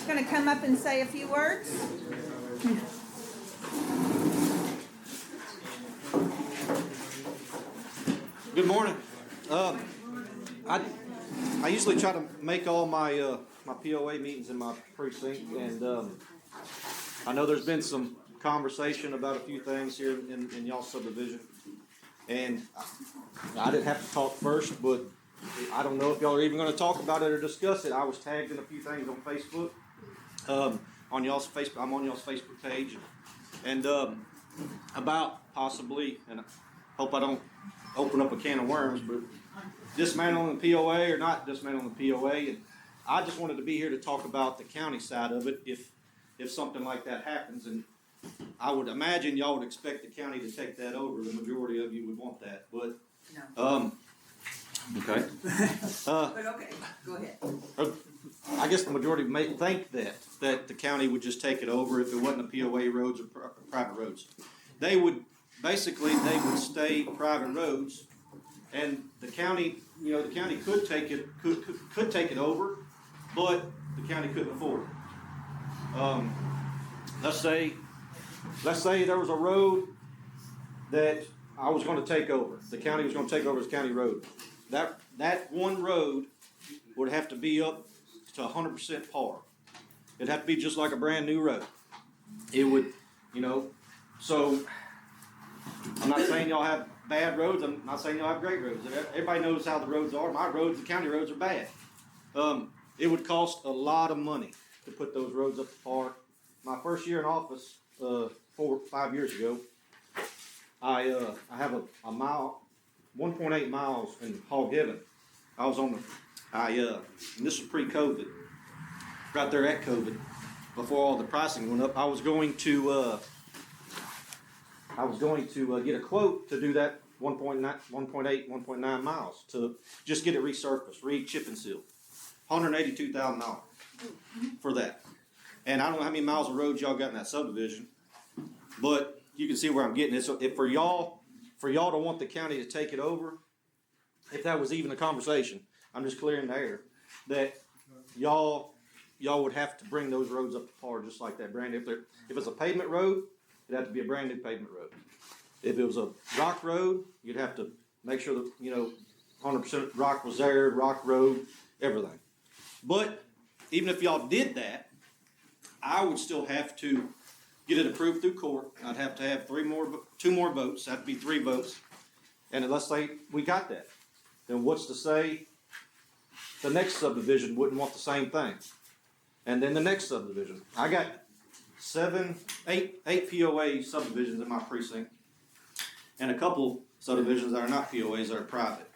going to come up and say a few words. Good morning. I usually try to make all my my POA meetings in my precinct, and I know there's been some conversation about a few things here in y'all's subdivision, and I didn't have to talk first, but I don't know if y'all are even going to talk about it or discuss it. I was tagged in a few things on Facebook, on y'all's Facebook. I'm on y'all's Facebook page, and about possibly, and I hope I don't open up a can of worms, but dismantling the POA or not dismantling the POA. And I just wanted to be here to talk about the county side of it if something like that happens. And I would imagine y'all would expect the county to take that over. The majority of you would want that, but No. okay. But okay, go ahead. I guess the majority may think that the county would just take it over if it wasn't a POA roads or private roads. They would stay private roads, and the county, the county could take it over, but the county couldn't afford it. Let's say there was a road that I was going to take over. The county was going to take over as county road. That one road would have to be up to 100% par. It'd have to be just like a brand new road. It would, so I'm not saying y'all have bad roads. I'm not saying y'all have great roads. Everybody knows how the roads are. My roads, the county roads, are bad. It would cost a lot of money to put those roads up to par. My first year in office, 4 or 5 years ago, I have a mile, 1.8 miles in Hog Heaven. I was on and this was pre-COVID, right there at COVID, before all the pricing went up. I was going to get a quote to do that 1.8, 1.9 miles to just get it resurfaced, re-chip and seal. $182,000 for that. And I don't know how many miles of roads y'all got in that subdivision, but you can see where I'm getting it. So if for y'all to want the county to take it over, if that was even a conversation, I'm just clearing the air, that y'all would have to bring those roads up to par just like that. If it's a pavement road, it'd have to be a brand new pavement road. If it was a rock road, you'd have to make sure that 100% rock was there, rock road, everything. But even if y'all did that, I would still have to get it approved through court. I'd have to have 2 more votes. That'd be 3 votes. And let's say we got that, then what's to say the next subdivision wouldn't want the same thing? And then the next subdivision. I got 8 POA subdivisions in my precinct, and a couple subdivisions that are not POAs that are private.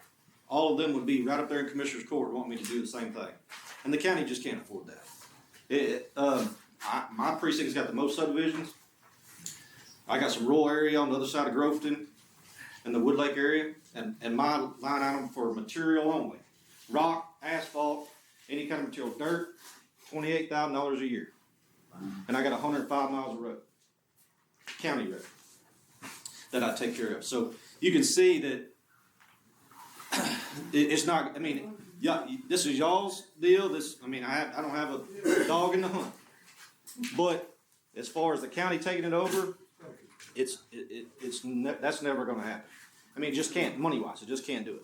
All of them would be right up there in Commissioner's Court wanting me to do the same thing. And the county just can't afford that. My precinct's got the most subdivisions. I got some rural area on the other side of Groveton and the Woodlake area, and my line item for material only, rock, asphalt, any kind of material, dirt, $28,000 a year. And I got 105 miles of road, county road, that I take care of. So you can see that it's not, this is y'all's deal. I don't have a dog in the hunt. But as far as the county taking it over, that's never going to happen. It just can't, money-wise, it just can't do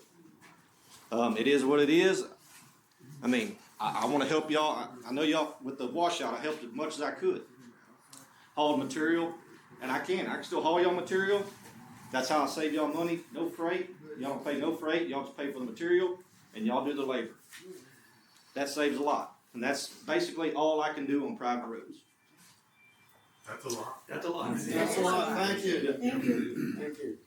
it. It is what it is. I want to help y'all. I know y'all, with the washout, I helped as much as I could. Hauled material, and I can still haul y'all material. That's how I save y'all money. No freight. Y'all don't pay no freight. Y'all just pay for the material, and y'all do the labor. That saves a lot. And that's basically all I can do on private roads. That's a lot. That's a lot. That's a lot. Thank you. Thank you. Thank you.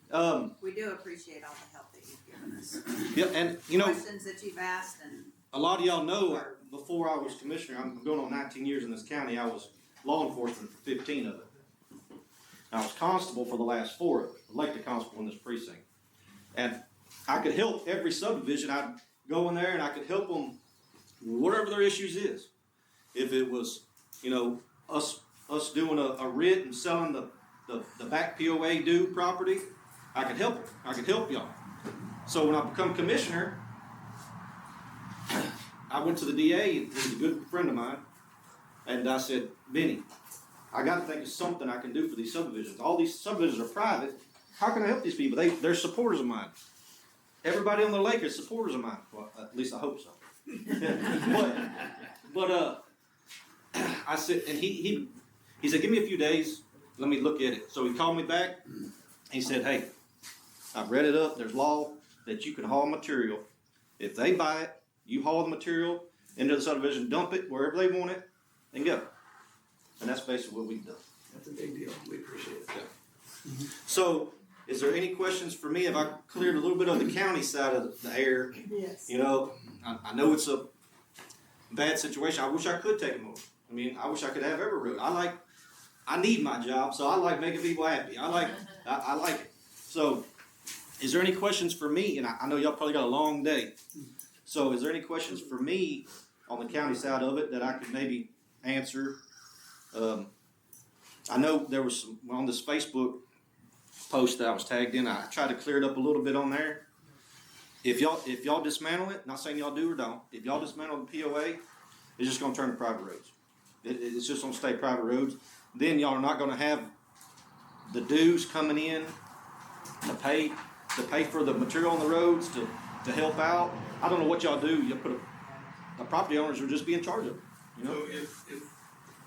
We do appreciate all the help that you've given us. Yeah, and Questions that you've asked, and a lot of y'all know, before I was commissioner, I'm going on 19 years in this county, I was law enforcement for 15 of it. I was constable for the last 4 of it, elected constable in this precinct. And I could help every subdivision. I'd go in there and I could help them whatever their issues is. If it was, us doing a writ and selling the back POA due property, I could help them. I could help y'all. So when I become commissioner, I went to the DA, who's a good friend of mine, And I said, Benny, I got to think of something I can do for these subdivisions. All these subdivisions are private. How can I help these people? They're supporters of mine. Everybody on the lake is supporters of mine. Well, at least I hope so. but I said, and he said, give me a few days. Let me look at it. So he called me back. He said, hey, I've read it up. There's law that you can haul material. If they buy it, you haul the material into the subdivision, dump it wherever they want it, and go. And that's basically what we've done. That's a big deal. We appreciate it. Yeah. So, is there any questions for me? Have I cleared a little bit of the county side of the air? Yes. You know, I know it's a bad situation. I wish I could take them over. I mean, I wish I could have every road. I need my job, so I like making people happy. I like it. So, is there any questions for me? And I know y'all probably got a long day. So, is there any questions for me on the county side of it that I could maybe answer? I know there was some on this Facebook post that I was tagged in. I tried to clear it up a little bit on there. If y'all dismantle it, not saying y'all do or don't. If y'all dismantle the POA, it's just going to turn to private roads. It's just going to stay private roads. Then y'all are not going to have the dues coming in to pay for the material on the roads to help out. I don't know what y'all do. You put the property owners will just be in charge of it. You know? So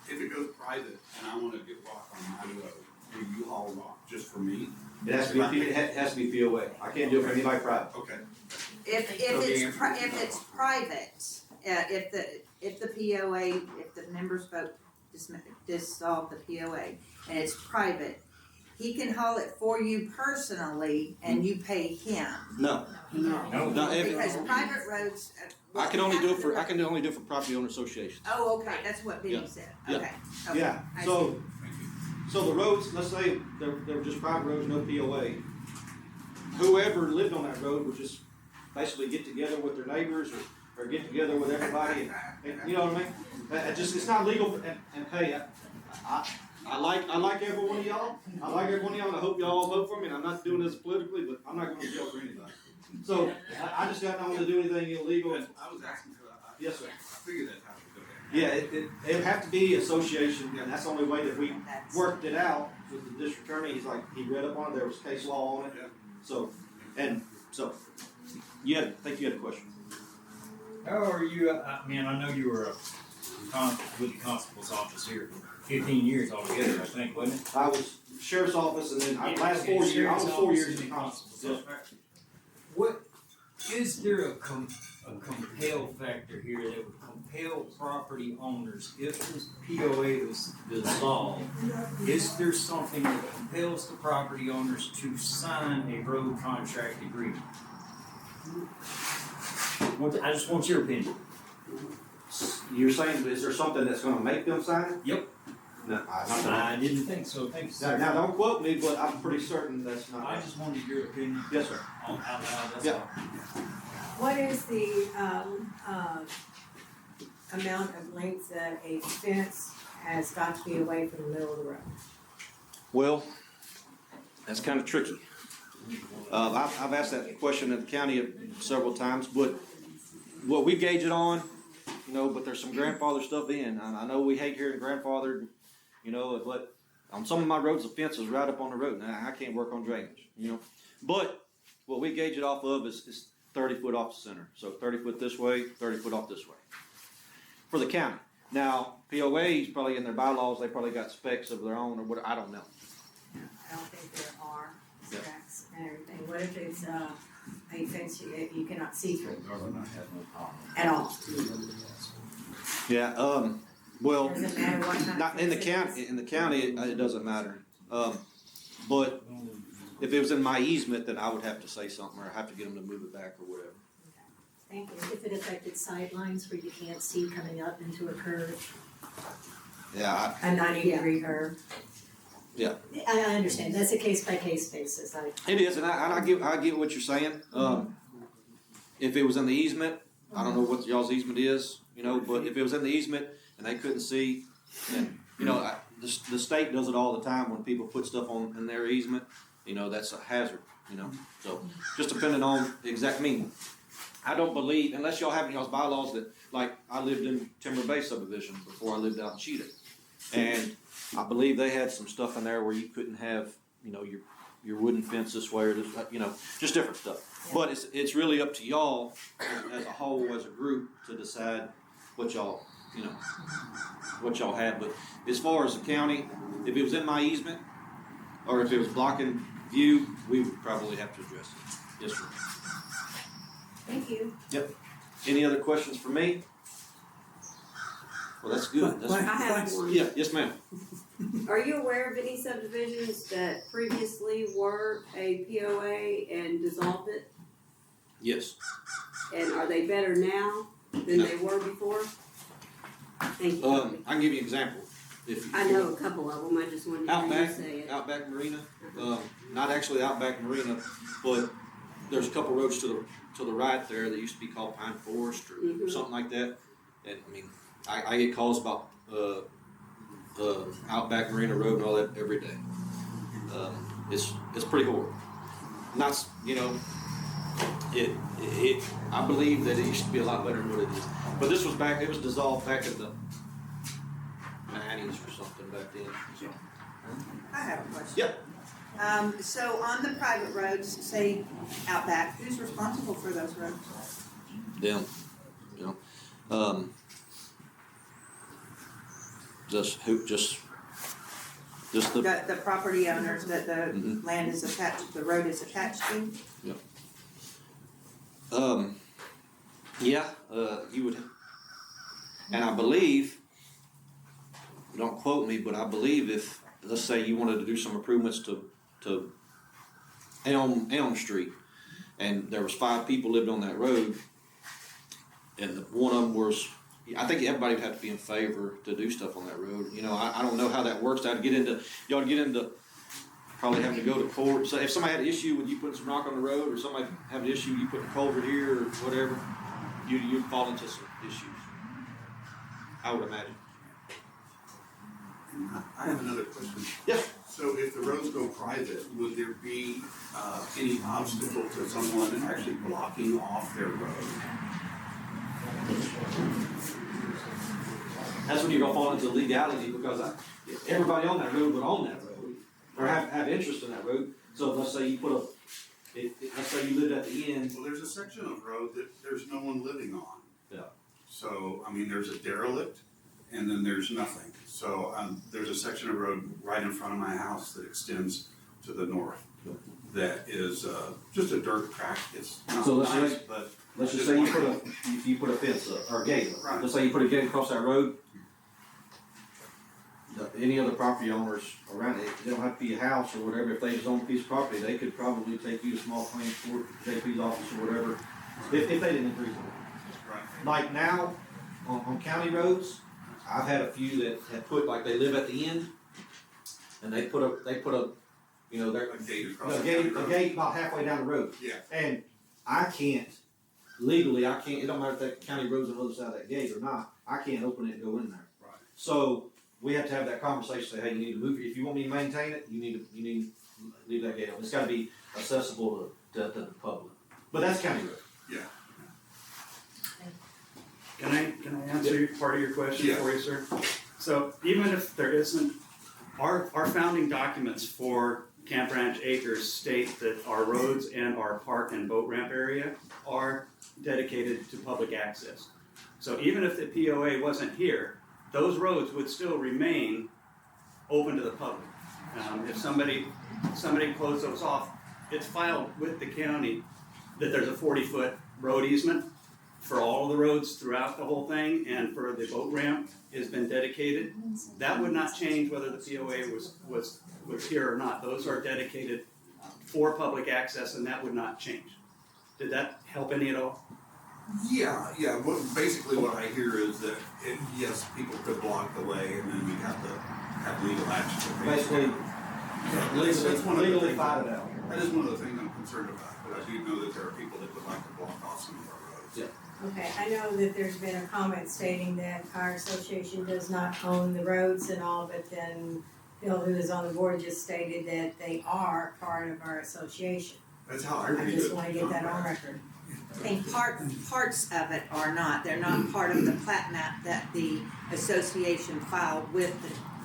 if it goes private and I want to get rock on my road, do you haul rock just for me? It has to be POA. I can't do it for anybody private. Okay. If it's private, if the POA, if the members vote dissolve the POA and it's private, he can haul it for you personally and you pay him. No. Because private roads. I can only do it for property owner associations. Oh, okay, that's what Benny Yeah. said. Yeah. Okay. Yeah. I So the roads, let's say they're just private roads, no POA. Whoever lived on that road would just basically get together with their neighbors or get together with everybody, and you know what I mean? It's not legal. And hey, I like every one of y'all. I like every one of y'all, and I hope y'all vote for me. And I'm not doing this politically, but I'm not going to jail for anybody. So I just got not want to do anything illegal. I was asking for that. Yes, sir. I figured that's how it would go down. Yeah, it would have to be association, and that's the only way that we worked it out with the district attorney. He's like, he read up on it, there was case law on it. Yeah. So, I think you had a question. How are you? I mean, I know you were with the constable's office here for 15 years altogether, I think, wasn't it? I was sheriff's office, and then I was 4 years in the constable's. Yes. What is there a compel factor here that would compel property owners if this POA was dissolved? Is there something that compels the property owners to sign a road contract agreement? I just want your opinion. You're saying, is there something that's going to make them sign it? Yep. No, I didn't think so. Thank you, sir. Now, don't quote me, but I'm pretty certain that's not. I just wanted your opinion. Yes, sir. On how loud, that's Yeah. all. What is the amount of length that a fence has got to be away from the middle of the road? Well, that's kind of tricky. I've asked that question at the county several times, but what we gauge it on, but there's some grandfather stuff in. I know we hate hearing grandfather, but on some of my roads, the fence is right up on the road. Now, I can't work on drainage, But what we gauge it off of is 30 foot off the center. So 30 foot this way, 30 foot off this way. For the county. Now, POA's probably in their bylaws, they probably got specs of their own or what, I don't know. I don't think there are specs and everything. What if it's a fence you cannot see through at all? Yeah, well, Does it matter what kind of not in the fence it is? county. In the county, it doesn't matter. But if it was in my easement, then I would have to say something, or I have to get them to move it back or whatever. Thank you. If it affected sidelines where you can't see coming up into a curve. Yeah, A 90-degree curve. I understand, that's a case-by-case basis. it is, and I get what you're saying. If it was in the easement, I don't know what y'all's easement is, but if it was in the easement and they couldn't see, and the state does it all the time when people put stuff in their easement. That's a hazard. So just depending on the exact meaning. I don't believe, unless y'all have in y'all's bylaws that, like, I lived in Timber Bay subdivision before I lived out in Cheetah. And I believe they had some stuff in there where you couldn't have, you know, your wooden fence this way or this, you know, just different stuff. Yeah. But it's really up to y'all as a whole, as a group, to decide what y'all, you know, what y'all have. But as far as the county, if it was in my easement, or if it was blocking view, we would probably have to address it. Yes, sir. Thank you. Any other questions for me? Well, that's good. That's, I have one. yeah, yes, ma'am. Are you aware of any subdivisions that previously were a POA and dissolved it? Yes. And are they better now than No. they were before? Thank you. I can give you an example. If I know a couple of them, I just wanted to hear you Outback, say it. Outback Marina, not actually Outback Marina, but there's a couple roads to the right there that used to be called Pine Forest or Mhm. something like that. And I mean, I get calls about Outback Marina Road and all that every day. It's pretty horrible. Not, you know, it I believe that it used to be a lot better than what it is. But this was back. It was dissolved back in the 90s or something back then. So. I have a question. Yep. So on the private roads, say out back, who's responsible for those roads? Them, you know, just the. The property owners that the Mhm. land is attached, the road is attached to? Yeah, you would, and I believe, don't quote me, but I believe if, let's say you wanted to do some improvements to Elm Street, and there was 5 people lived on that road, and one of them was, I think everybody would have to be in favor to do stuff on that road. You know, I don't know how that works. Y'all get into probably having to go to court. So if somebody had an issue with you putting some rock on the road, or somebody had an issue with you putting a culvert here or whatever, you'd fall into some issues, I would imagine. I have another question. Yes. So if the roads go private, would there be any obstacle to someone actually blocking off their road? That's when you're gonna fall into legality, because everybody on that road would own that road, or have interest in that road. So let's say you let's say you lived at the end. Well, there's a section of road that there's no one living on. Yeah. So, I mean, there's a derelict, and then there's nothing. So, there's a section of road right in front of my house that extends to the north. That is just a dirt track. It's not So let's nice, say- but Let's just say you put a fence up, or a gate up. Right. Let's say you put a gate across that road. Any other property owners around it, they don't have to be a house or whatever. If they just own a piece of property, they could probably take you to small claims court, JP's office or whatever, if they didn't agree with it. right. Like now, on county roads, I've had a few that have put, like, they live at the end, and they put a, you know, they're, A gate across a the gate road. about halfway down the road. Yeah. And I can't, legally, it don't matter if that county road's on the other side of that gate or not, I can't open it and go in there. Right. So, we have to have that conversation, say, hey, you need to move it, if you want me to maintain it, you need to leave that gate open. It's gotta be accessible to the public. But that's county road. Yeah. Can I answer part of your question Yeah. for you, sir? So even if there isn't, our founding documents for Camp Ranch Acres state that our roads and our park and boat ramp area are dedicated to public access. So even if the POA wasn't here, those roads would still remain open to the public. If somebody closed those off, it's filed with the county that there's a 40-foot road easement for all of the roads throughout the whole thing, and for the boat ramp has been dedicated. That would not change whether the POA was here or not. Those are dedicated for public access, and that would not change. Did that help any at all? Yeah. Basically what I hear is that, yes, people could block the way, and then we'd have to have legal action. Basically, That's one of the legally things. fight it out. That is one of the things I'm concerned about, but I do know that there are people that would like to block off some of our roads. Yeah. Okay, I know that there's been a comment stating that our association does not own the roads and all, but then Bill, who is on the board, just stated that they are part of our association. That's how I I read it. just wanna get that on record. Parts of it are not, they're not part of the plat map that the association filed with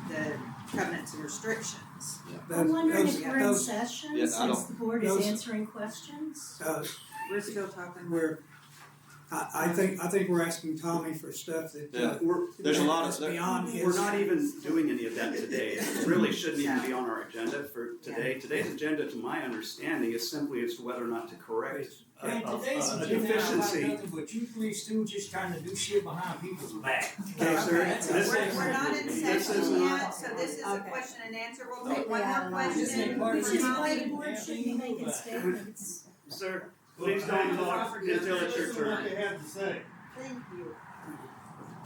the covenants and restrictions. I'm wondering if Those- we're in those- session, Yeah, I since don't- the board is those- answering questions. We're still talking. I think we're asking Tommy for stuff that, Yeah. There's a lot of- that's beyond his. We're not even doing any of that today. It really shouldn't even be on our agenda for today. Today's agenda, to my understanding, is simply as to whether or not to correct And today's a agenda about deficiency. nothing but you three stooges trying to do shit behind people's back. Okay, sir, this We're not in this session is yet, so this is a Okay. question and answer. We'll take one Yeah, more This ain't question part Which of for is your why the Tommy. board should be making statements. Sir, please don't talk until it's your turn. Thank you.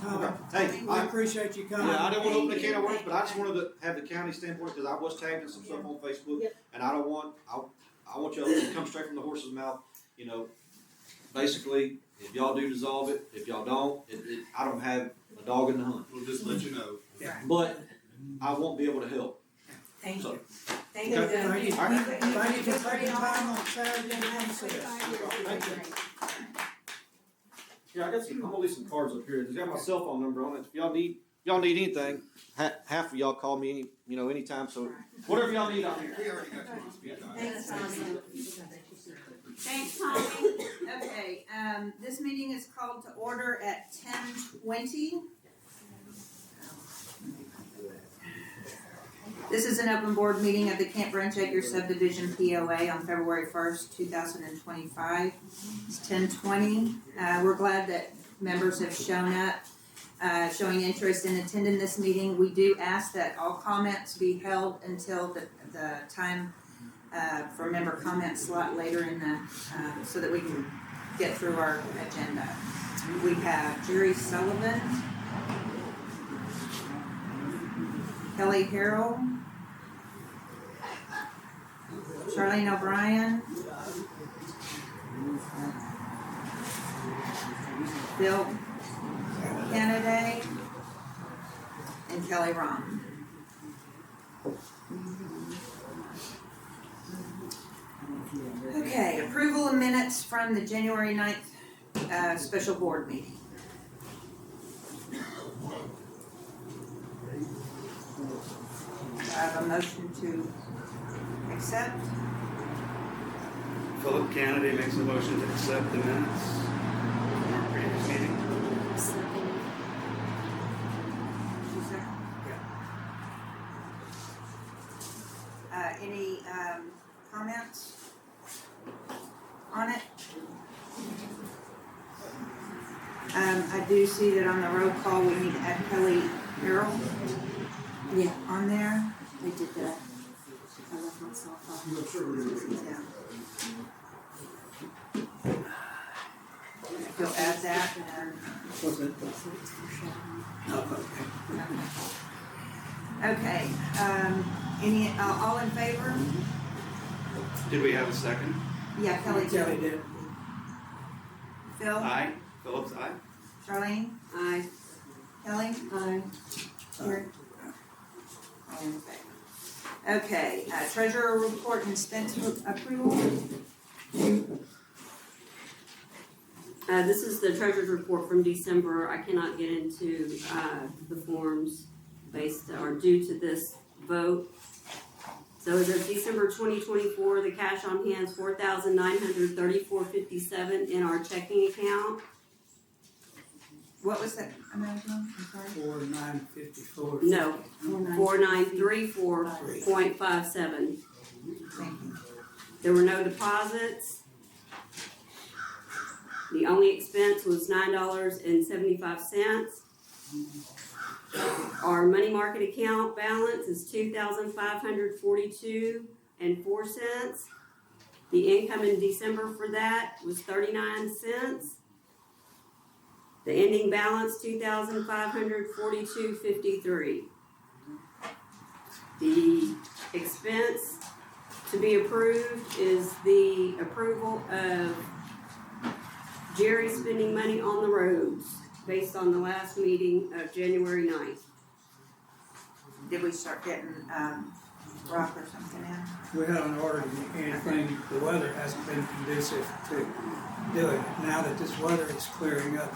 Tommy, Hey, I appreciate you coming. Yeah, I didn't want to open a can of worms, but I just wanted to have the county standpoint, because I was tagging some stuff on Facebook, Yep. and I don't want, I want y'all to come straight from the horse's mouth, you know. Basically, if y'all do dissolve it, if y'all don't, I don't have a dog in the hunt, We'll just let you know. but I won't be able to help. Thank So- you. Thank you. Okay. Thank you. All right. Thank you for taking time on Saturday to come see us. Yeah, I got some, I'm gonna leave some cards up here, it's got my cell phone number on it, if y'all need anything, half of y'all call me, anytime, so whatever y'all need, I'm here. We already got you on speed dial. Thanks, Tommy. Thanks, Tommy. Okay, this meeting is called to order at 10:20. This is an open board meeting of the Camp Branch Acres Subdivision POA on February 1st, 2025. It's 10:20. We're glad that members have shown up, showing interest in attending this meeting. We do ask that all comments be held until the time for member comments slot later in the, so that we can get through our agenda. We have Jerry Sullivan, Harrell, Charlene O'Brien, Paola Canaday, and Kelle Rahm. Okay, approval of minutes from the January 9th special board meeting. I have a motion to accept. Philip Canaday makes a motion to accept the minutes from our previous meeting. Any comments on it? I do see that on the roll call, we need to add Harrell. Yeah. On there. I did that. I left myself off. Yeah. If you'll add that and. What's that? Okay, all in favor? Did we have a second? Yeah, Kelly Kelly did. did. Phil? Aye. Phillips, aye. Charlene? Aye. Kelly? Aye. Here. All in favor. Okay, treasurer report and expense approval. This is the treasurer's report from December. I cannot get into, the forms based or due to this vote. So as of December 2024, the cash on hand is $4,934.57 in our checking account. What was that amount again? I'm sorry. 4954. No, 4934.57. Thank you. There were no deposits. The only expense was $9.75. Our money market account balance is $2,542.04. The income in December for that was 39 cents. The ending balance, $2,542.53. The expense to be approved is the approval of Jerry spending money on the roads based on the last meeting of January 9th. Did we start getting, rock or something in. We haven't ordered anything, the weather hasn't been conducive to doing it. Now that this weather is clearing up,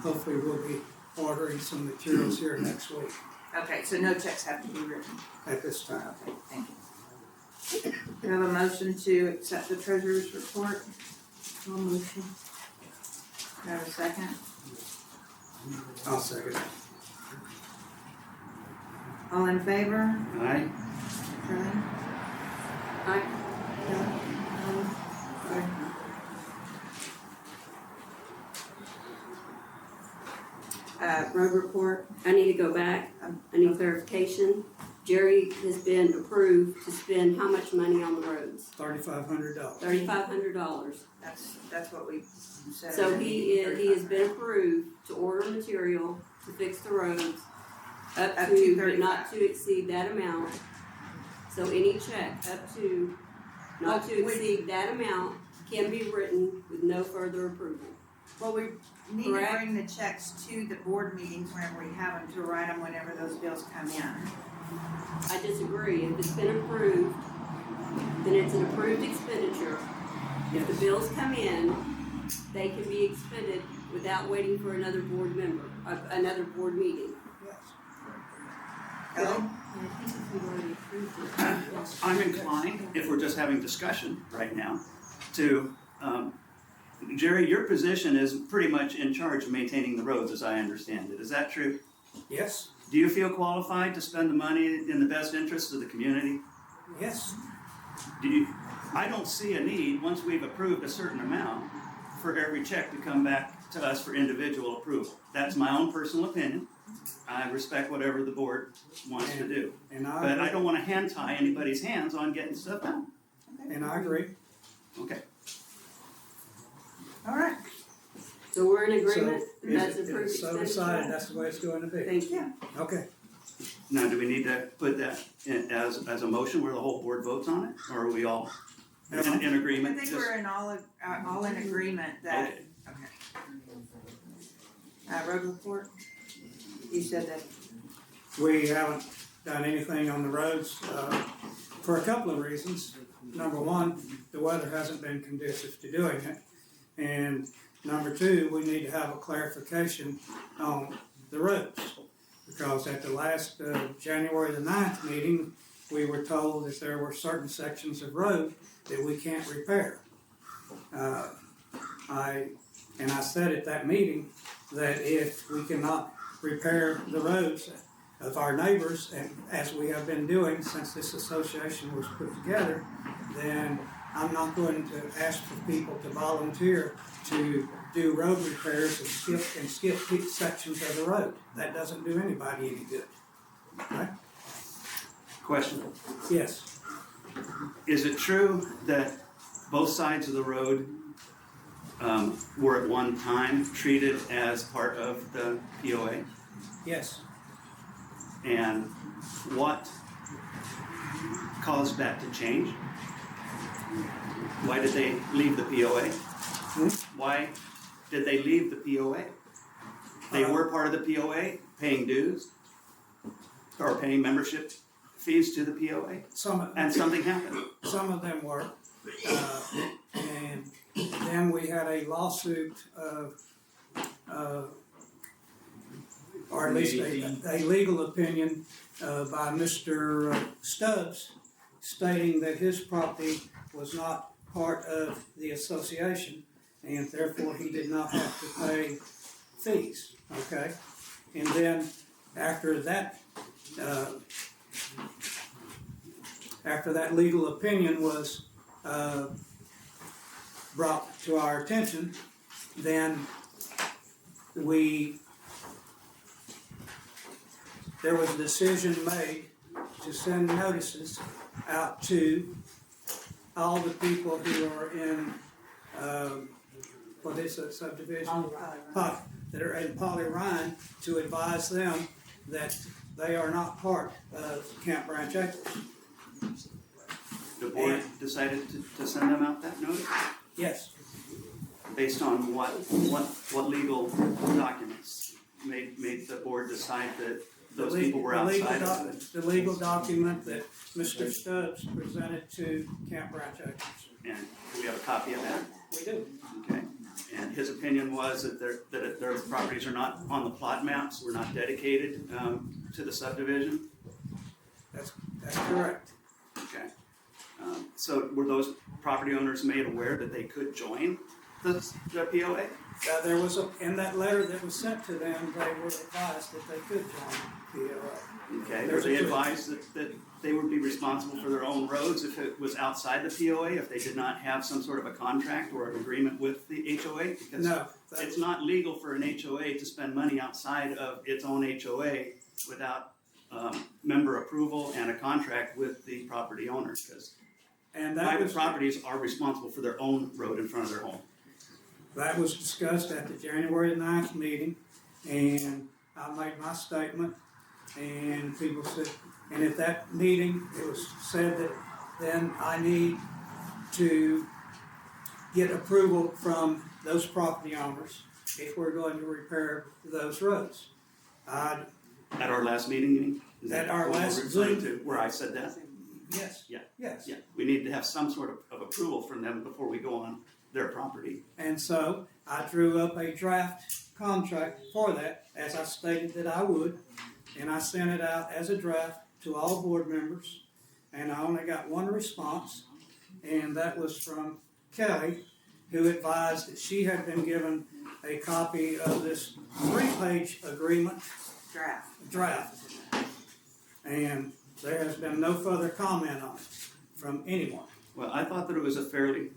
hopefully we'll be ordering some materials here next week Okay, so no checks have to be written. at this time. Okay, thank you. Do you have a motion to accept the treasurer's report? I'll motion. Do you have a second? I'll second it. All in favor? Aye. Charlene? Aye. Road report? I need to go back, I need clarification. Jerry has been approved to spend how much money on the roads? $3,500. $3,500. That's what we said. So he has been approved to order material to fix the roads up Up to, to but not to exceed that amount. So any check up to, not to exceed that amount can be written with no further approval. Well, we need to Correct. bring the checks to the board meetings whenever we have them, to write them whenever those bills come in. I disagree. If it's been approved, then it's an approved expenditure. If the bills come in, they can be expended without waiting for another board member, another board meeting. Ellen? I think if we already approved it. I'm inclined, if we're just having discussion right now, to, Jerry, your position is pretty much in charge of maintaining the roads, as I understand it. Is that true? Yes, Do you feel qualified to spend the money in the best interest of the community? yes. I don't see a need, once we've approved a certain amount, for every check to come back to us for individual approval. That's my own personal opinion. I respect whatever the board wants to do. And But I don't want to hand tie anybody's hands on getting stuff done. And I agree. Okay. All right, So we're in agreement So that that's is it approved so decided, expenditure? that's the way it's going to be? Thank you. Okay. Now, do we need to put that in as a motion where the whole board votes on it? Or are we all in I agreement? think Just- we're in all in agreement that, Okay. road report? You said that, We haven't done anything on the roads for a couple of reasons. Number one, the weather hasn't been conducive to doing it. And number two, we need to have a clarification on the roads. Because at the last January the 9th meeting, we were told that there were certain sections of road that we can't repair. I said at that meeting that if we cannot repair the roads of our neighbors, and as we have been doing since this association was put together, then I'm not going to ask for people to volunteer to do road repairs and skip sections of the road. That doesn't do anybody any good. Right? Question. Yes, Is it true that both sides of the road were at one time treated as part of the POA? yes. And what caused that to change? Why did they leave the POA? Why did they leave the POA? They were part of the POA, paying dues, or paying membership fees to the POA, and something happened. Some of them were. And then we had a lawsuit or at least a legal opinion by Mr. Stubbs stating that his property was not part of the association and therefore he did not have to pay fees, okay? And then after that legal opinion was brought to our attention, then there was a decision made to send notices out to all the people who are in, what is that subdivision? That are in Poly Rhine, to advise them that they are not part of Camp Branch Acres. The board decided to send them out that notice? Yes, Based on what legal documents made the board decide that those people were outside of it. The legal document that Mr. Stubbs presented to Camp Branch Acres. And do we have a copy of that? We do. Okay. And his opinion was that their properties are not on the plot maps, were not dedicated to the subdivision. That's correct. Okay. So were those property owners made aware that they could join the POA? There was in that letter that was sent to them, they were advised that they could join the POA. Okay. Were they advised that they would be responsible for their own roads if it was outside the POA, if they did not have some sort of a contract or an agreement with the HOA? Because No. it's not legal for an HOA to spend money outside of its own HOA without member approval and a contract with the property owner, because private properties are responsible for their own road in front of their home. That was discussed at the January 9th meeting, and I made my statement, and people said, and at that meeting, it was said that then I need to get approval from those property owners if we're going to repair those roads. At our last meeting, you mean? Is that At our what last we're referring Zoom. to, where I said that? Yes. Yeah. Yes. Yeah, we need to have some sort of approval from them before we go on their property. And so I drew up a draft contract for that, as I stated that I would, and I sent it out as a draft to all board members, and I only got one response, and that was from Kelly, who advised that she had been given a copy of this 3-page agreement draft. And there has been no further comment on it from anyone. Well, I thought that it was a fairly,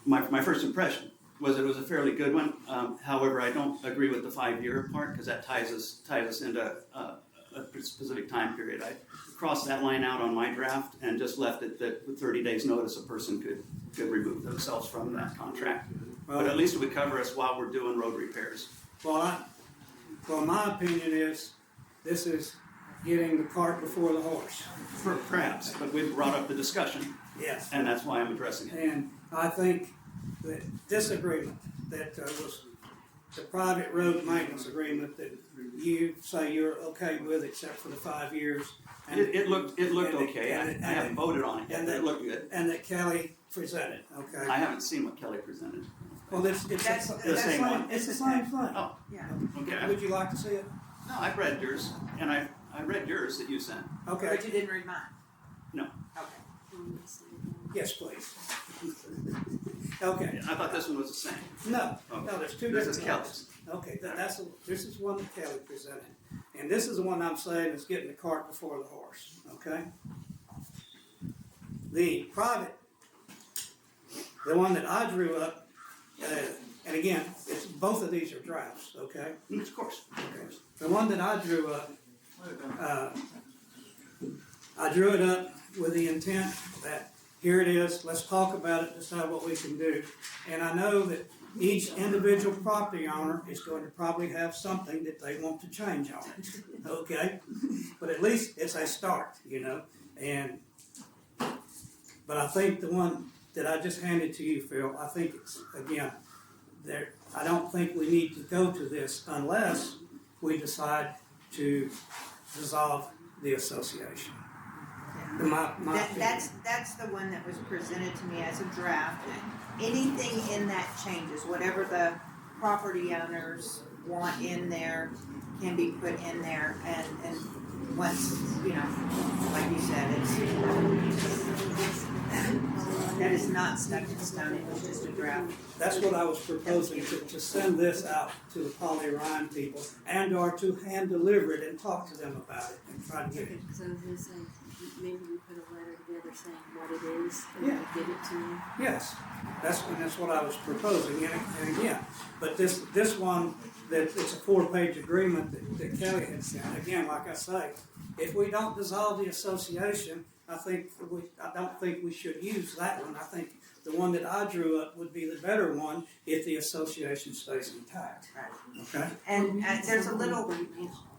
my first impression was it was a fairly good one. However, I don't agree with the 5-year part, because that ties us into a specific time period. I crossed that line out on my draft and just left it that with 30 days notice a person could remove themselves from that contract. But at least it would cover us while we're doing road repairs. Well, my opinion is this is getting the cart before the horse. Perhaps, but we've brought up the discussion. Yes. And that's why I'm addressing it. And I think that this agreement that was the private road maintenance agreement that you say you're okay with, except for the 5 years. And It looked okay. I haven't voted on it yet, but it looked good. And that Kelly presented, okay? I haven't seen what Kelly presented. Well, it's the same one. It's the same thing. Oh, Yeah. okay. Would you like to see it? No, I've read yours, and I read yours that you sent. Okay. But you didn't read mine? No. Okay. Yes, please. Okay. I thought this one was the same. No, Okay. no, there's two This different is ones. Kelly's. Okay, this is one that Kelly presented. And this is the one I'm saying is getting the cart before the horse, okay? The private, the one that I drew up, and again, both of these are drafts, okay? Of course. Okay. The one that I drew up, I drew it up with the intent that here it is, let's talk about it, decide what we can do. And I know that each individual property owner is going to probably have something that they want to change on it, okay? But at least it's a start, you know? But I think the one that I just handed to you, Phil, I think it's, again, I don't think we need to go to this unless we decide to dissolve the association. That's the one that was presented to me as a draft. Anything in that changes, whatever the property owners want in there can be put in there, and once, like you said, that is not stuck in stone, it was just a draft. That's what I was proposing, to send this out to the Paola Rhody people and or to hand deliver it and talk to them about it and try to get it. So this, maybe we put a letter together saying what it is and Yeah. give it to you. Yes, that's what I was proposing, and again, but this one, that it's a 4-page agreement that Kelly had sent, again, like I say, if we don't dissolve the association, I don't think we should use that one. I think the one that I drew up would be the better one if the association stays intact. Okay? And there's a little,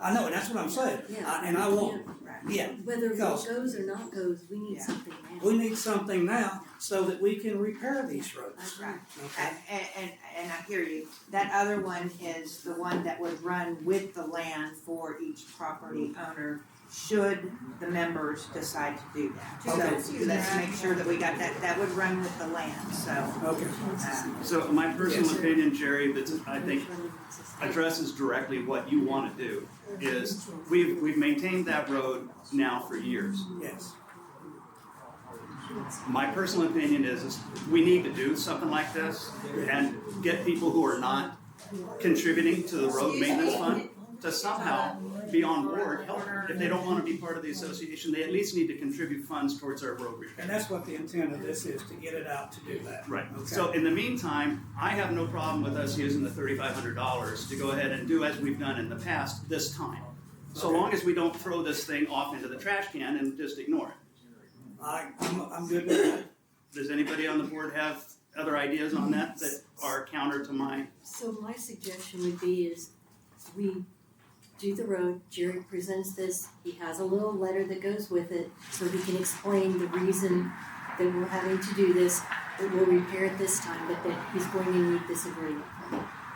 I know, and that's what I'm saying. And I won't, yeah. Whether it Because goes or not goes, we need Yeah. something now. we need something now so that we can repair these roads. that's right. Okay? And I hear you. That other one is the one that would run with the land for each property owner, should the members decide to do that. Okay. So let's make sure that we got that would run with the land, so. Okay. So my personal Yes. opinion, Jerry, that I think addresses directly what you want to do is we've maintained that road now for years. Yes. My personal opinion is we need to do something like this and get people who are not contributing to the road maintenance fund to somehow be on board, help. If they don't want to be part of the association, they at least need to contribute funds towards our road repair. And that's what the intent of this is, to get it out to do that. Right. Okay. So in the meantime, I have no problem with us using the $3,500 to go ahead and do as we've done in the past this time. So long as we don't throw this thing off into the trash can and just ignore it. I'm good with that. Does anybody on the board have other ideas on that are counter to mine? So my suggestion would be is we do the road, Jerry presents this, he has a little letter that goes with it, so he can explain the reason that we're having to do this, that we'll repair it this time, but that he's going to need this agreement.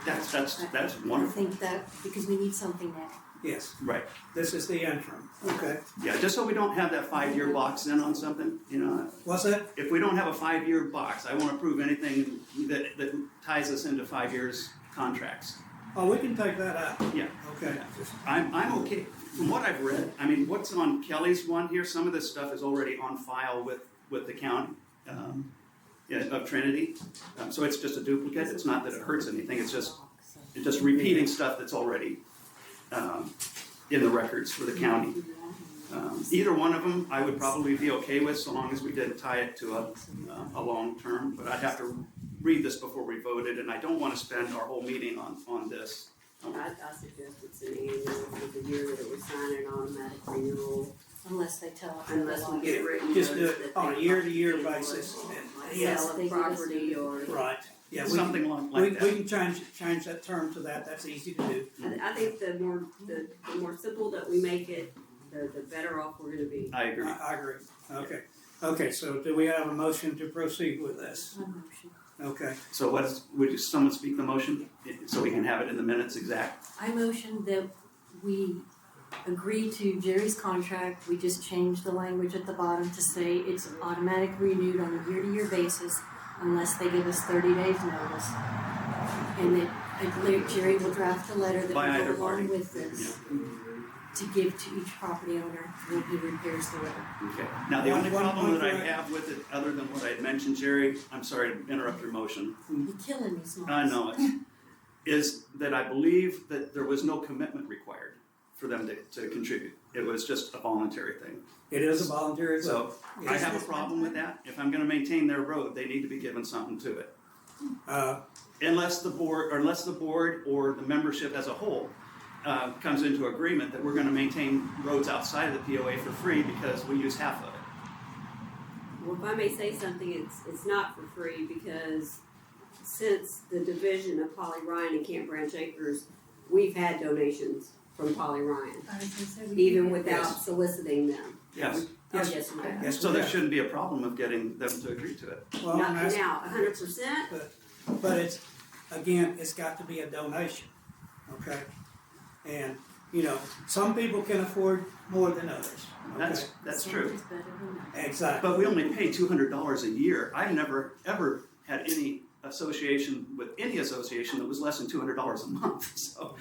That's I wonderful. think that, because we need something now. Yes, Right. this is the interim. Okay. Yeah, just so we don't have that 5-year box in on something, you know. What's that? If we don't have a 5-year box, I won't approve anything that ties us into 5 years contracts. Oh, we can take that out. Yeah. Okay. I'm okay. From what I've read, I mean, what's on Kelly's one here, some of this stuff is already on file with the county of Trinity. So it's just a duplicate. It's not that it hurts anything. It's just repeating stuff that's already in the records for the county. Either one of them I would probably be okay with, so long as we didn't tie it to a long term. But I'd have to read this before we voted, and I don't want to spend our whole meeting on this. I suggested sending annual for the year that it was signed an automatic renewal, Unless they tell us. unless we get written Just do notice it that on a they year-to-year want basis. Yes, sell they of give us property or. Right. Yeah, Something we like that. can change that term to that. That's easy to do. I think the more simple that we make it, the better off we're gonna be. I agree. I agree. Okay. Okay, so do we have a motion to proceed with this? My motion. Okay. So would someone speak the motion so we can have it in the minutes exact? I motion that we agree to Jerry's contract, we just change the language at the bottom to say it's automatic renewed on a year-to-year basis unless they give us 30 days notice. And that Jerry will draft a letter that By will either go party. along with this to give to each property owner when he repairs the road. Okay. Now, the only One problem that I point, have with it, other than what I had mentioned, Jerry, I'm sorry to interrupt your motion. You're killing me, Smalls. I know it. Is that I believe that there was no commitment required for them to contribute. It was just a voluntary thing. It is a voluntary So vote. I have a problem with that. If I'm gonna maintain their road, they need to be given something to it. Unless the board or the membership as a whole comes into agreement that we're gonna maintain roads outside of the POA for free because we use half of it. Well, if I may say something, it's not for free because since the division of Polly Ryan and Camp Branch Acres, we've had donations from Polly Ryan, I was gonna say we even can- without Yes. soliciting them. Yes. Yes. Yes, ma'am. Yes, So we there have. shouldn't be a problem of getting them to agree to it. Well, Not that's- now, 100%. But it's, again, it's got to be a donation, okay? And, you know, some people can afford more than others, okay? That's true. It's better than that. Exactly. But we only pay $200 a year. I've never, ever had any association with any association that was less than $200 a month. So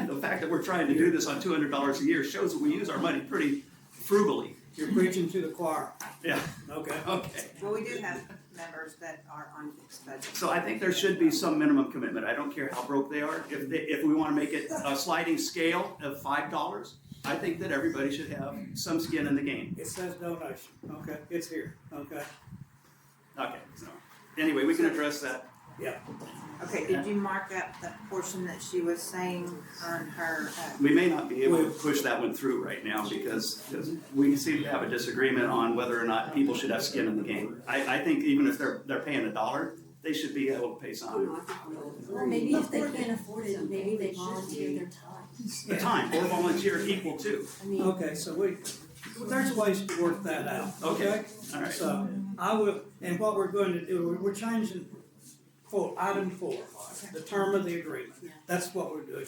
the fact that we're trying to do this on $200 a year shows that we use our money pretty frugally. You're preaching to the choir, Yeah, okay? okay. well, we do have members that are on fixed budget. So I think there should be some minimum commitment. I don't care how broke they are. If we want to make it a sliding scale of $5, I think that everybody should have some skin in the game. It says donation, okay? It's here, okay? Okay, so anyway, we can address that. Okay, did you mark up the portion that she was saying on her, We may not be able to push that one through right now because we seem to have a disagreement on whether or not people should have skin in the game. I think even if they're paying $1, they should be able to pay something. Or maybe if they can't afford it, maybe they volunteer their time. The time or volunteer equal too. I mean, Okay, so there's ways to work that out, okay? All right. So, I will, and what we're going to do, we're changing for item 4, the term of the agreement. That's what we're doing.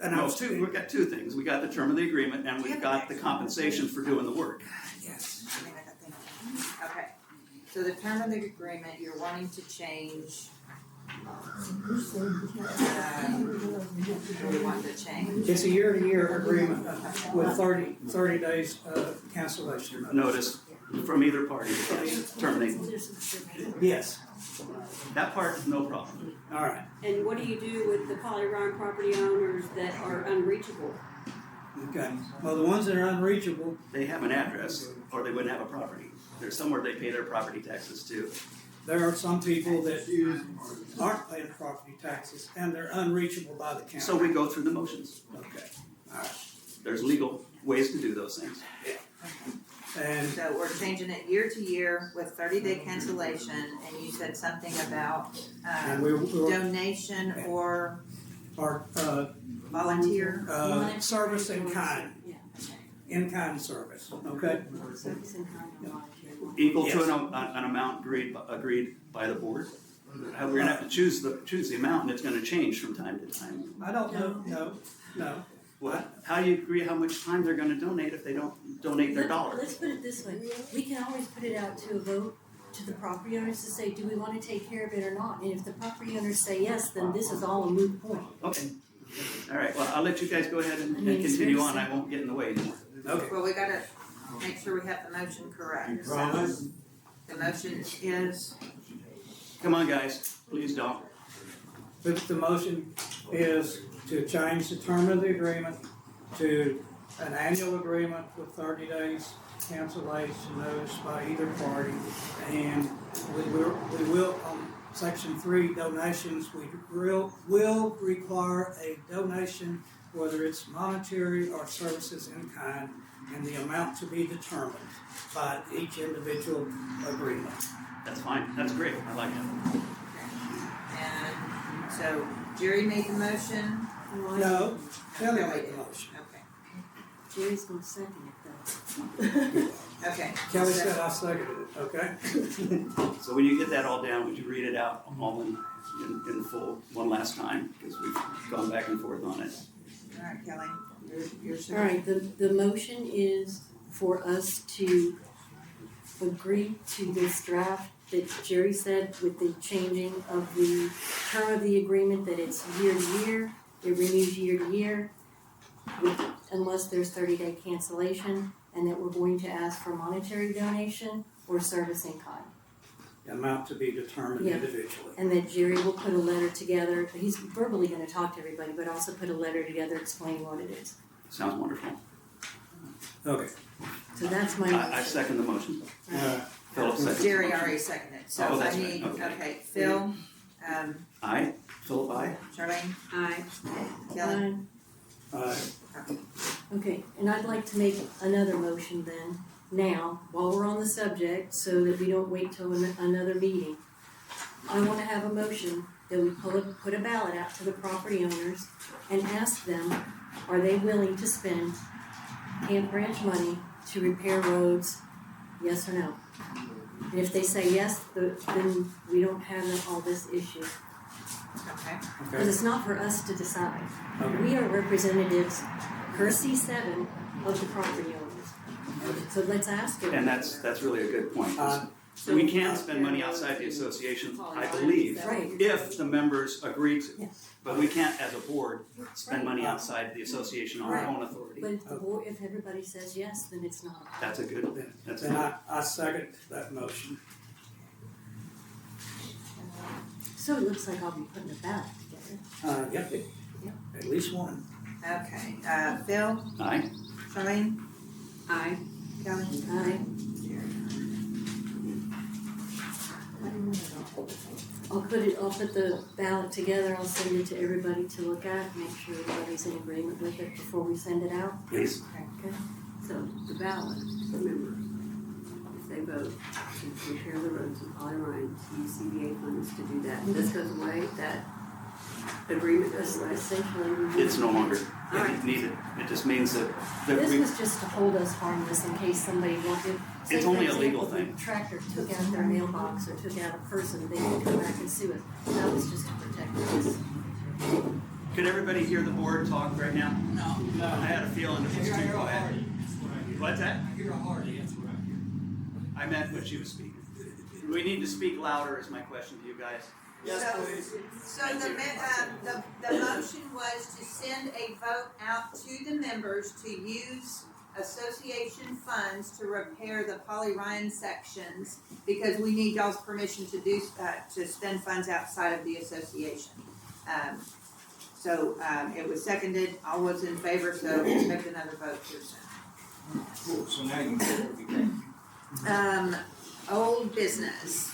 And I No, was we've got two things. We got the term of the agreement and we've got the compensation for doing the work. Yes. okay. So the term of the agreement, you're wanting to change, what do you want to change? It's a year-to-year agreement with 30 days cancellation Notice from either party to terminate. Yes, That part is no problem. all right, And what do you do with the Kelle Rahm property owners that are unreachable? okay. Well, the ones that are unreachable, They have an address or they wouldn't have a property. There's somewhere they pay their property taxes to. there are some people that aren't paying property taxes and they're unreachable by the county. So we go through the motions. Okay, all right. There's legal ways to do those things. And So we're changing it year to year with 30-day cancellation, and you said something about, and we're donation or our volunteer? service in kind, Yeah. in-kind service, okay? Service in kind of volunteer. Equal to Yes. an amount agreed by the board. We're gonna have to choose the amount and it's gonna change from time to time. I don't know, no. What? How do you agree how much time they're gonna donate if they don't donate their dollar? Let's put it this way, we can always put it out to a vote to the property owners to say, do we wanna take care of it or not? And if the property owners say yes, then this is all a moot point. Okay. All right, well, I'll let you guys go ahead and it's continue very on. I won't get in the way anymore. Okay. Well, we gotta make sure we have the motion correct. So the motion is, Come on, guys, please don't. The motion is to change the term of the agreement to an annual agreement with 30 days cancellation notice by either party. And we will, on section 3, donations, we will require a donation, whether it's monetary or services in kind, and the amount to be determined by each individual agreement. That's fine, that's great, I like it. and so Jerry made the motion. No, Kelly made the motion. Okay, Jerry's gonna second it though. okay. Kelly said I seconded it, okay? So when you get that all down, would you read it out all in full one last time? Because we've gone back and forth on it. All right, Kelly, you're sure. All right, the motion is for us to agree to this draft that Jerry said with the changing of the term of the agreement, that it's year to year, it renews year to year, unless there's 30-day cancellation, and that we're going to ask for monetary donation or service in kind. Amount to be determined Yeah. individually. And that Jerry will put a letter together, he's verbally gonna talk to everybody, but also put a letter together explaining what it is. Sounds wonderful. Okay. So that's my I motion. second the motion. Uh, Philip seconds the Jerry motion. already seconded, so Oh, I that's right, need, okay. okay, Phil, Aye, Philip, aye. Charlene, Aye. Kelly. Okay, and I'd like to make another motion then, now, while we're on the subject, so that we don't wait till another meeting. I wanna have a motion that we put a ballot out to the property owners and ask them, are they willing to spend Camp Branch money to repair roads, yes or no? And if they say yes, then we don't have all this issue. Okay, Because it's not for us to decide. Okay. We are representatives per C7 of the property owners. So let's ask them. And that's really a good point. So- We can spend money outside the association, I believe, Right. if the members agree to. Yes. But we can't, as a board, spend money outside the association on our own authority. But if the board, if everybody says yes, then it's not. That's a good, that's Then a I second that motion. So it looks like I'll be putting a ballot together. Yep, at least one. okay, Phil, aye. Charlene, Aye. Kelly, Aye. Jerry. I'll put the ballot together, I'll send it to everybody to look at, make sure everybody's in agreement with it before we send it out. Please. Okay. So the ballot, remember, if they vote to repair the roads in Kelle Rahm, to use CBA funds to do that, this goes away, that agreement goes away. Essentially. It's no longer Alright. needed. It just means that This was just to hold us harmless in case somebody wanted. Say, It's for only a legal example, thing. the tractor took out their mailbox or took out a person, they could come back and sue us. That was just to protect us. Could everybody hear the board talk right now? No. I had a feeling it was too quiet. What's that? I hear a Hardy, that's what I hear. I meant when she was speaking. We need to speak louder is my question to you guys. So the motion was to send a vote out to the members to use association funds to repair the Kelle Rahm sections, because we need y'all's permission to do, to spend funds outside of the association. It was seconded, all was in favor, so expect another vote here soon. Cool, so now you can go. Old business.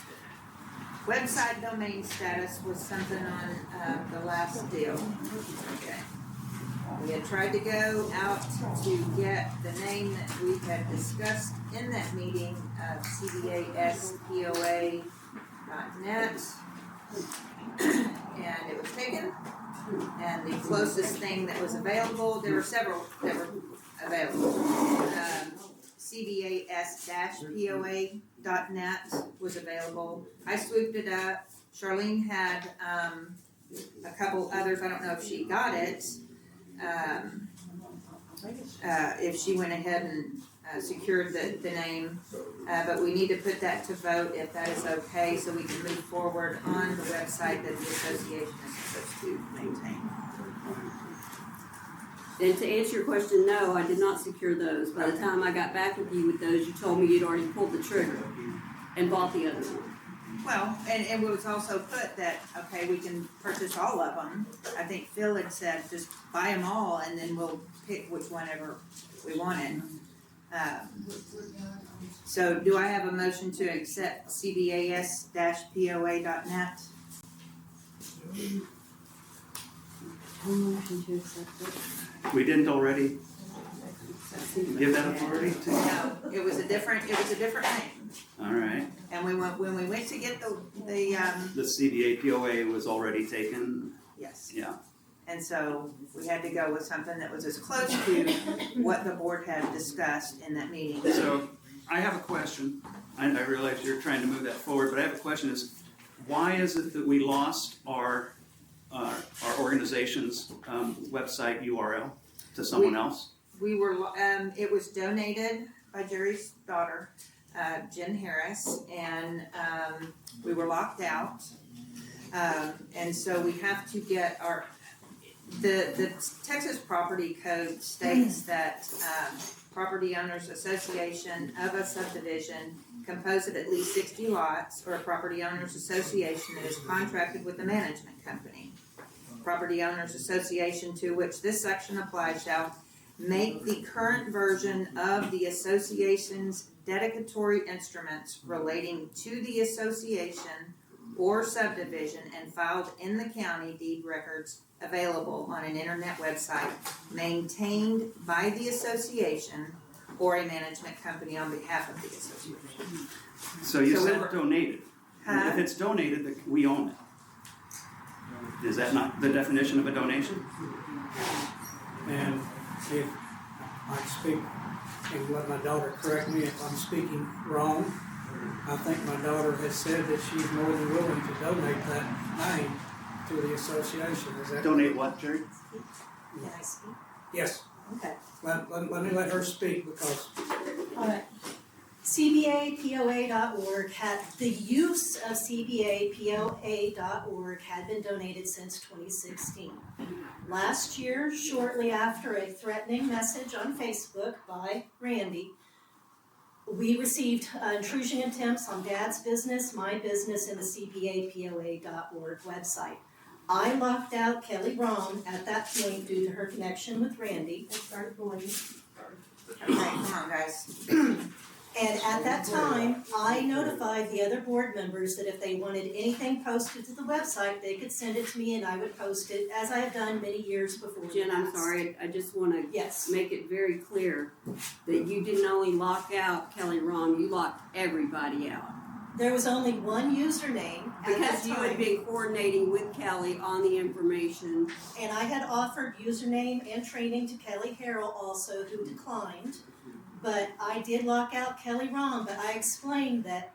Website domain status was something on, the last deal. Okay. We had tried to go out to get the name that we had discussed in that meeting of CBAPOA.net. And it was taken. And the closest thing that was available, there were several that were available. CBAS-POA.net was available. I swooped it up. Charlene had a couple others. I don't know if she got it. If she went ahead and secured the name. But we need to put that to vote if that is okay, so we can move forward on the website that the association is supposed to maintain. And to answer your question, no, I did not secure those. By the time I got back with you with those, you told me you'd already pulled the trigger and bought the other one. Well, and it was also put that, okay, we can purchase all of them. I think Phil had said, just buy them all and then we'll pick which one ever we wanted. So do I have a motion to accept CBAS-POA.net? Motion to accept it. We didn't already give that authority to? No, it was a different name. All right. And when we went to get the The CBA POA was already taken. yes. Yeah. And so we had to go with something that was as close to what the board had discussed in that meeting. So I have a question. I realize you're trying to move that forward, but I have a question is, why is it that we lost our organization's website URL to someone else? We were, it was donated by Jerry's daughter, Jen Harris, and we were locked out. And so we have to get the Texas Property Code states that property owners association of a subdivision composed of at least 60 lots, or a property owners association that is contracted with the management company. Property owners association to which this section applies shall make the current version of the association's dedicatory instruments relating to the association or subdivision and filed in the county deed records available on an internet website maintained by the association or a management company on behalf of the association. So you So we said were- donated. Huh? If it's donated, we own it. Is that not the definition of a donation? And if I speak, and let my daughter correct me if I'm speaking wrong, I think my daughter has said that she's more than willing to donate that name to the association. Is that? Donate what, Jerry? Can I speak? Yes. Okay. Let me let her speak because Alright. CBAPOA.org the use of CBAPOA.org had been donated since 2016. Last year, shortly after a threatening message on Facebook by Randy, we received intrusion attempts on Dad's business, my business, and the CBAPOA.org website. I locked out Kelle Rahm at that point due to her connection with Randy. Okay, come on, guys. And at that time, I notified the other board members that if they wanted anything posted to the website, they could send it to me and I would post it, as I have done many years before. in the Jen, I'm past. sorry, I just wanna Yes, make it very clear that you didn't only lock out Kelle Rahm, you locked everybody out. there was only one username at that Because you had time, been coordinating with Kelly on the information. and I had offered username and training to Harrell also, who declined. But I did lock out Kelle Rahm, but I explained that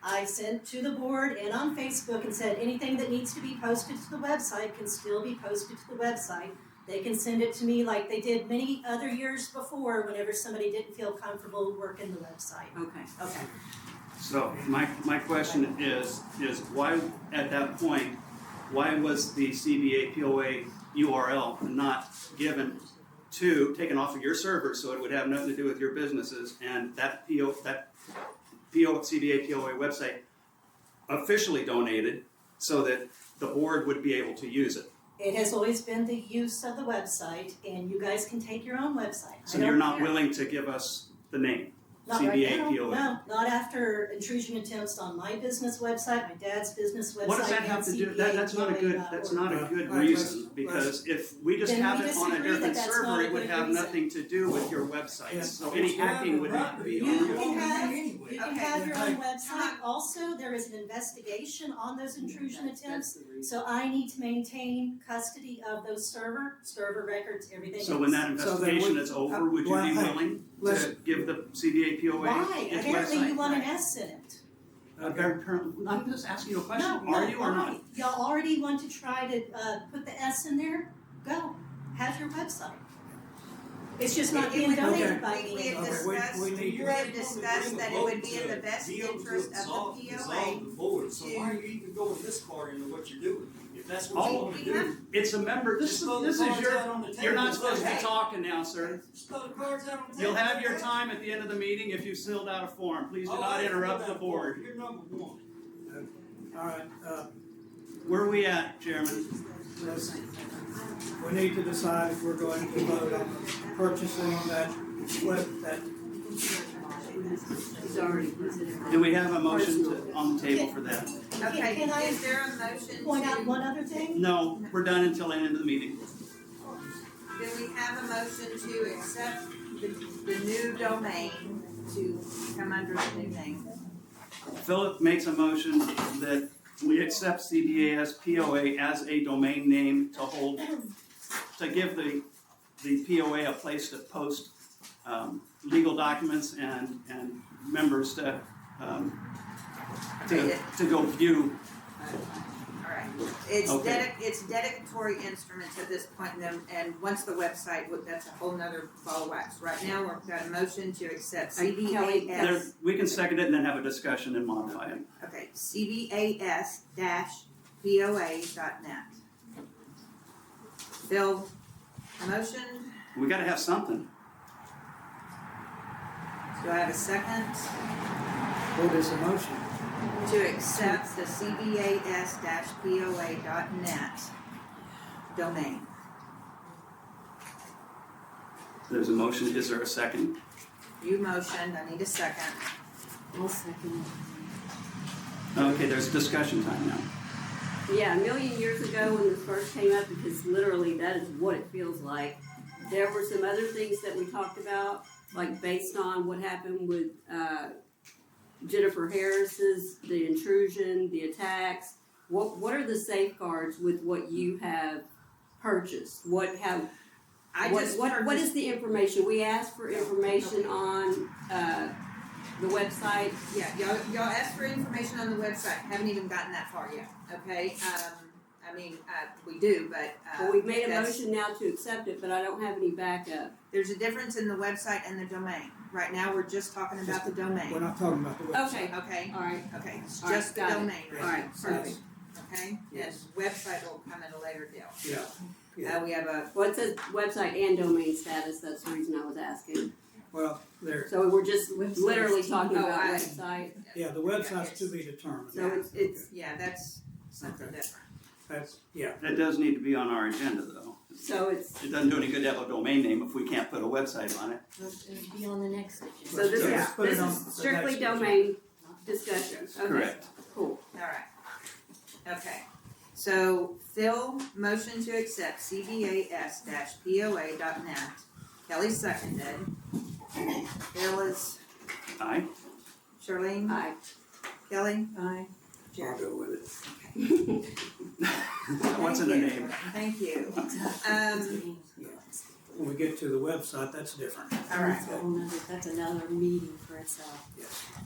I sent to the board and on Facebook and said anything that needs to be posted to the website can still be posted to the website. They can send it to me like they did many other years before whenever somebody didn't feel comfortable working the website. Okay. Okay. So my question is why, at that point, why was the CBA POA URL not taken off of your server so it would have nothing to do with your businesses, and that CBA POA website officially donated so that the board would be able to use it? It has always been the use of the website, and you guys can take your own website. So you're not willing to give us the name? Not right CBA now, POA. no, not after intrusion attempts on my business website, my dad's business website, What does that and have to do? CBA That's not a good. That's not a good reason, because if we just Then have we it on a disagree different that that's server, not a it would good have reason. nothing to do with your website. Yeah. So any hacking would not be on You your. can have, Anyway. you can have your own website. Also, there is an investigation on those intrusion attempts, so I need to maintain custody of those server records, everything else. So when that So then investigation we- is over, would you well, be hey, willing to listen. give the CBA POA Why? its Apparently you website? want an S in it. I'm just asking you a question. No, Are you or why? not? Y'all already want to try to, put the S in there? Go, have your website. It's just not being Okay. donated by We me. have Okay, discussed, we need we to- have discussed that it would be in the best interest of the POA. The board, so why are you even going this far into what you're doing? If that's what you Oh, wanna we do. have- It's a member, this Just throw the is cards your, out on the you're table. not supposed to be Okay. talking now, sir. Just throw the cards out on the table. You'll have your time at the end of the meeting if you filled out a form. Please do Oh, not I interrupt filled the out board. You're number one. All right, Where are we at, Chairman? we need to decide if we're going to vote on purchasing that He's already considered. Do we have a motion on the table for that? Okay, Can I is there a motion point out to, one other thing? No, we're done until the end of the meeting. do we have a motion to accept the new domain to come under the new name? Philip makes a motion that we accept CBAS POA as a domain name to hold, to give the POA a place to post legal documents and members to go view. Alright, it's Okay. it's dedicatory instruments at this point, and once the website, that's a whole nother ball of wax. Right now, we've got a motion to accept Kelly, CBAS, We can second it and then have a discussion and modify it. okay, CBAS-POA.net. Bill, motion, We gotta have something. do I have a second? What is the motion? To accept the CBAS-POA.net domain. There's a motion, is there a second? You motioned, I need a second. I'll second Okay, there's discussion time now. Yeah, a million years ago when this first came up, because literally that is what it feels like. There were some other things that we talked about, like based on what happened with Jennifer Harris's, the intrusion, the attacks. What are the safeguards with what you have purchased? What is the information? We asked for information on the website. Yeah, y'all asked for information on the website, haven't even gotten that far yet, okay? We do, but, Well, we've made a that's- motion now to accept it, but I don't have any backup. There's a difference in the website and the domain. Right now, we're just talking about the We're domain, not talking about the website. Okay, okay? alright, Okay, it's All right, just the got it. domain right now. alright, perfect. Okay? Yes, website will come at a later deal. Yeah. We have a, Well, it says website and domain status, that's the reason I was asking. Well, there, So we're just literally talking Oh, about I- website, yeah, the website's to be determined. so it's, yeah, that's something Okay. different. That's, yeah, That does need to be on our agenda though, So it's, It doesn't do any good to have a domain name if we can't put a website on it. It'll be on the next agenda. so this Yeah. is, Put it this on is the strictly next domain discussion, okay, Correct. cool. Alright. Okay, so Phil, motion to accept CBAS-POA.net. Kelly seconded. Phil is, Aye. Charlene, Aye. Kelly, Aye. I'll go with it. What's in the Thank you. name? Thank you. When we get to the website, that's different. Alright. That's another meeting for itself.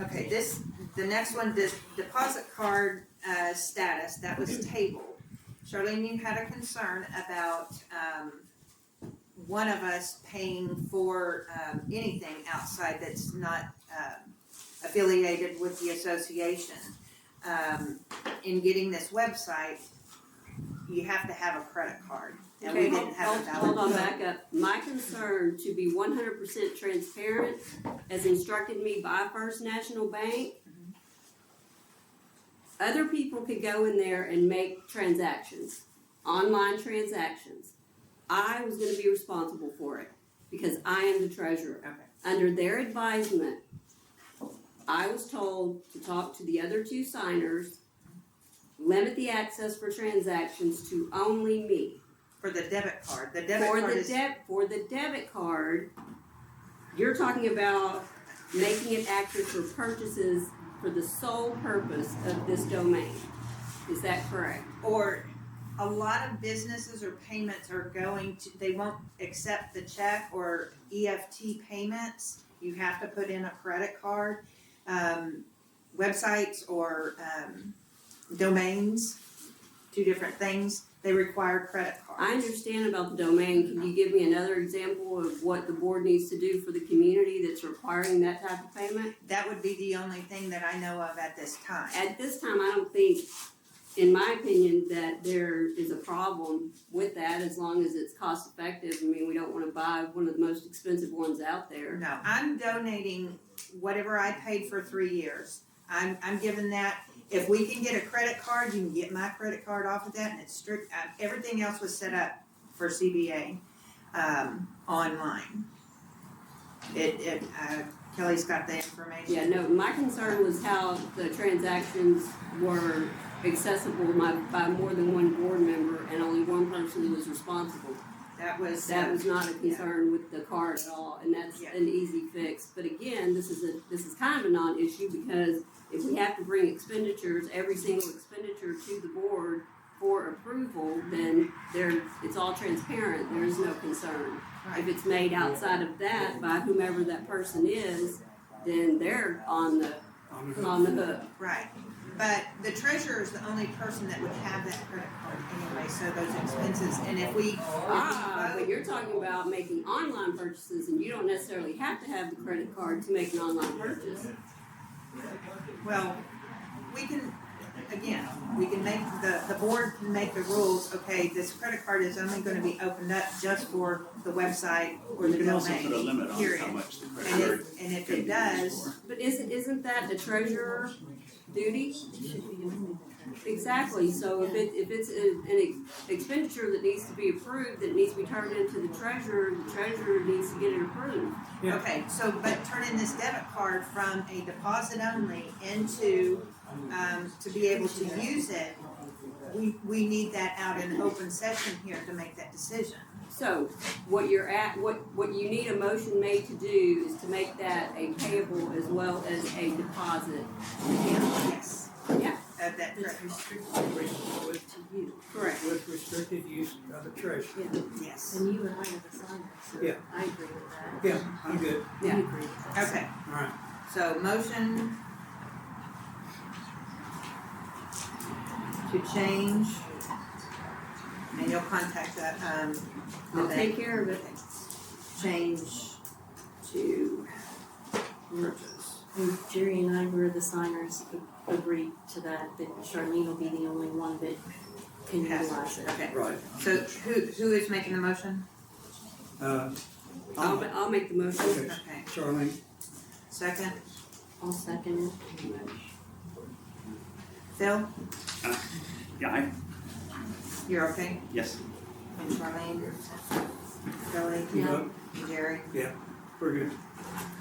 Okay, the next one, deposit card, status, that was tabled. Charlene, you had a concern about, one of us paying for, anything outside that's not, affiliated with the association. In getting this website, you have to have a credit card, and we Okay, didn't have a valid. hold on, back up. My concern, to be 100% transparent, as instructed me by First National Bank, other people could go in there and make transactions, online transactions. I was gonna be responsible for it, because I am the treasurer. Okay. Under their advisement, I was told to talk to the other two signers, limit the access for transactions to only me. For the debit card, the debit card is. For the debit card, you're talking about making it active for purchases for the sole purpose of this domain. Is that correct? Or a lot of businesses or payments are going to, they won't accept the check or EFT payments. You have to put in a credit card. Websites or domains, two different things, they require credit cards. I understand about the domain. Can you give me another example of what the board needs to do for the community that's requiring that type of payment? That would be the only thing that I know of at this time. At this time, I don't think, in my opinion, that there is a problem with that as long as it's cost effective. I mean, we don't want to buy one of the most expensive ones out there. No, I'm donating whatever I paid for 3 years. I'm giving that. If we can get a credit card, you can get my credit card off of that, and it's strict. Everything else was set up for CBA online. Kelly's got the information. Yeah, no, my concern was how the transactions were accessible by more than one board member and only one person was responsible. That was not a concern with the card at all, and that's an easy fix. But again, this is kind of a non-issue because if we have to bring expenditures, every single expenditure to the board for approval, then it's all transparent. There is no concern. Right. If it's made outside of that by whomever that person is, then they're on the hook. Right. But the treasurer is the only person that would have that credit card anyway, so those expenses, and if we. But you're talking about making online purchases, and you don't necessarily have to have the credit card to make an online purchase. Well, we can make, the board can make the rules, okay, this credit card is only gonna be opened up just for the website or the You can also put a domain, limit on period. how much the credit card And if can it be does, used for. But isn't that the treasurer's duty? Exactly, so if it's an expenditure that needs to be approved, that needs to be turned into the treasurer needs to get it approved. Yeah. okay, so, but turning this debit card from a deposit only into, to be able to use it, we need that out in open session here to make that decision. So, what you need a motion made to do is to make that a payable as well as a deposit account. Yes. Yeah. That It's credit, restricted to you. Correct. With restricted use of the treasurer. yes. And you and I are the signers, so Yeah. I agree with that. Yeah, I'm good. Yeah. You agree with that. Okay, Alright. so motion to change, and you'll contact the I'll bank. take care of it. Change to purchase. And Jerry and I were the signers, agreed to that Charlene will be the only one that can utilize it. Okay, Right. so who is making the motion? I'll make the motion. Okay, Okay, Charlene, second, I'll second it. Phil, Yeah, you're okay? yes. And Charlene? Kelly? You vote? And Jerry? We're good.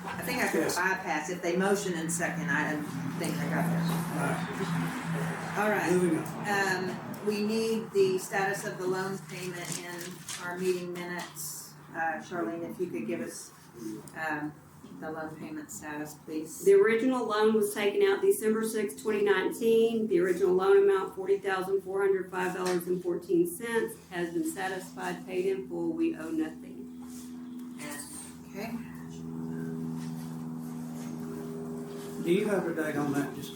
I think I could Yes. bypass, if they motion in second, I think I got this. All right. Moving on. We need the status of the loan payment in our meeting minutes. Charlene, if you could give us, the loan payment status, please. The original loan was taken out December 6, 2019. The original loan amount, $40,405.14, has been satisfied, paid in full. We owe nothing. Okay. Do you have a date on that, just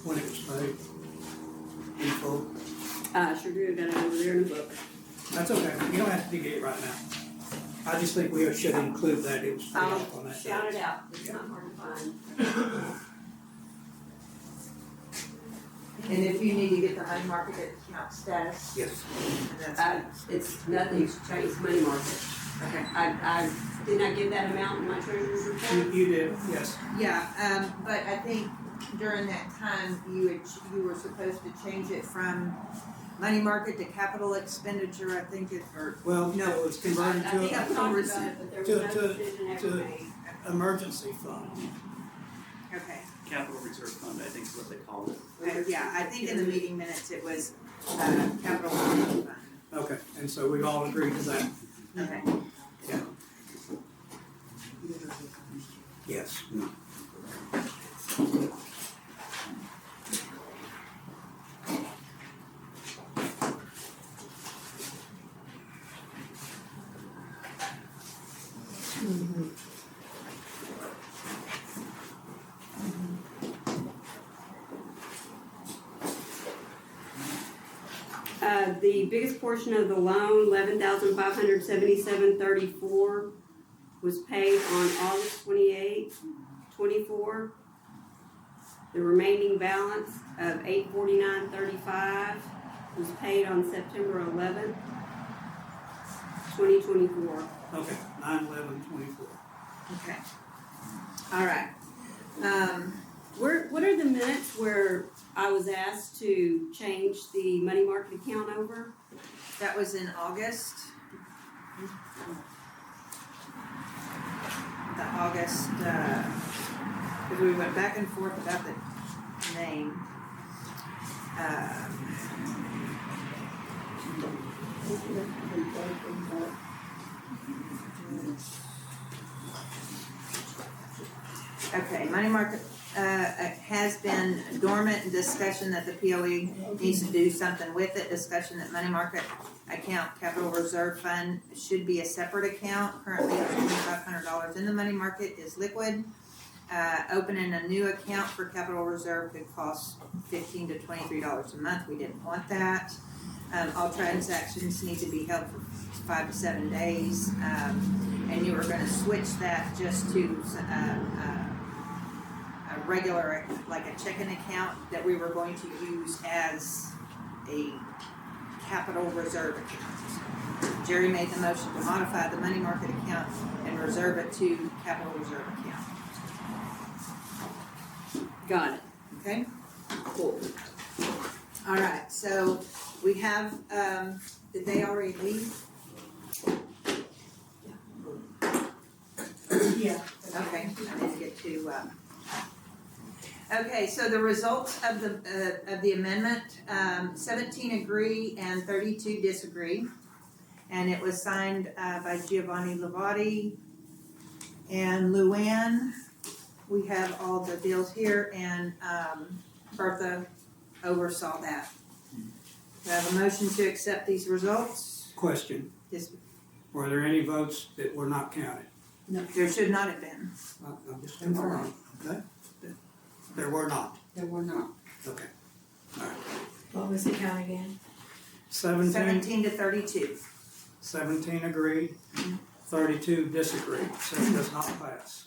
when it was paid? In full? Sure do, got it over there in the book. That's okay, you don't have to dig it right now. I just think we should include that it was paid I'll off on that shout date. it out, it's not hard to find. And if you need to get the money market account status, Yes. that's, It's nothing's changed, money market. okay. I did not give that amount in my treasurer's report. You did, yes. Yeah, but I think during that time, you were supposed to change it from money market to capital expenditure, I think it, or, Well, No, it was converted I think to I've talked about it, but there was no decision ever to- made. an emergency fund. okay. Capital Reserve Fund, I think is what they call it. Yeah, I think in the meeting minutes it was, capital fund. Okay, and so we've all agreed to that? Okay. Yes. The biggest portion of the loan, $11,577.34, was paid on August 28th, 24. The remaining balance of $849.35 was paid on September 11th, 2024. Okay, 9/11/24. Okay. All right. What are the minutes where I was asked to change the money market account over? That was in August. The August, because we went back and forth about the name. Okay, money market, has been dormant in discussion that the POE needs to do something with it, discussion that money market account, capital reserve fund should be a separate account. Currently, it's $2,500 in the money market is liquid. Opening a new account for capital reserve could cost $15 to $23 a month. We didn't want that. All transactions need to be held for 5 to 7 days. And you were gonna switch that just to, a regular, like a checking account that we were going to use as a capital reserve account. Jerry made the motion to modify the money market account and reserve it to capital reserve account. Got it. Okay? Cool. All right, so we have, did they already leave? Yeah. Okay, I need to get to, okay, so the results of the amendment, 17 agree and 32 disagree. And it was signed, by Giovanni Lavati and Luann. We have all the bills here and, Bertha oversaw that. Do I have a motion to accept these results? Question, Yes, were there any votes that were not counted? there should not have been. I'm just confirming, okay? There were not, There were not. okay. What was the count again? 17 to 32. 17 agreed, 32 disagreed, so it does not pass.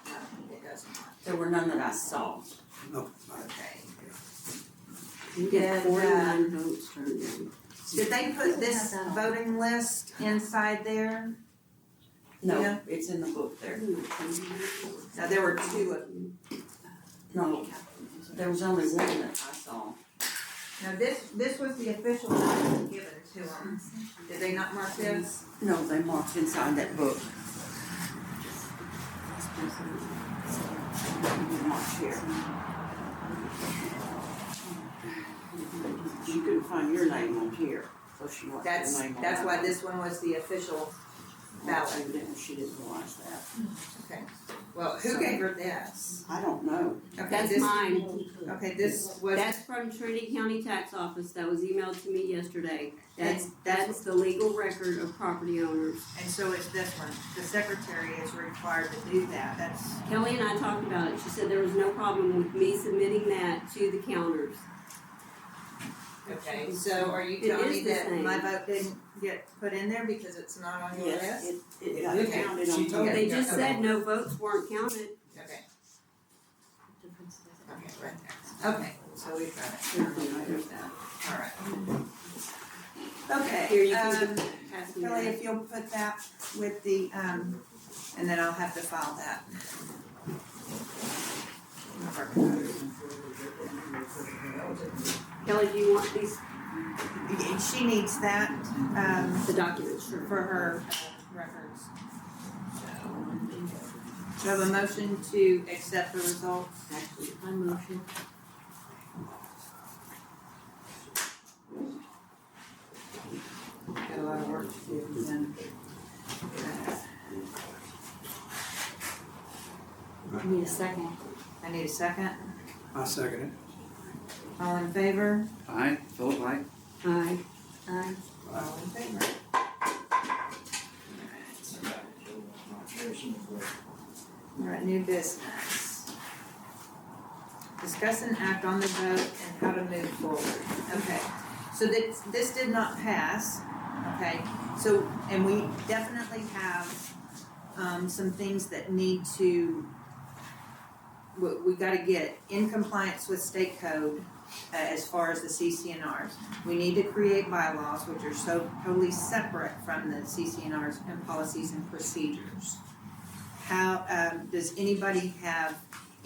No, it doesn't. There were none that I saw. No, all right. Okay. We Did, got 49 votes turned in. Did they put this voting list inside there? No, Yeah. it's in the book there. Now, there were two of them. No, there was only one that I saw. Now, this was the official one given to them. Did they not mark this? No, they marked inside that book. Marked here. She couldn't find your name on here, so she marked your That's, name on that's that why one. this one was the official ballot. She didn't realize that. Okay. Well, who gave her this? I don't know. Okay, That's this, mine. okay, this was, That's from Trinity County Tax Office, that was emailed to me yesterday. That's- That's the legal record of property owners. and so is this one. The secretary is required to do that. That's, Kelly and I talked about it, she said there was no problem with me submitting that to the counters. okay, so are you It telling is me the that same. my vote didn't get put in there because it's not on your Yes, list? it got Okay. counted She on told here. They just Okay. said no votes weren't counted. Okay, okay, right there. Okay, so we've got it. Alright. Okay, Here, you can pass me Kelly, that. if you'll put that with the, and then I'll have to file that. Kelly, do you want these, She needs that, the documents, sure. for her records. Do you have a motion to accept the results? Actually, I motion. Got a lot of work to do, then. I need a second. I need a second. I second it. All in favor? Aye, Philip, aye. Aye. Aye. All in favor. Alright, new business. Discuss and act on the vote and how to move forward. Okay, so this did not pass, okay? So, and we definitely have, some things that need to, we gotta get in compliance with state code, as far as the CCNRs. We need to create bylaws, which are so totally separate from the CCNRs and policies and procedures. How, does anybody have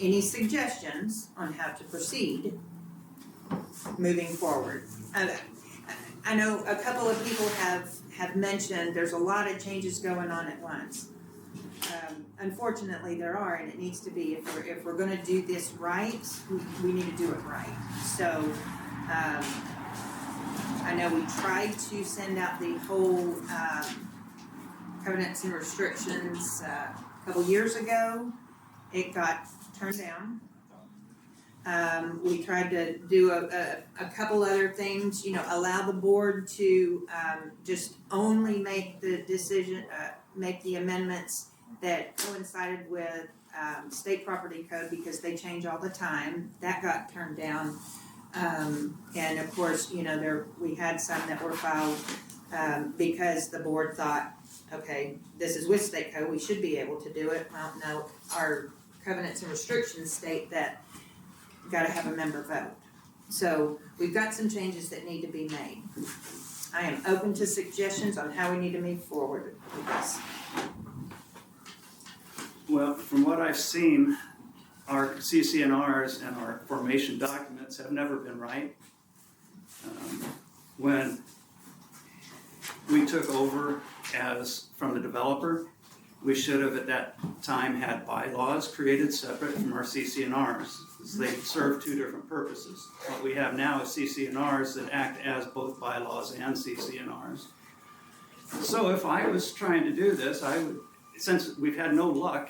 any suggestions on how to proceed moving forward? I know a couple of people have mentioned there's a lot of changes going on at once. Unfortunately, there are, and it needs to be, if we're gonna do this right, we need to do it right. So, I know we tried to send out the whole, covenants and restrictions, a couple years ago. It got turned down. We tried to do a couple other things, allow the board to, just only make the decision, make the amendments that coincided with state property code because they change all the time. That got turned down. And of course, we had some that were filed because the board thought, okay, this is with state code, we should be able to do it. Well, no, our covenants and restrictions state that you gotta have a member vote. So we've got some changes that need to be made. I am open to suggestions on how we need to move forward with this. Well, from what I've seen, our CCNRs and our formation documents have never been right. When we took over from the developer, we should have at that time had bylaws created separate from our CCNRs, because they serve two different purposes. What we have now is CCNRs that act as both bylaws and CCNRs. So if I was trying to do this, I would, since we've had no luck,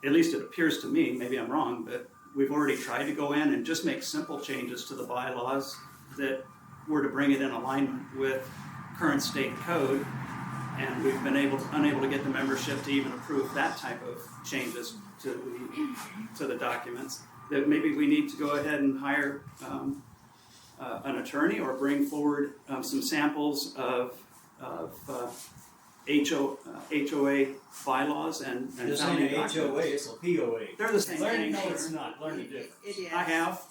at least it appears to me, maybe I'm wrong, but we've already tried to go in and just make simple changes to the bylaws that were to bring it in alignment with current state code, and we've been unable to get the membership to even approve that type of changes to the documents. That maybe we need to go ahead and hire an attorney or bring forward some samples of HOA bylaws and This founding ain't a documents. HOA, it's a POA. They're the same Learn thing. it, no, it's not, learn the difference. It is. I have.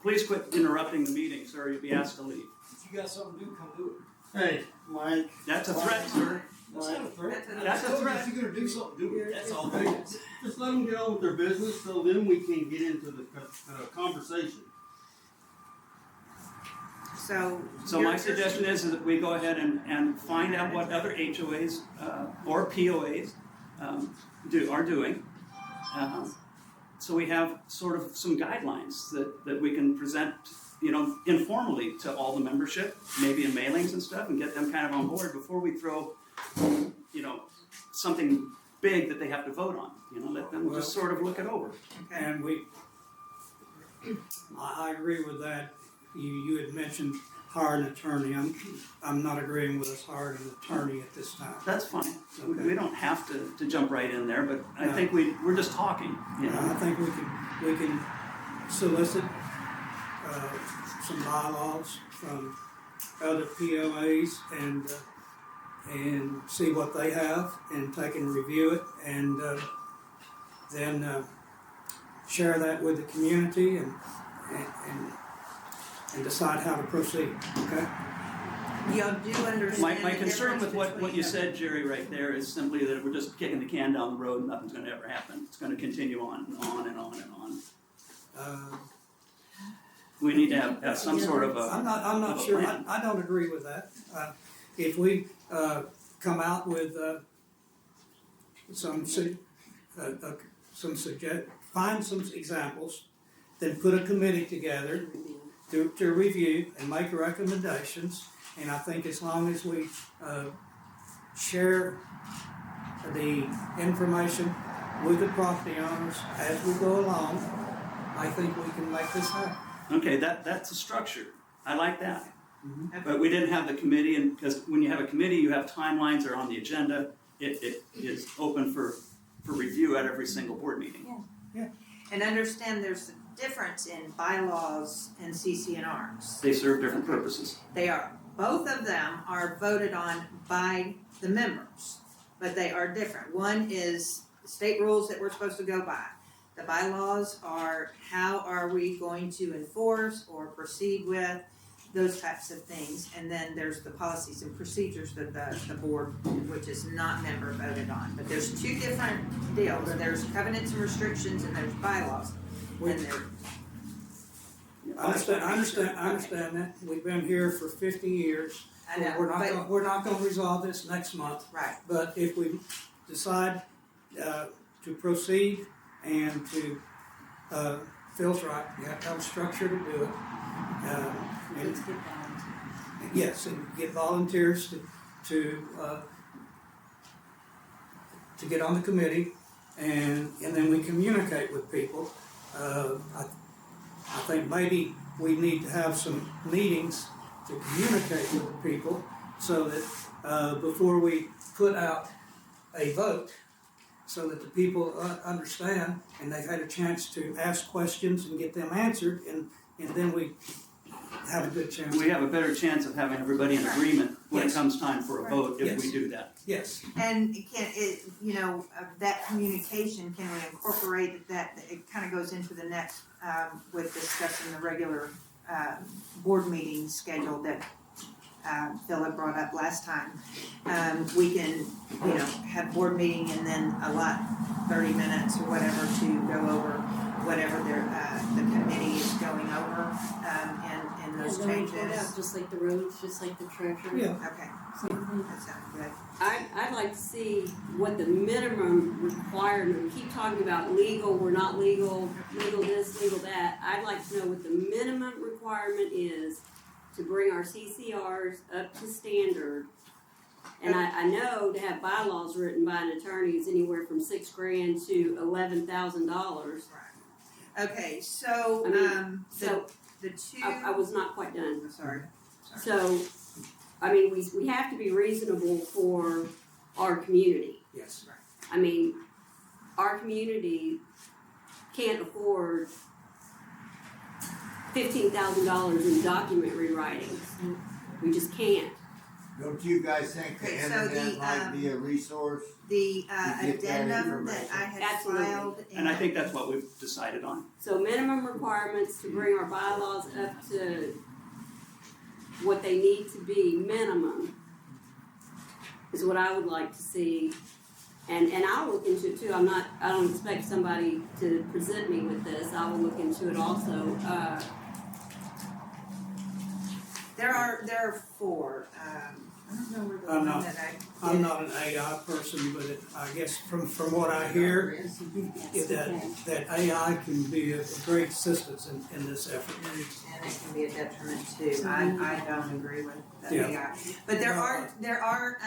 Please quit interrupting the meeting, sir. You'll be asked to leave. If you got something to do, come do it. Hey, Mike. That's a threat, sir. That's not a threat. That's a I told you threat. If you're gonna do something, do it, that's all it is. Just let them get on with their business, so then we can get into the conversation. So my suggestion is that we go ahead and find out what other HOAs, or POAs, are doing. So we have sort of some guidelines that we can present, informally to all the membership, maybe in mailings and stuff, and get them kind of on board before we throw, something big that they have to vote on. Let them just sort of look it over. And I agree with that. You had mentioned hire an attorney. I'm not agreeing with us hiring an attorney at this time. That's fine. Okay. We don't have to jump right in there, but I think we're just talking. I think we can solicit some bylaws from other POAs and see what they have and take and review it and then share that with the community and decide how to proceed. Okay. Y'all do understand. My concern with what you said, Jerry, right there is simply that we're just kicking the can down the road and nothing's going to ever happen. It's going to continue on and on and on and on. We need to have some sort of a. I'm not sure. I don't agree with that. If we come out with find some examples, then put a committee together to review and make recommendations. And I think as long as we share the information with the property owners as we go along, I think we can make this happen. Okay, that's a structure. I like that. Mm-hmm. But we didn't have the committee, and because when you have a committee, you have timelines that are on the agenda. It is open for review at every single board meeting. Yeah. And understand there's a difference in bylaws and CC&Rs. They serve different purposes. They are. Both of them are voted on by the members, but they are different. One is state rules that we're supposed to go by. The bylaws are how are we going to enforce or proceed with those types of things. And then there's the policies and procedures that the board, which is not member voted on. But there's two different deals. There's covenants and restrictions and there's bylaws. I understand that. We've been here for 50 years. I know, we're not going to resolve this next month. Right. But if we decide to proceed and to Phil's right, you have to have a structure to do it. Let's get volunteers. Yes, and get volunteers to get on the committee, and then we communicate with people. I think maybe we need to have some meetings to communicate with the people so that before we put out a vote, so that the people understand and they've had a chance to ask questions and get them answered, and then we have a good chance. We have a better chance of having everybody in agreement when it comes time for a vote if we do that. Yes. And that communication, can we incorporate that? It kind of goes into the next with discussing the regular board meeting schedule that Phil had brought up last time. We can, have board meeting and then allot 30 minutes or whatever to go over whatever the committee is going over and those changes. Just like the roads, just like the treasurer. Yeah. Okay, Same thing. that sounds good. I'd like to see what the minimum requirement, we keep talking about legal, we're not legal, legal this, legal that. I'd like to know what the minimum requirement is to bring our CCRs up to standard. And I know to have bylaws written by an attorney is anywhere from $6,000 to $11,000. Okay, so, the two. I was not quite done. I'm sorry. So, I mean, we have to be reasonable for our community. Yes. I mean, our community can't afford $15,000 in document rewriting. We just can't. Don't you guys think the Okay, so internet might be a resource? The To get that addendum that information. I had Absolutely. filed. And I think that's what we've decided on. So minimum requirements to bring our bylaws up to what they need to be minimum is what I would like to see. And I'll look into it too. I don't expect somebody to present me with this. I will look into it also. There are four, I don't know where the I'm one not- that I'm not an AI person, but I guess from what I hear, that AI can be a great assistance in this effort. And it can be a detriment too. I don't agree with the Yeah. AI. But there are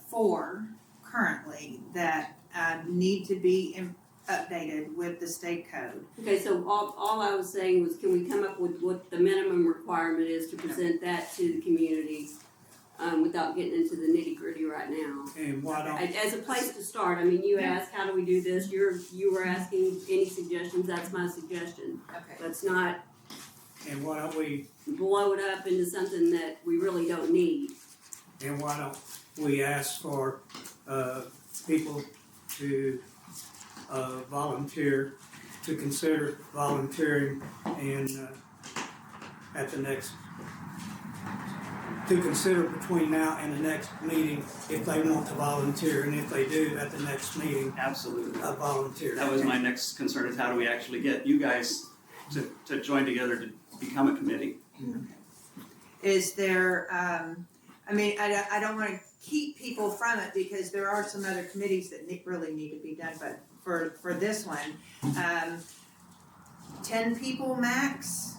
four currently that need to be updated with the state code. Okay, so all I was saying was, can we come up with what the minimum requirement is to present that to the community, without getting into the nitty gritty right now? And why don't, As a place to start, I mean, you asked, how do we do this? You were asking any suggestions, that's my suggestion. Okay. Let's not and why don't we, blow it up into something that we really don't need. and why don't we ask for, people to, volunteer, to consider volunteering and, at the next, to consider between now and the next meeting if they want to volunteer, and if they do at the next meeting, Absolutely. volunteer. That was my next concern, is how do we actually get you guys to join together to become a committee? Is there, I mean, I don't wanna keep people from it because there are some other committees that really need to be done, but for this one, 10 people max?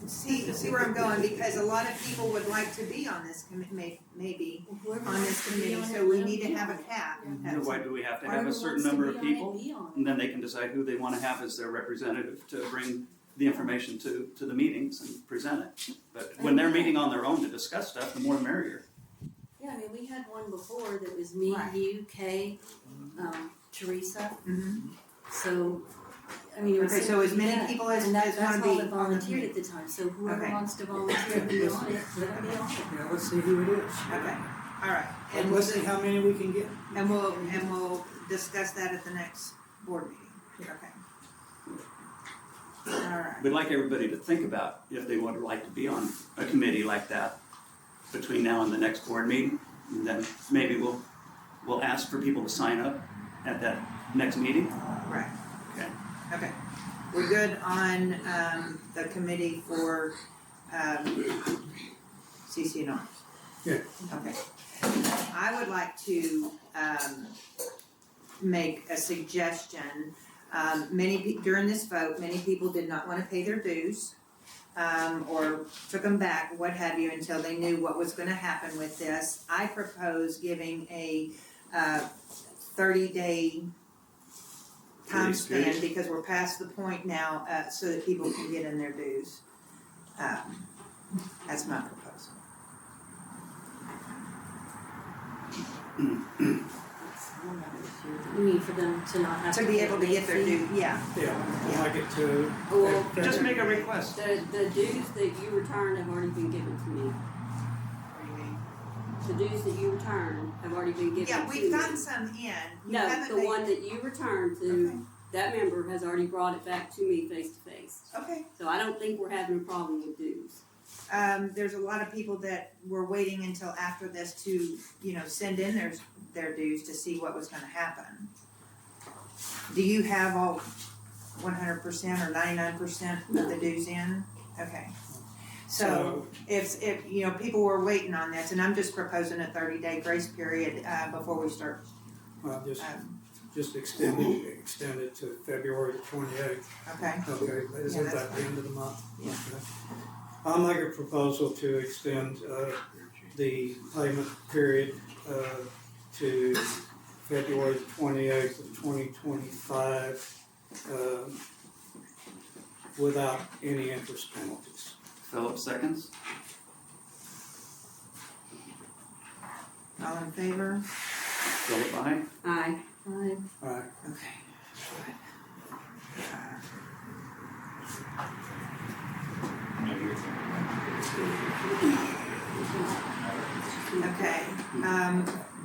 See where I'm going, because a lot of people would like to be on this maybe on this committee, so we need to have a cap. So why do we have to have a certain number of people? And then they can decide who they want to have as their representative to bring the information to the meetings and present it. But when they're meeting on their own to discuss stuff, the more the merrier. Yeah, I mean, we had one before that was me, Right. you, Kay, Theresa, Mhm. so, I mean, it was. Okay, so as many people as And wanna that's all be that on the volunteered committee. at the time, so whoever Okay. wants to volunteer and be on it, let them be on it. Yeah, let's see who it is. Okay, alright, And and let's see how many we can get. we'll discuss that at the next board meeting, okay. Alright, We'd like everybody to think about if they would like to be on a committee like that between now and the next board meeting. And then maybe we'll ask for people to sign up at that next meeting. right. Okay. Okay, we're good on, the committee for, CC&R? Yeah. Okay. I would like to, make a suggestion. During this vote, many people did not wanna pay their dues, or took them back, what have you, until they knew what was gonna happen with this. I propose giving a, 30-day time span, because we're past the point now, so that people can get in their dues. That's my proposal. You mean for them to not have to. To be pay able to get their fee? due, yeah. Yeah, I'd like it to. Well, Just make a request. The dues that you returned have already been given to me. The dues that you returned have already been given to me. Yeah, we've gotten some in. You No, haven't the made- one that you returned to, that member has already brought it back to me face to face. Okay. So I don't think we're having a problem with dues. There's a lot of people that were waiting until after this to, send in their dues to see what was gonna happen. Do you have all 100% or 99% of the dues in? Okay. So if people were waiting on this, and I'm just proposing a 30-day grace period, before we start, Well, just extend it to February the 28th. okay? Okay, isn't that's that the end of the month? Yeah. Okay. I'll make a proposal to extend, the payment period, to February the 28th of 2025, without any interest penalties. Philip seconds. All in favor? Philip, aye. Aye. Aye. Alright, Okay. Okay,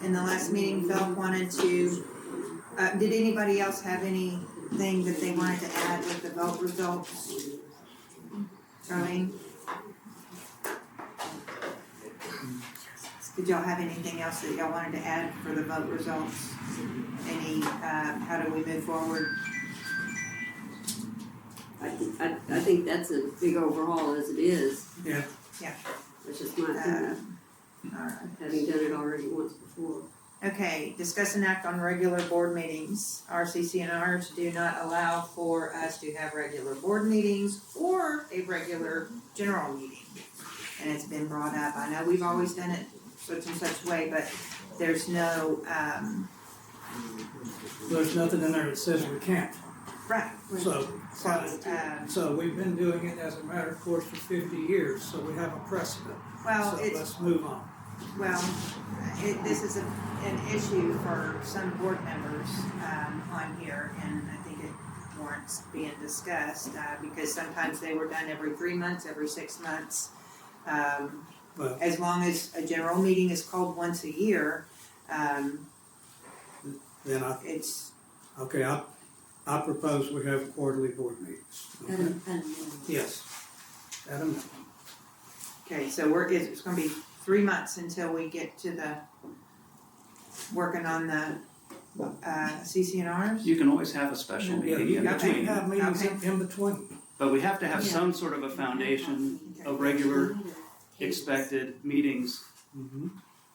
in the last meeting, Phil wanted to, did anybody else have anything that they wanted to add with the vote results? Charlene? Did y'all have anything else that y'all wanted to add for the vote results? How do we move forward? I think that's a big overhaul as it is. Yeah. Yeah. That's just my opinion, Alright. having done it already once before. Okay, discuss and act on regular board meetings. Our CCNRs do not allow for us to have regular board meetings or a regular general meeting. And it's been brought up. I know we've always done it such and such way, but there's no, There's nothing in there that says we can't. right. So we've been doing it as a matter of course for 50 years, so we have a precedent. Well, So it's, let's move on. well, this is an issue for some board members, on here, and I think it warrants being discussed, because sometimes they were done every 3 months, every 6 months. Well, As long as a general meeting is called once a year, then it's, I propose we have quarterly board meetings. Okay? Yes. At a minimum. okay, so it's gonna be 3 months until we get to the, working on the, CCNRs? You can always have a special Yeah, meeting you in can between, have meetings in between. but we have to have Yeah. some sort of a foundation of regular expected meetings Mm-hmm.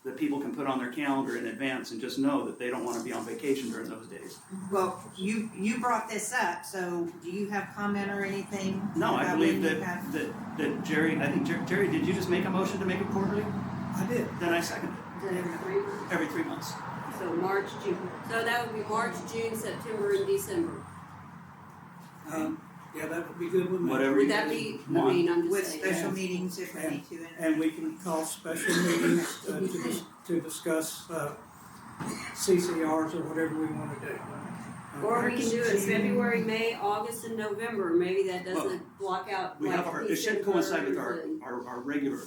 that people can put on their calendar in advance and just know that they don't wanna be on vacation during those days. Well, you brought this up, so do you have comment or anything? No, I about believe when you that, have- that Jerry, I think Jerry, did you just make a motion to make it quarterly? I did. Then I second Is that every 3 months? it, every 3 months. So March, June, so that would be March, June, September, and December. Yeah, that would be good with me. Whatever Would you that guys be, I want. mean, I'm With just saying. special meetings if we need to. And we can call special meetings to discuss CCRs or whatever we wanna do. Or we can do it February, May, August, and November, maybe that doesn't block out We like have our, it should December coincide with and- our regular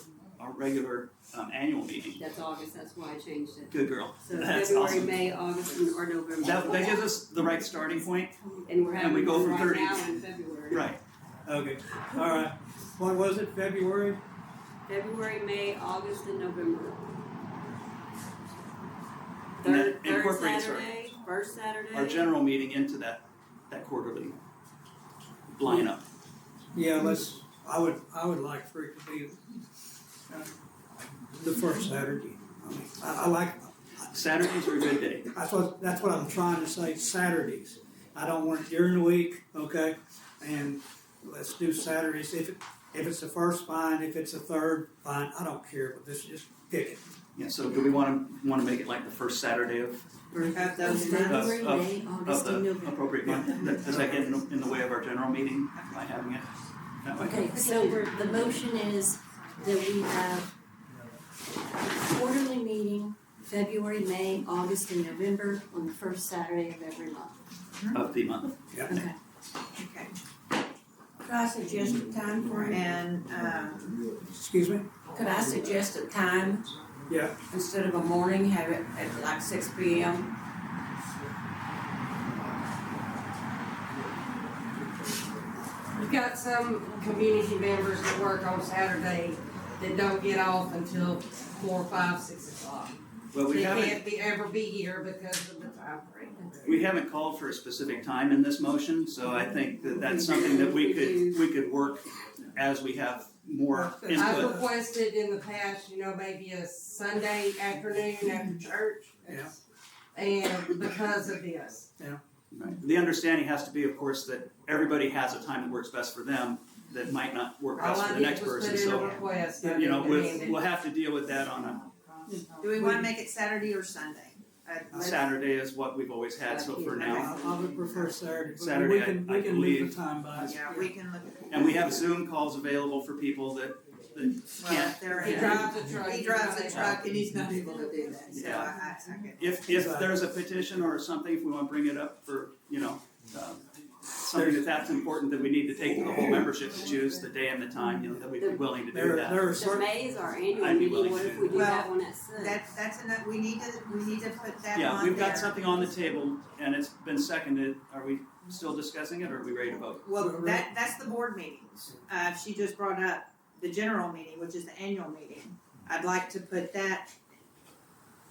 annual meeting. That's August, that's why I changed it. Good girl. So That's February, awesome. May, August, or November. That gives us the right starting point. And we're and having we go one from right 30. now in February. Right. Okay, all right. What was it, February? February, May, August, and November. And Third that incorporates Saturday, first Saturday. our general meeting into that quarterly lineup. Yeah, I would like for it to be the first Saturday. I mean, I like, Saturdays are a good day. that's what I'm trying to say, Saturdays. I don't want it during the week, okay? And let's do Saturdays. If it's the first, fine. If it's the third, fine. I don't care, but let's just pick it. Yeah, so do we wanna make it like the first Saturday of Have those February, of- May, August, and the November. appropriate month? Does that get in the way of our general meeting by having it that way? Okay, so the motion is that we have quarterly meeting, February, May, August, and November on the first Saturday of every month. Of the month. Okay. Okay, Could I suggest a time for it? and, Excuse me? Could I suggest a time Yeah. instead of a morning, have it at like 6 p.m.? We've got some community members that work on Saturday that don't get off until 4, 5, 6 o'clock. Well, we They haven't, can't ever be here because of the time frame. we haven't called for a specific time in this motion, so I think that that's something that we could work as we have more I've input. requested in the past, maybe a Sunday afternoon after church. Yeah. And because of this. Right. The understanding has to be, of course, that everybody has a time that works best for them, that might not work All best for I the did next was person, put in a so, request. we'll have to deal with that on do we wanna make it Saturday or Sunday? Saturday is what we've always had, so for now. I would prefer Saturday. But Saturday, We can I leave believe. the time by. Yeah, we can look at. And we have Zoom calls available for people that Well, can't. if they're He in- drives a truck. He drives a truck and he's not able to do that, so Yeah. I get. If there's a petition or something, if we wanna bring it up for, something that's important that we need to take to the whole membership to choose the day and the time, that we'd be willing to do There that. are The certain, May is our annual I'd be meeting, willing what to. if we do Well, that one at 6? That's enough, we need to put that on Yeah, we've got there. something on the table and it's been seconded. Are we still discussing it or are we ready to vote? Well, that's the board meetings. She just brought up the general meeting, which is the annual meeting. I'd like to put that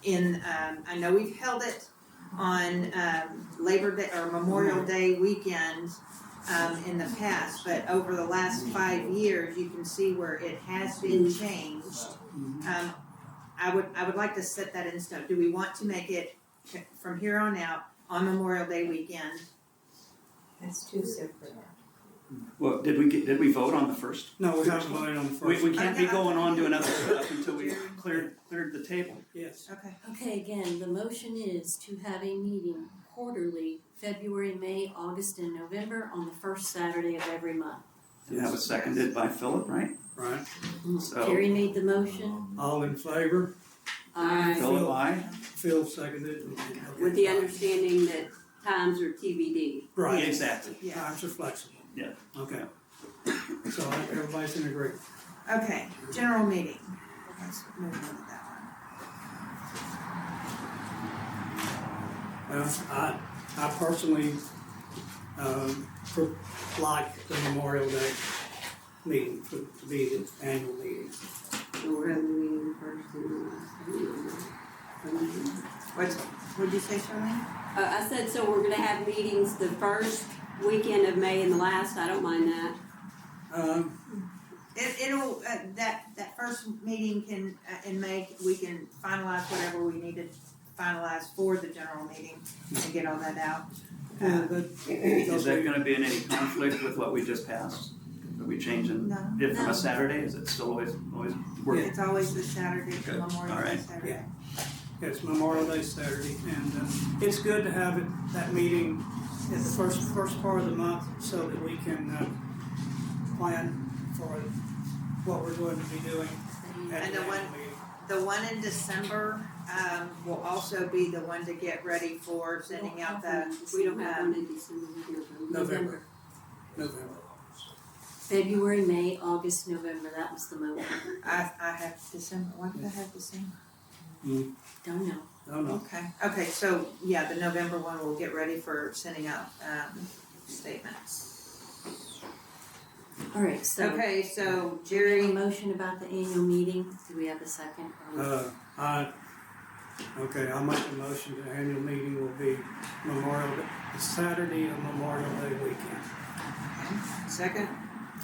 in, I know we've held it on, Labor Day or Memorial Day weekend, in the past, but over the last 5 years, you can see where it has been changed. I would like to set that in stone. Do we want to make it from here on out on Memorial Day weekend? That's two separate. Well, did we vote on the first? No, we haven't voted on the first. We can't be going on to another stuff until we cleared the table. Yes. Okay. Okay, again, the motion is to have a meeting quarterly, February, May, August, and November on the first Saturday of every month. And that was seconded by Philip, right? Right. So- Carrie made the motion. All in favor? Philip, aye? Phil seconded. With the understanding that times are TBD. Right. Exactly. Yeah. Times are flexible. Yeah. Okay. So everybody's in agreement. Okay, general meeting. Let's move on to that one. Well, I personally, like the Memorial Day meeting to be the annual meeting. So we're having a meeting first and What'd you say, Charlene? I said, so we're gonna have meetings the first weekend of May and the last, I don't mind that. It'll, that first meeting can, in May, we can finalize whatever we need to finalize for the general meeting and get all that out. Is that gonna be in any conflict with what we just passed? Are we changing No. it from No. a Saturday? Is it still always working? It's always the Saturday, Good. Memorial All Day right. Saturday. It's Memorial Day Saturday, and it's good to have that meeting at the first part of the month so that we can plan for what we're going to be doing at And the the one- annual meeting. The one in December, will also be the one to get ready for sending out the, We don't have one in December, we do November. February, May, August, November, that was the motion. I have December, why did I have December? Don't know. Oh, no. Okay, so, yeah, the November one we'll get ready for sending out, statements. All right, so. Okay, so Any Jerry, motion about the annual meeting? Do we have a second? I'll make a motion. The annual meeting will be the Saturday of Memorial Day weekend. second,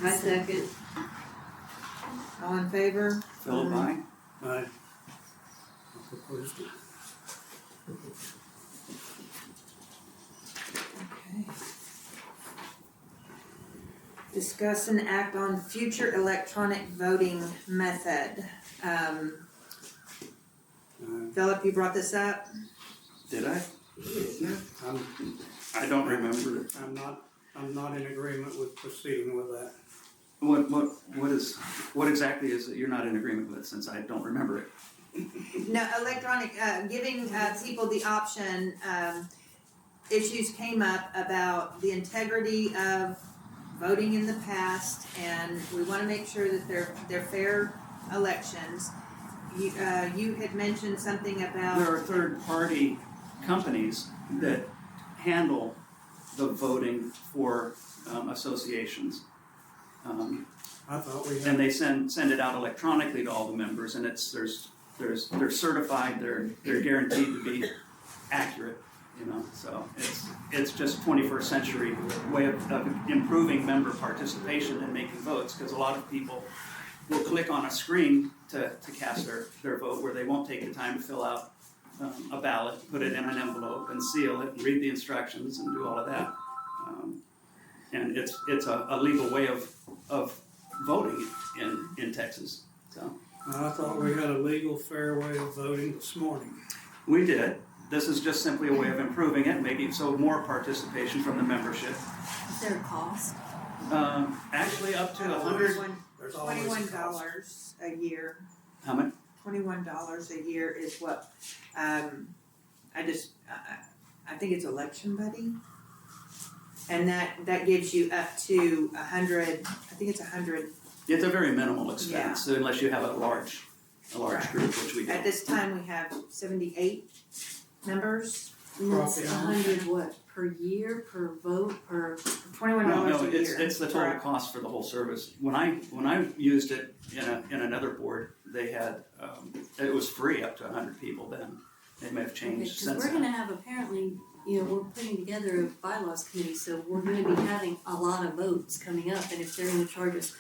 I second. all in favor? Philip, aye? I proposed it. Okay. Discuss and act on future electronic voting method. Philip, you brought this up? Did I? I'm I don't remember. I'm not in agreement with proceeding with that. What exactly is it you're not in agreement with, since I don't remember it? No, electronic, giving people the option, issues came up about the integrity of voting in the past, and we wanna make sure that they're fair elections. You had mentioned something about. There are third-party companies that handle the voting for associations. I thought we And had, they send it out electronically to all the members, and they're certified, they're guaranteed to be accurate, so it's just 21st century way of improving member participation and making votes, because a lot of people will click on a screen to cast their vote, where they won't take the time to fill out a ballot, put it in an envelope and seal it and read the instructions and do all of that. And it's a legal way of voting in Texas, so. I thought we had a legal, fair way of voting this morning. We did. This is just simply a way of improving it, making so more participation from the membership. Is there a cost? Actually, up to 100. There's always a cost. $21 a year. How much? $21 a year is what, I think it's Election Buddy. And that gives you up to 100, I think it's 100. It's a very minimal expense, unless you have a large group, which we do. At this time, we have 78 members, And that's Roughly. 100 what, per year, per vote, per? $21 No, a year. it's the total cost for the whole service. When I used it in another board, they had, it was free up to 100 people then. They may have changed Because since we're then. gonna have apparently, we're putting together a bylaws committee, so we're gonna be having a lot of votes coming up, and if they're gonna charge us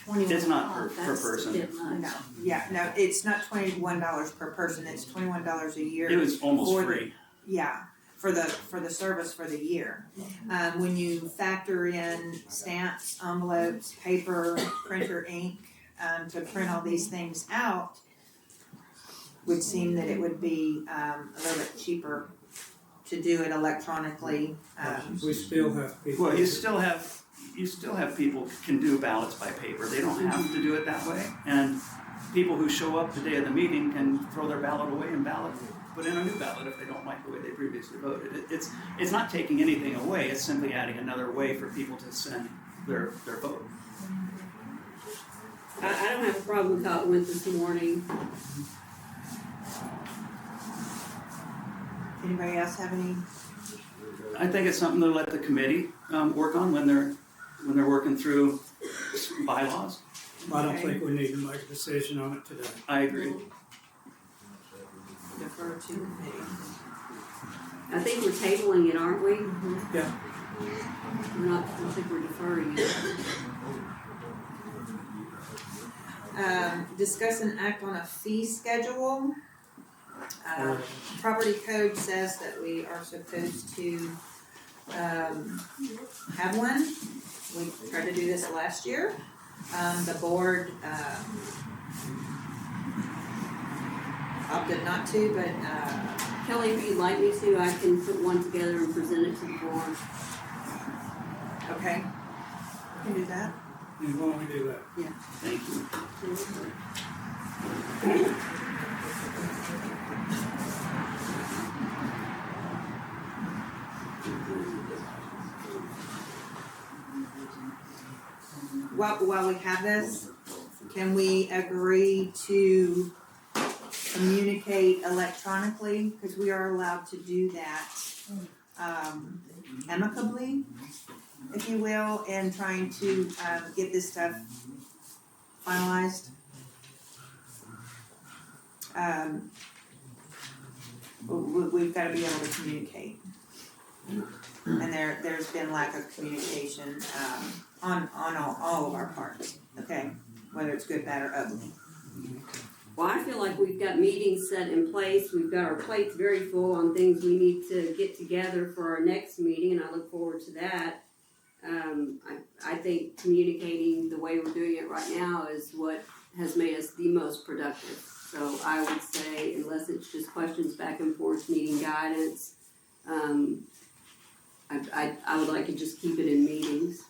$21 It's not per that's person. a bit much. No, yeah, no, it's not $21 per person, it's $21 a year. It was almost for the- free. Yeah, for the service for the year. When you factor in stamps, envelopes, paper, printer, ink, to print all these things out, would seem that it would be a little bit cheaper to do it electronically. We still have people. Well, you still have people can do ballots by paper. They don't have to do it that way. And people who show up the day of the meeting can throw their ballot away and put in a new ballot if they don't like the way they previously voted. It's not taking anything away. It's simply adding another way for people to send their vote. I don't have a problem with how it went this morning. Anybody else have any? I think it's something to let the committee work on when they're working through bylaws. I don't think we need to make a decision on it today. I agree. Defer to committee. I think we're tabling it, aren't we? Yeah. I don't think we're deferring it. Discuss and act on a fee schedule. Property code says that we are supposed to have one. We tried to do this last year. The board opted not to, but Kelly, if you'd like me to, I can put one together and present it to the board. okay, we can do that. And why don't we do that? Thank you. While we have this, can we agree to communicate electronically? Because we are allowed to do that amicably, if you will, in trying to get this stuff finalized. We've got to be able to communicate. And there's been lack of communication on all of our parts, okay? Whether it's good, bad, or ugly. Well, I feel like we've got meetings set in place. We've got our plates very full on things we need to get together for our next meeting, and I look forward to that. I think communicating the way we're doing it right now is what has made us the most productive. So I would say, unless it's just questions back and forth, needing guidance, I would like to just keep it in meetings.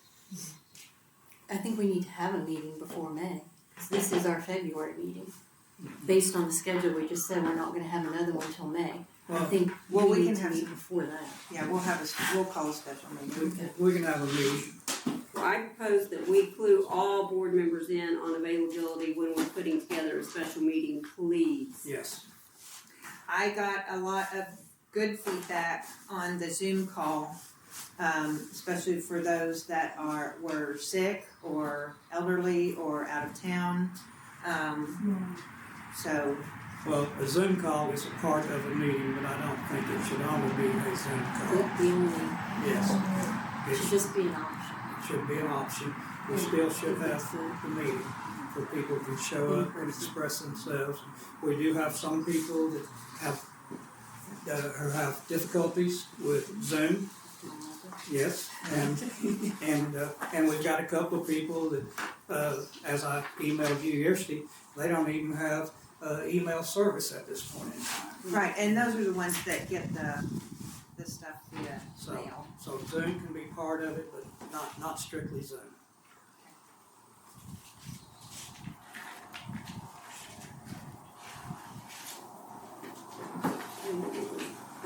I think we need to have a meeting before May, because this is our February meeting. Based on the schedule, we just said we're not gonna have another one till May. I think well, we we can need to have meet some- before that. Yeah, we'll call a special meeting. We can have a meeting. Well, I propose that we clue all board members in on availability when we're putting together a special meeting, please. Yes. I got a lot of good feedback on the Zoom call, especially for those that were sick or elderly or out of town. So Well, a Zoom call is a part of a meeting, but I don't think it should only be a Zoom call. The only, Yes. it should just be an option. It should be an option. We still should have the meeting where people can show up and express themselves. We do have some people that have difficulties with Zoom. Yes, and we've got a couple of people that, as I emailed you yesterday, they don't even have email service at this point in time. right, and those are the ones that get the stuff via mail. So Zoom can be part of it, but not strictly Zoom.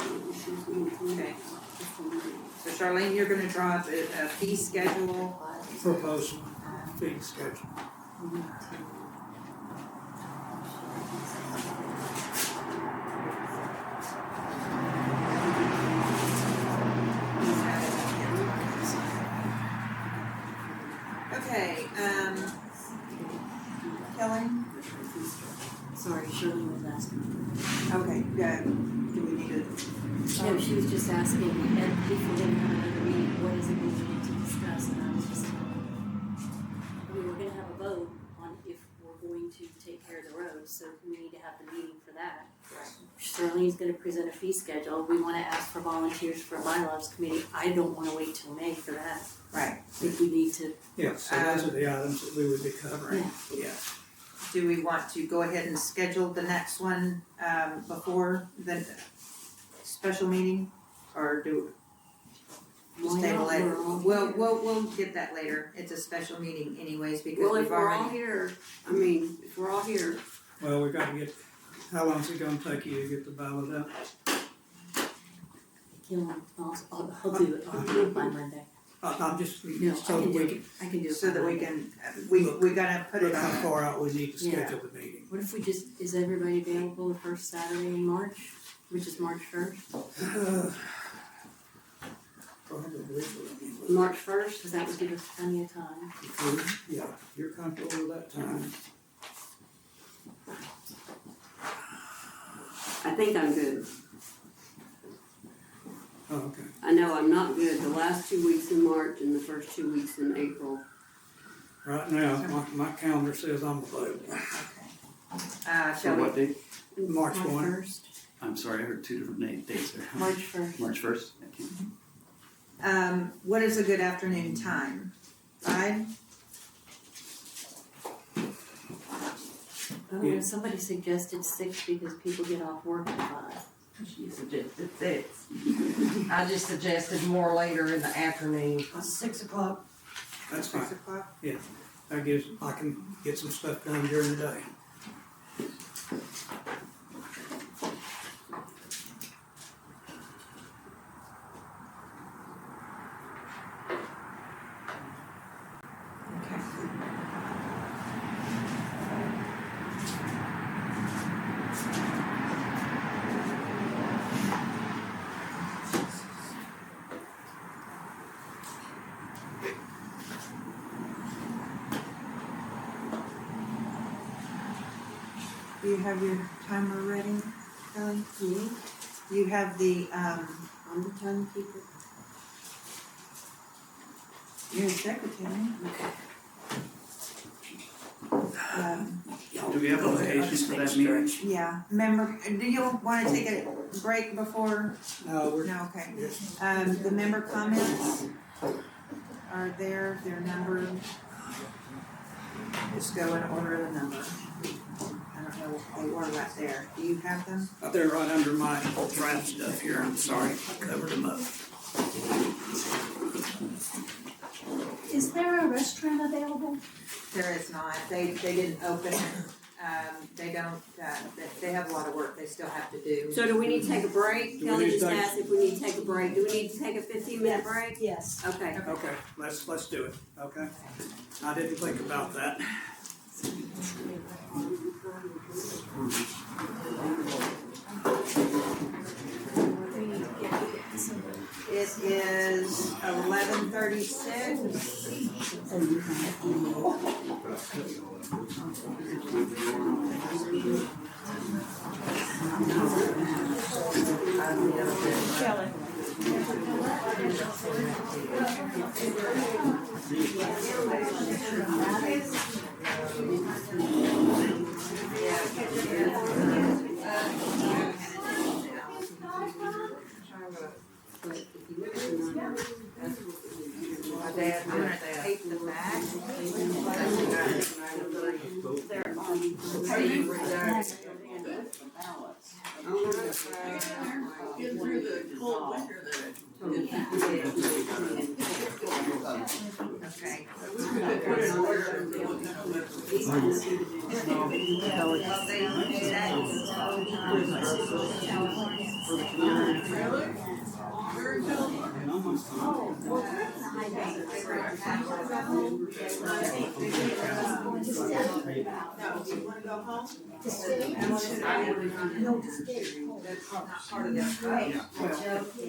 Okay. So Charlene, you're gonna draw up a fee schedule. Proposed fee schedule. Okay, Kelly? Sorry, Shirley was asking. Okay, good. No, she was just asking, if we're gonna have another meeting, what is it we need to discuss, and I was just, we're gonna have a vote on if we're going to take care of the roads, so we need to have the meeting for that. Charlene's gonna present a fee schedule, we wanna ask for volunteers for a bylaws committee, I don't wanna wait till May for that. Right. I think we need to, Yeah, so those are the items that we would be covering, yeah. Do we want to go ahead and schedule the next one, before the special meeting, or do? Just why table not, it. we're all We'll get that later, it's a special meeting anyways, because Well, we've if we're all already. here, if we're all here, Well, we've got to get, how long is it gonna take you to get the ballot up? I'll do it by Monday. I'm just, No, so I that can do we it, can, I can do it. So by that we Monday. can, we gotta put it look how on, far out we need to Yeah. schedule the meeting. What if we just, is everybody available the first Saturday in March, which is March 1st? Probably, March first, Because that would give us plenty of time. yeah, you're comfortable with that time. I think I'm good. Oh, okay. I know I'm not good the last 2 weeks in March and the first 2 weeks in April. Right now, my calendar says I'm available. shall For we? what date? March March one. 1st, I'm sorry, I heard two different dates there. March 1st. March first? What is a good afternoon time? 5? Oh, Yeah. somebody suggested 6 because people get off work at 5. She suggested 6. I just suggested more later in the afternoon. 6 o'clock. That's fine. 6 o'clock? That gives, I can get some stuff done during the day. Okay. Do you have your timer ready, Kelly? Me? You have the, I'm the timekeeper. your secretary. Do we have locations for that meeting? Yeah, member, do you wanna take a break before? No, we're, No, okay. yes. The member comments are there, their number. Just go in order of the number. I don't know, they were right there. Do you have them? They're right under my draft stuff here, I'm sorry, I covered them up. Is there a restaurant available? There is not. They didn't open. They don't, they have a lot of work they still have to do. So do we need to take a break? Do we Kelly need to just take- asked if we need to take a break. Do we need to take a 15-minute break? Yes. Okay. Okay, let's do it, okay? I didn't think about that. It is 11:36. I'm gonna tape the back. Get through the cold winter Okay. Put it in order.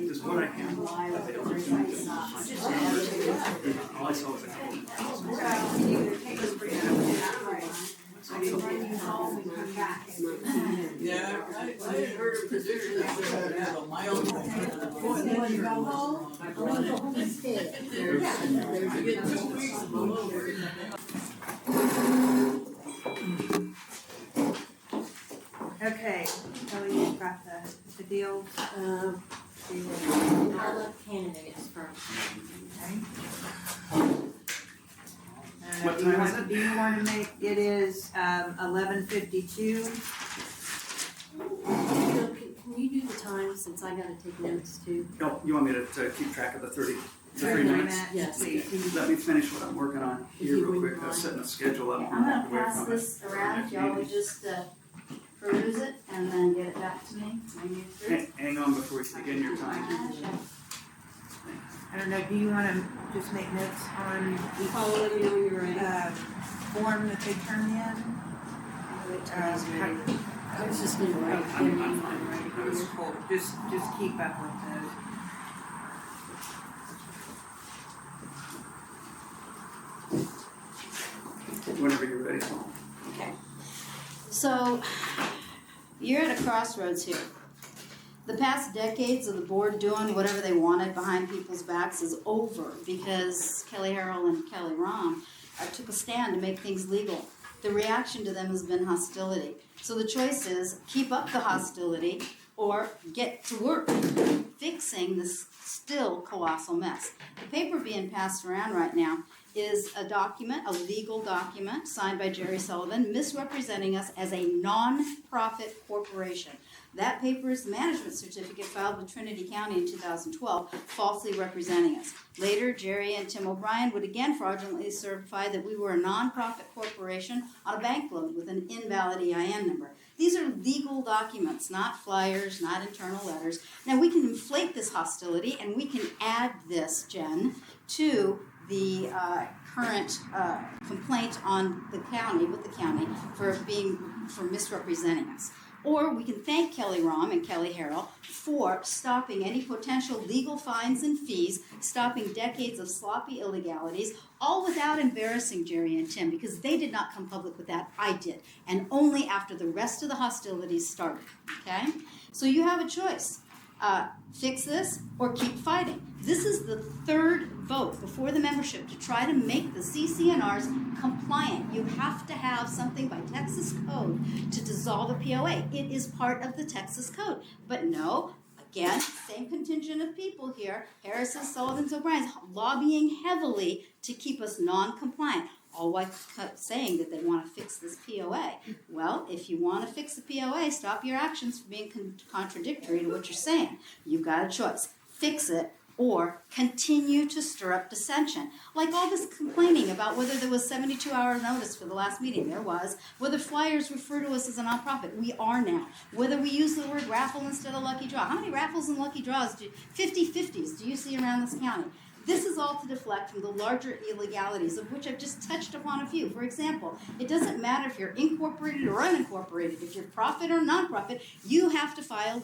Just what I have. All I saw was a couple. I can run you home and come back. Yeah, I heard a prediction that said, my own. You wanna go home? I wanna go home and stay. You get 2 weeks below. Okay, Kelly, you've got the deal. Paola Canaday is first. What time is it? Do you wanna make, it is 11:52. Can you do the time, since I gotta take notes too? No, you want me to keep track of the 3 30 minutes? Yes. Please. Let me finish what I'm working on If here you real wouldn't quick. I was mind. setting a schedule up. I'm gonna away pass from it. this around, y'all would just peruse it and then get it back to me when you're through. Hang on before you begin your time. I don't know, do you wanna just make notes on Paula, let me know when you're ready. form that they turn in? I was just gonna write. I'm fine. I was- Cool. Just keep up with those. Whenever you're ready. Okay. So, you're at a crossroads here. The past decades of the board doing whatever they wanted behind people's backs is over because Harrell and Kelle Rahm took a stand to make things legal. The reaction to them has been hostility. So the choice is keep up the hostility or get to work fixing this still colossal mess. The paper being passed around right now is a document, a legal document signed by Jerry Sullivan, misrepresenting us as a non-profit corporation. That paper is the management certificate filed with Trinity County in 2012, falsely representing us. Later, Jerry and Tim O'Brien would again fraudulently certify that we were a non-profit corporation on a bank loan with an invalid EIN number. These are legal documents, not flyers, not internal letters. Now, we can inflate this hostility, and we can add this, Jen, to the current complaint on the county, with the county, for misrepresenting us. Or we can thank Kelle Rahm and Harrell for stopping any potential legal fines and fees, stopping decades of sloppy illegalities, all without embarrassing Jerry and Tim, because they did not come public with that. I did. And only after the rest of the hostilities started. Okay? So you have a choice. Fix this or keep fighting. This is the third vote before the membership to try to make the CC&Rs compliant. You have to have something by Texas code to dissolve a POA. It is part of the Texas code. But no, again, same contingent of people here, Harris's, Sullivan's, O'Brien's, lobbying heavily to keep us non-compliant. All while saying that they want to fix this POA. Well, if you want to fix the POA, stop your actions from being contradictory to what you're saying. You've got a choice. Fix it or continue to stir up dissension. Like all this complaining about whether there was 72-hour notice for the last meeting. There was. Whether flyers refer to us as a nonprofit. We are now. Whether we use the word raffle instead of lucky draw. How many raffles and lucky draws, 50-50s, do you see around this county? This is all to deflect from the larger illegalities, of which I've just touched upon a few. For example, it doesn't matter if you're incorporated or unincorporated. If you're profit or nonprofit, you have to file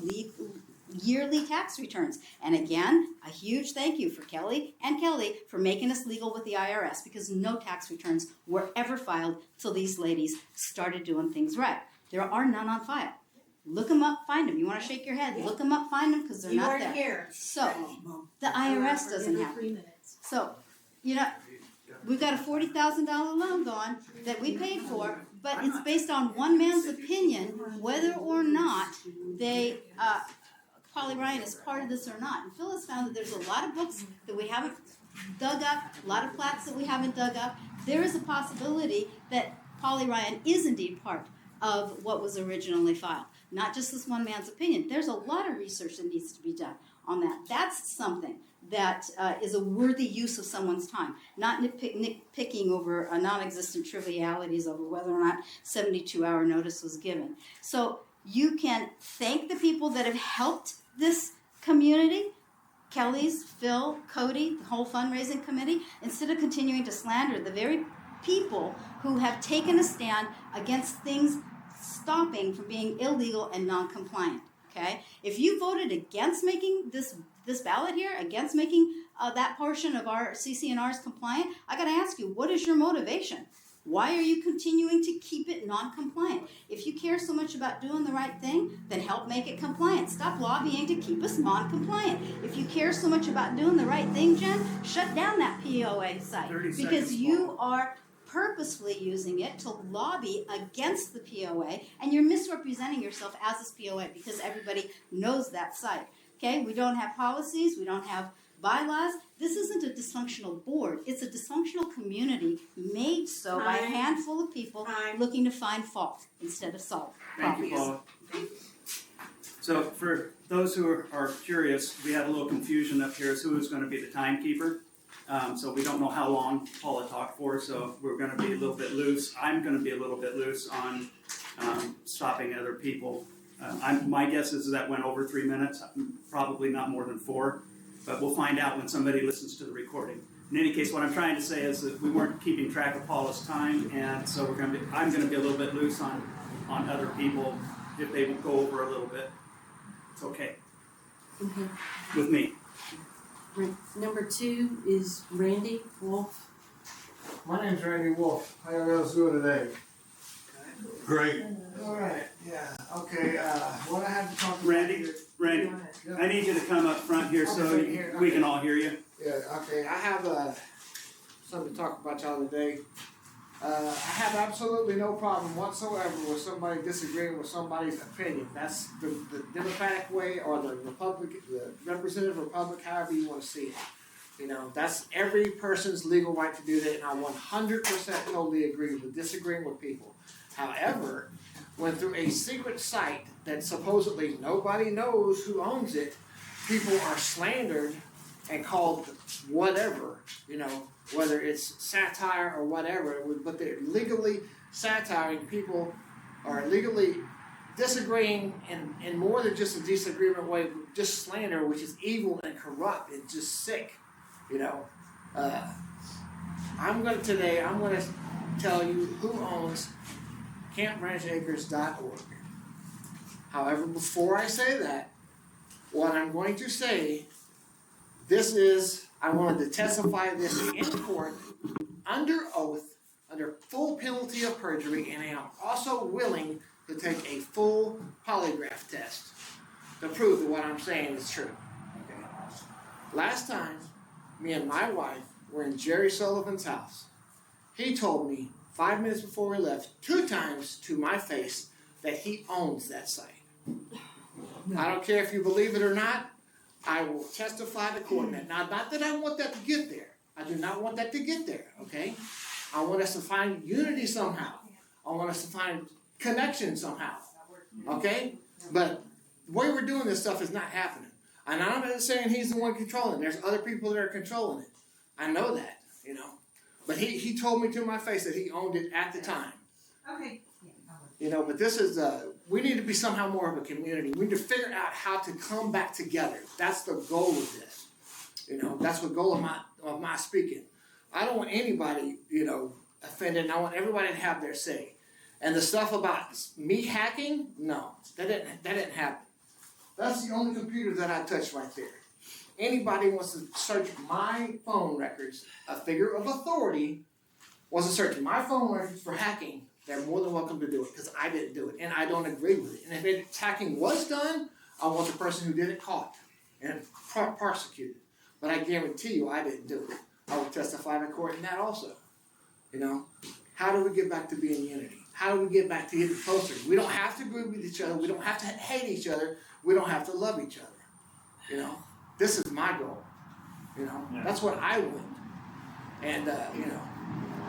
yearly tax returns. And again, a huge thank you for Kelly and Kelly for making us legal with the IRS, because no tax returns were ever filed till these ladies started doing things right. There are none on file. Look them up, find them. You want to shake your head, look them up, find them, because they're not there. You weren't here. So, the IRS doesn't have them. So, we've got a $40,000 loan going that we paid for, but it's based on one man's opinion whether or not they, Paula Ryan is part of this or not. And Phyllis found that there's a lot of books that we haven't dug up, a lot of plats that we haven't dug up. There is a possibility that Paula Ryan is indeed part of what was originally filed. Not just this one man's opinion. There's a lot of research that needs to be done on that. That's something that is a worthy use of someone's time. Not nitpicking over non-existent trivialities over whether or not 72-hour notice was given. So you can thank the people that have helped this community, Kelly's, Phil, Cody, the whole fundraising committee, instead of continuing to slander the very people who have taken a stand against things stopping from being illegal and non-compliant. Okay? If you voted against making this ballot here, against making that portion of our CC&Rs compliant, I got to ask you, what is your motivation? Why are you continuing to keep it non-compliant? If you care so much about doing the right thing, then help make it compliant. Stop lobbying to keep us non-compliant. If you care so much about doing the right thing, Jen, shut down that POA site. 30 Because seconds, you are purposefully using it to lobby against the POA, and you're misrepresenting yourself as this POA because everybody knows that site. Okay, we don't have policies, we don't have bylaws. This isn't a dysfunctional board. It's a dysfunctional community made so by a handful of people looking to find fault instead of solve problems. Thank you, Paula. So for those who are curious, we had a little confusion up here as who is going to be the timekeeper. So we don't know how long Paula talked for, so we're going to be a little bit loose. I'm going to be a little bit loose on stopping other people. My guess is that went over 3 minutes, probably not more than 4. But we'll find out when somebody listens to the recording. In any case, what I'm trying to say is that we weren't keeping track of Paula's time, and so I'm going to be a little bit loose on other people if they go over a little bit. It's okay. Okay. With me. Right. Number 2 is Randy Wolfe. My name's Randy Wolfe. How you guys doing today? Great. All right. Yeah. Okay. What I have to talk about. Randy, I need you to come up front here so we can all hear you. Yeah. Okay. I have something to talk about y'all today. I have absolutely no problem whatsoever with somebody disagreeing with somebody's opinion. That's the Democratic way, or the representative republic, however you want to see it. You know, that's every person's legal right to do that, and I 100% totally agree with disagreeing with people. However, when through a secret site that supposedly nobody knows who owns it, people are slandered and called whatever, you know, whether it's satire or whatever, but they're legally satiring, people are legally disagreeing in more than just a disagreement way, just slander, which is evil and corrupt and just sick, you know. I'm gonna tell you who owns campranchacres.org. However, before I say that, what I'm going to say, I wanted to testify this in court under oath, under full penalty of perjury, and I am also willing to take a full polygraph test to prove that what I'm saying is true. Okay. Last time, me and my wife were in Jerry Sullivan's house. He told me 5 minutes before we left, 2 times to my face, that he owns that site. I don't care if you believe it or not, I will testify to court on that. Now, not that I want that to get there. I do not want that to get there, okay? I want us to find unity somehow. I want us to find connection somehow, okay? But the way we're doing this stuff is not happening. And I'm not saying he's the one controlling it. There's other people that are controlling it. I know that, you know. But he told me to my face that he owned it at the time. Okay. You know, but this is, we need to be somehow more of a community. We need to figure out how to come back together. That's the goal of this. You know, that's the goal of my speaking. I don't want anybody, you know, offended, and I want everybody to have their say. And the stuff about me hacking, no, that didn't happen. That's the only computer that I touched right there. Anybody wants to search my phone records, a figure of authority wants to search my phone records for hacking, they're more than welcome to do it, because I didn't do it, and I don't agree with it. And if hacking was done, I want the person who did it caught and prosecuted. But I guarantee you I didn't do it. I will testify in court in that also. You know, how do we get back to being unity? How do we get back to getting closer? We don't have to agree with each other. We don't have to hate each other. We don't have to love each other. You know, this is my goal. You know, that's what I want. And, you know,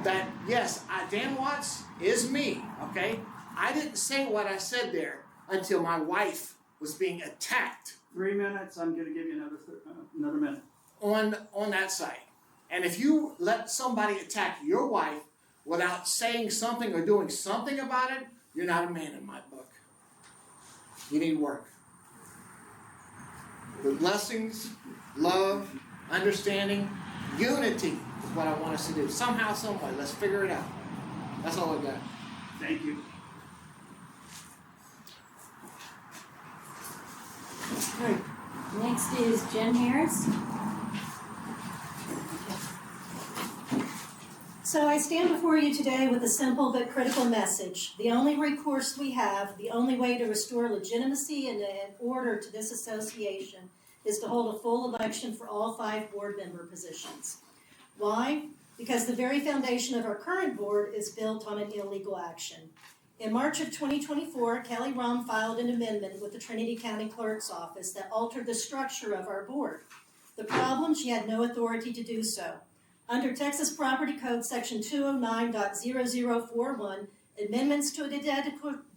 that, yes, Dan Watts is me, okay? I didn't say what I said there until my wife was being attacked. 3 minutes, I'm going to give you another minute. On that site. And if you let somebody attack your wife without saying something or doing something about it, you're not a man in my book. You need work. The blessings, love, understanding, unity is what I want us to do. Somehow, some way, let's figure it out. That's all I got. Thank you. Right. Next is Jen Harris. So I stand before you today with a simple but critical message. The only recourse we have, the only way to restore legitimacy and order to this association is to hold a full election for all 5 board member positions. Why? Because the very foundation of our current board is built on an illegal action. In March of 2024, Kelle Rahm filed an amendment with the Trinity County Clerk's Office that altered the structure of our board. The problem, she had no authority to do so. Under Texas Property Code Section 209.0041, amendments to a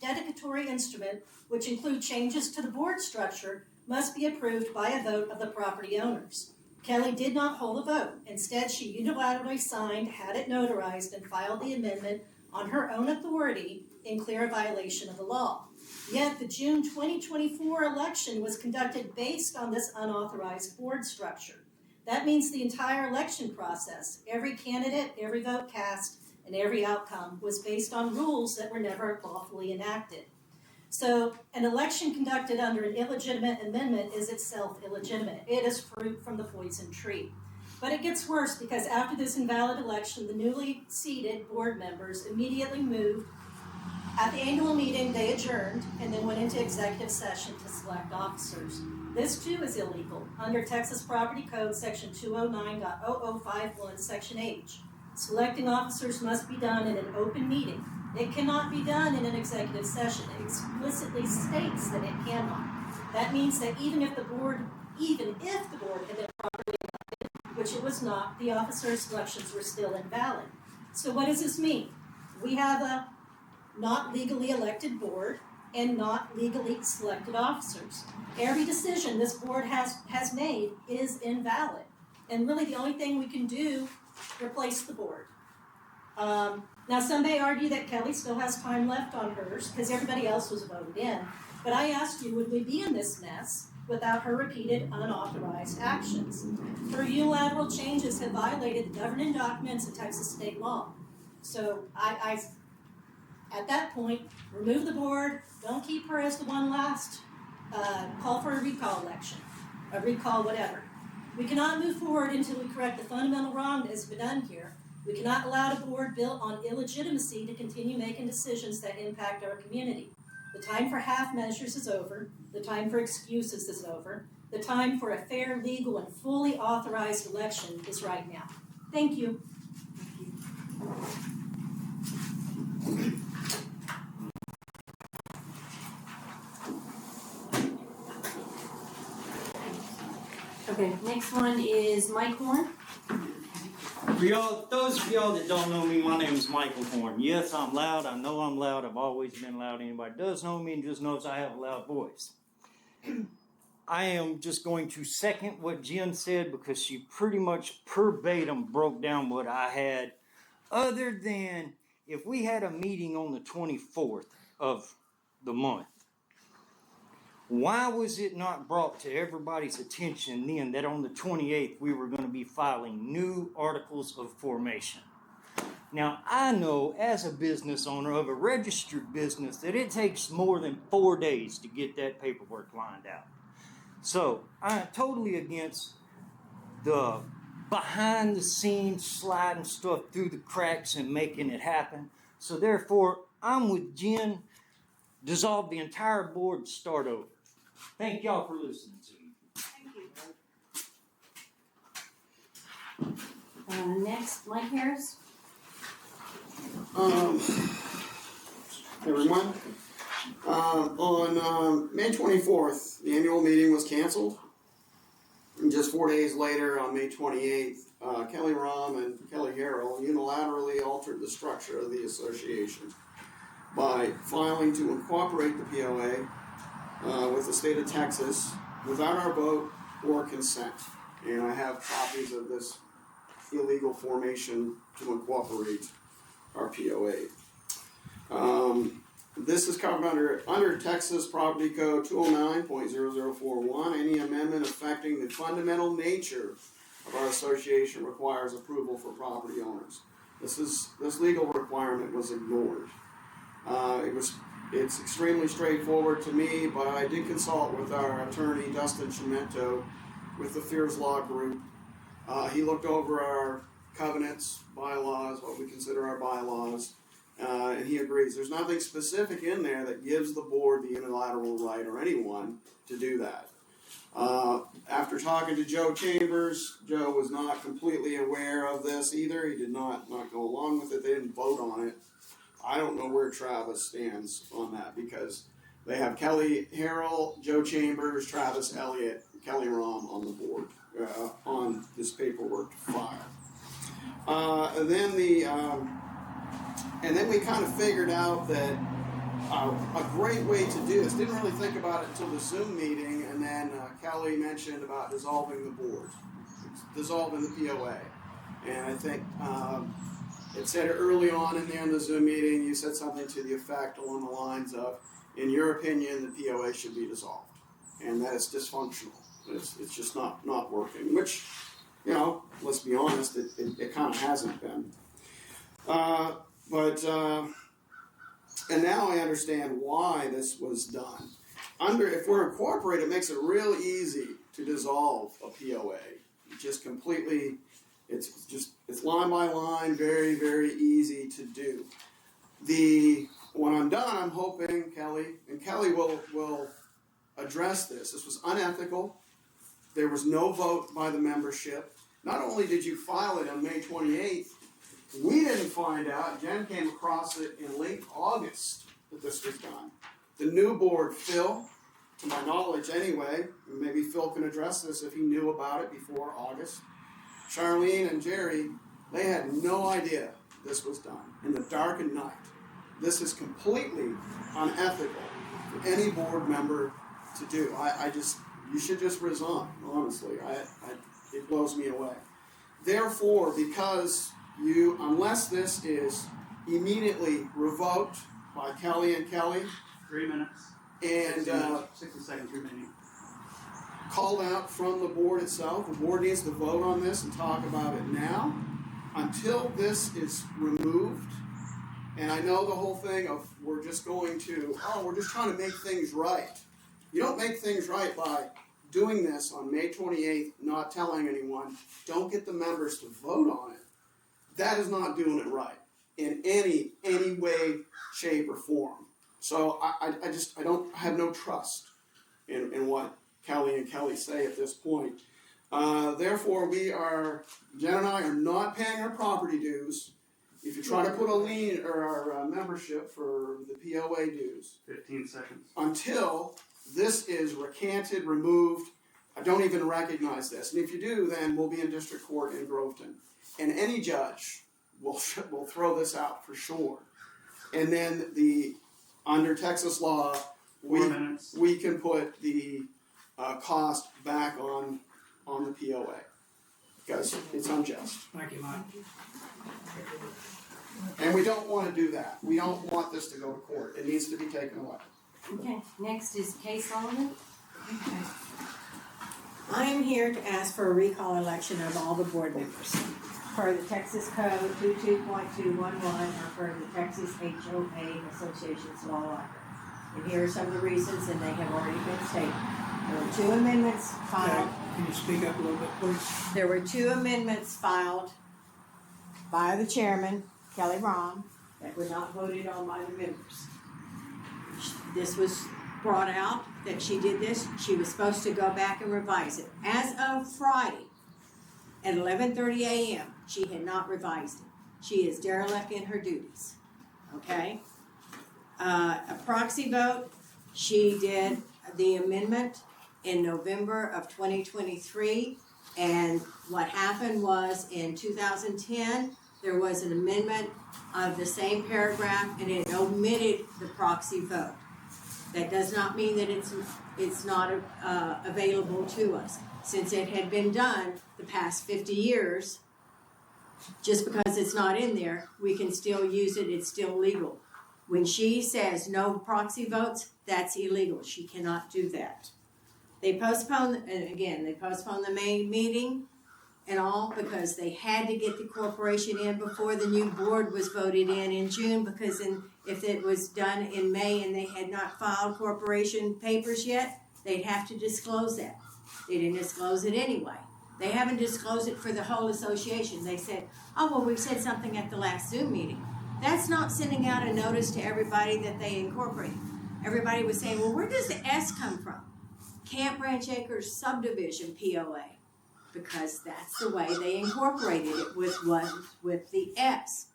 dedicatory instrument, which include changes to the board structure, must be approved by a vote of the property owners. Kelle did not hold a vote. Instead, she unilaterally signed, had it notarized, and filed the amendment on her own authority in clear violation of the law. Yet the June 2024 election was conducted based on this unauthorized board structure. That means the entire election process, every candidate, every vote cast, and every outcome was based on rules that were never lawfully enacted. So an election conducted under an illegitimate amendment is itself illegitimate. It is fruit from the poison tree. But it gets worse because after this invalid election, the newly seated board members immediately moved. At the annual meeting, they adjourned and then went into executive session to select officers. This too is illegal under Texas Property Code Section 209.0051, Section H. Selecting officers must be done in an open meeting. It cannot be done in an executive session. It explicitly states that it cannot. That means that even if the board had been properly elected, which it was not, the officer selections were still invalid. So what does this mean? We have a not legally elected board and not legally selected officers. Every decision this board has made is invalid. And really the only thing we can do, replace the board. Now some may argue that Kelle still has time left on hers because everybody else was voted in. But I asked you, would we be in this mess without her repeated unauthorized actions? Her unilateral changes have violated the governing documents of Texas state law. So I at that point, remove the board, don't keep her as the one last, call for a recall election, a recall whatever. We cannot move forward until we correct the fundamental wrong that has been done here. We cannot allow a board built on illegitimacy to continue making decisions that impact our community. The time for half measures is over. The time for excuses is over. The time for a fair, legal, and fully authorized election is right now. Thank you. Okay, next one is Mike Horn. For y'all, those of y'all that don't know me, my name is Michael Horn. Yes, I'm loud. I know I'm loud. I've always been loud. Anybody does know me and just knows I have a loud voice. I am just going to second what Jen said because she pretty much verbatim broke down what I had. Other than if we had a meeting on the 24th of the month, why was it not brought to everybody's attention then that on the 28th we were going to be filing new articles of formation? Now, I know as a business owner of a registered business that it takes more than 4 days to get that paperwork lined out. So, I'm totally against the behind the scenes sliding stuff through the cracks and making it happen. So therefore, I'm with Jen. Dissolve the entire board and start over. Thank y'all for listening to me. Thank you. Next, Mike Harris. Everyone, on May 24th, the annual meeting was canceled. And just 4 days later, on May 28th, Kelle Rahm and Harrell unilaterally altered the structure of the association by filing to incorporate the POA with the state of Texas without our vote or consent. And I have copies of this illegal formation to incorporate our POA. This is covered under Texas Property Code 209.0041. Any amendment affecting the fundamental nature of our association requires approval for property owners. This legal requirement was ignored. It's extremely straightforward to me, but I did consult with our attorney, Dustin Chimento, with the Fears Law Group. He looked over our covenants, bylaws, what we consider our bylaws, and he agrees. There's nothing specific in there that gives the board the unilateral right or anyone to do that. After talking to Joe Chambers, Joe was not completely aware of this either. He did not go along with it. They didn't vote on it. I don't know where Travis stands on that because they have Harrell, Joe Chambers, Travis Elliott, Kelle Rahm on the board on this paperwork to file. And then we kind of figured out that a great way to do this, didn't really think about it until the Zoom meeting, and then Kelly mentioned about dissolving the board, dissolving the POA. And I think it said early on in there in the Zoom meeting, you said something to the effect along the lines of, in your opinion, the POA should be dissolved, and that it's dysfunctional. It's just not working, which, let's be honest, it kind of hasn't been. And now I understand why this was done. If we're incorporated, it makes it real easy to dissolve a POA. Just completely, it's line by line, very, very easy to do. When I'm done, I'm hoping Kelly will address this. This was unethical. There was no vote by the membership. Not only did you file it on May 28th, we didn't find out, Jen came across it in late August that this was done. The new board, Phil, to my knowledge anyway, and maybe Phil can address this if he knew about it before August, Charlene and Jerry, they had no idea this was done in the dark of night. This is completely unethical for any board member to do. You should just resign, honestly. It blows me away. Therefore, because unless this is immediately revoked by Kelly and Kelly, 3 minutes. And 60 seconds remaining. Called out from the board itself, the board needs to vote on this and talk about it now. Until this is removed, and I know the whole thing of we're just trying to make things right. You don't make things right by doing this on May 28th, not telling anyone, don't get the members to vote on it. That is not doing it right in any way, shape, or form. So I have no trust in what Kelly and Kelly say at this point. Therefore, Jen and I are not paying our property dues. If you try to put a lien or our membership for the POA dues. 15 seconds. Until this is recanted, removed, I don't even recognize this. And if you do, then we'll be in district court in Groveton. And any judge will throw this out for sure. And then under Texas law, we can put the cost back on the POA because it's unjust. Thank you, Mike. And we don't want to do that. We don't want this to go to court. It needs to be taken away. Okay, next is Sullivan. Okay. I am here to ask for a recall election of all the board members. Per the Texas Code 22.211 or per the Texas HOA Association's law library. And here are some of the reasons, and they have already been stated. There were 2 amendments filed. Can you speak up a little bit, please? There were 2 amendments filed by the chairman, Kelle Rahm, that were not voted on by the members. This was brought out that she did this. She was supposed to go back and revise it. As of Friday at 11:30 a.m., she had not revised it. She is derelict in her duties. Okay? A proxy vote, she did the amendment in November of 2023, and what happened was in 2010, there was an amendment of the same paragraph, and it omitted the proxy vote. That does not mean that it's not available to us. Since it had been done the past 50 years, just because it's not in there, we can still use it, it's still legal. When she says no proxy votes, that's illegal. She cannot do that. They postponed the May meeting and all because they had to get the corporation in before the new board was voted in June, because if it was done in May and they had not filed corporation papers yet, they'd have to disclose that. They didn't disclose it anyway. They haven't disclosed it for the whole association. They said, oh, well, we said something at the last Zoom meeting. That's not sending out a notice to everybody that they incorporated. Everybody was saying, well, where does the S come from? Camp Ranch Acres Subdivision POA. Because that's the way they incorporated it with the S.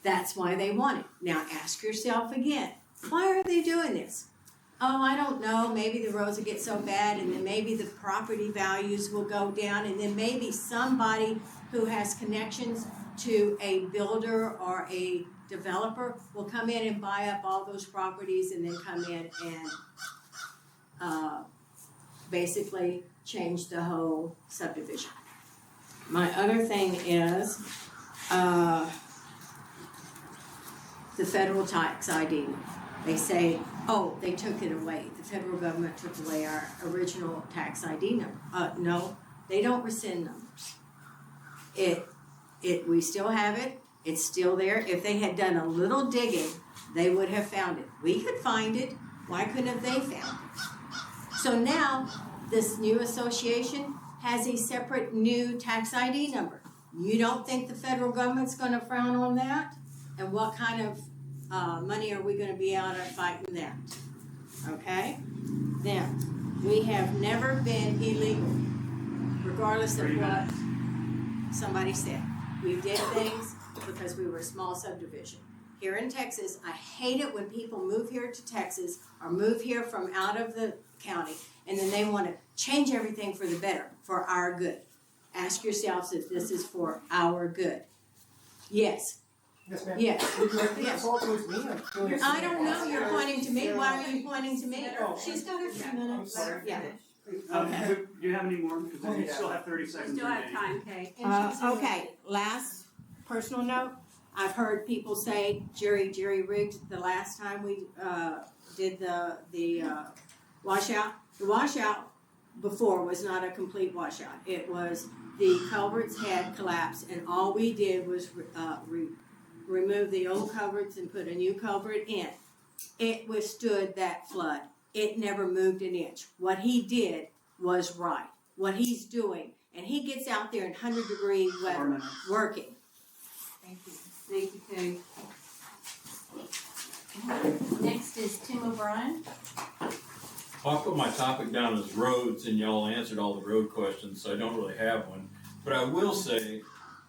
That's why they want it. Now ask yourself again, why are they doing this? Oh, I don't know, maybe the roads will get so bad and then maybe the property values will go down and then maybe somebody who has connections to a builder or a developer will come in and buy up all those properties and then come in and basically change the whole subdivision. My other thing is the federal tax ID. They say, oh, they took it away. The federal government took away our original tax ID number. No, they don't rescind numbers. We still have it. It's still there. If they had done a little digging, they would have found it. We could find it. Why couldn't have they found it? So now, this new association has a separate new tax ID number. You don't think the federal government's gonna frown on that? And what kind of money are we gonna be out at fighting that? Okay? Now, we have never been illegal, regardless of what somebody said. We did things because we were a small subdivision. Here in Texas, I hate it when people move here to Texas or move here from out of the county and then they want to change everything for the better, for our good. Ask yourselves if this is for our good. Yes. Yes, ma'am. Yes. Yes. I don't know, you're pointing to me. Why are you pointing to me? She's got her 3 minutes. Yeah. Do you have any more? Because you still have 30 We seconds. still have remaining. time. Okay. Okay, last personal note. I've heard people say Jerry rigged the last time we did the washout. The washout before was not a complete washout. It was the culverts had collapsed and all we did was remove the old culverts and put a new culvert in. It withstood that flood. It never moved an inch. What he did was right. What he's doing, and he gets out there in 100-degree weather working. Thank you. Thank you, Kay. Next is Tim O'Brien. I'll put my topic down as roads, and y'all answered all the road questions, so I don't really have one. But I will say,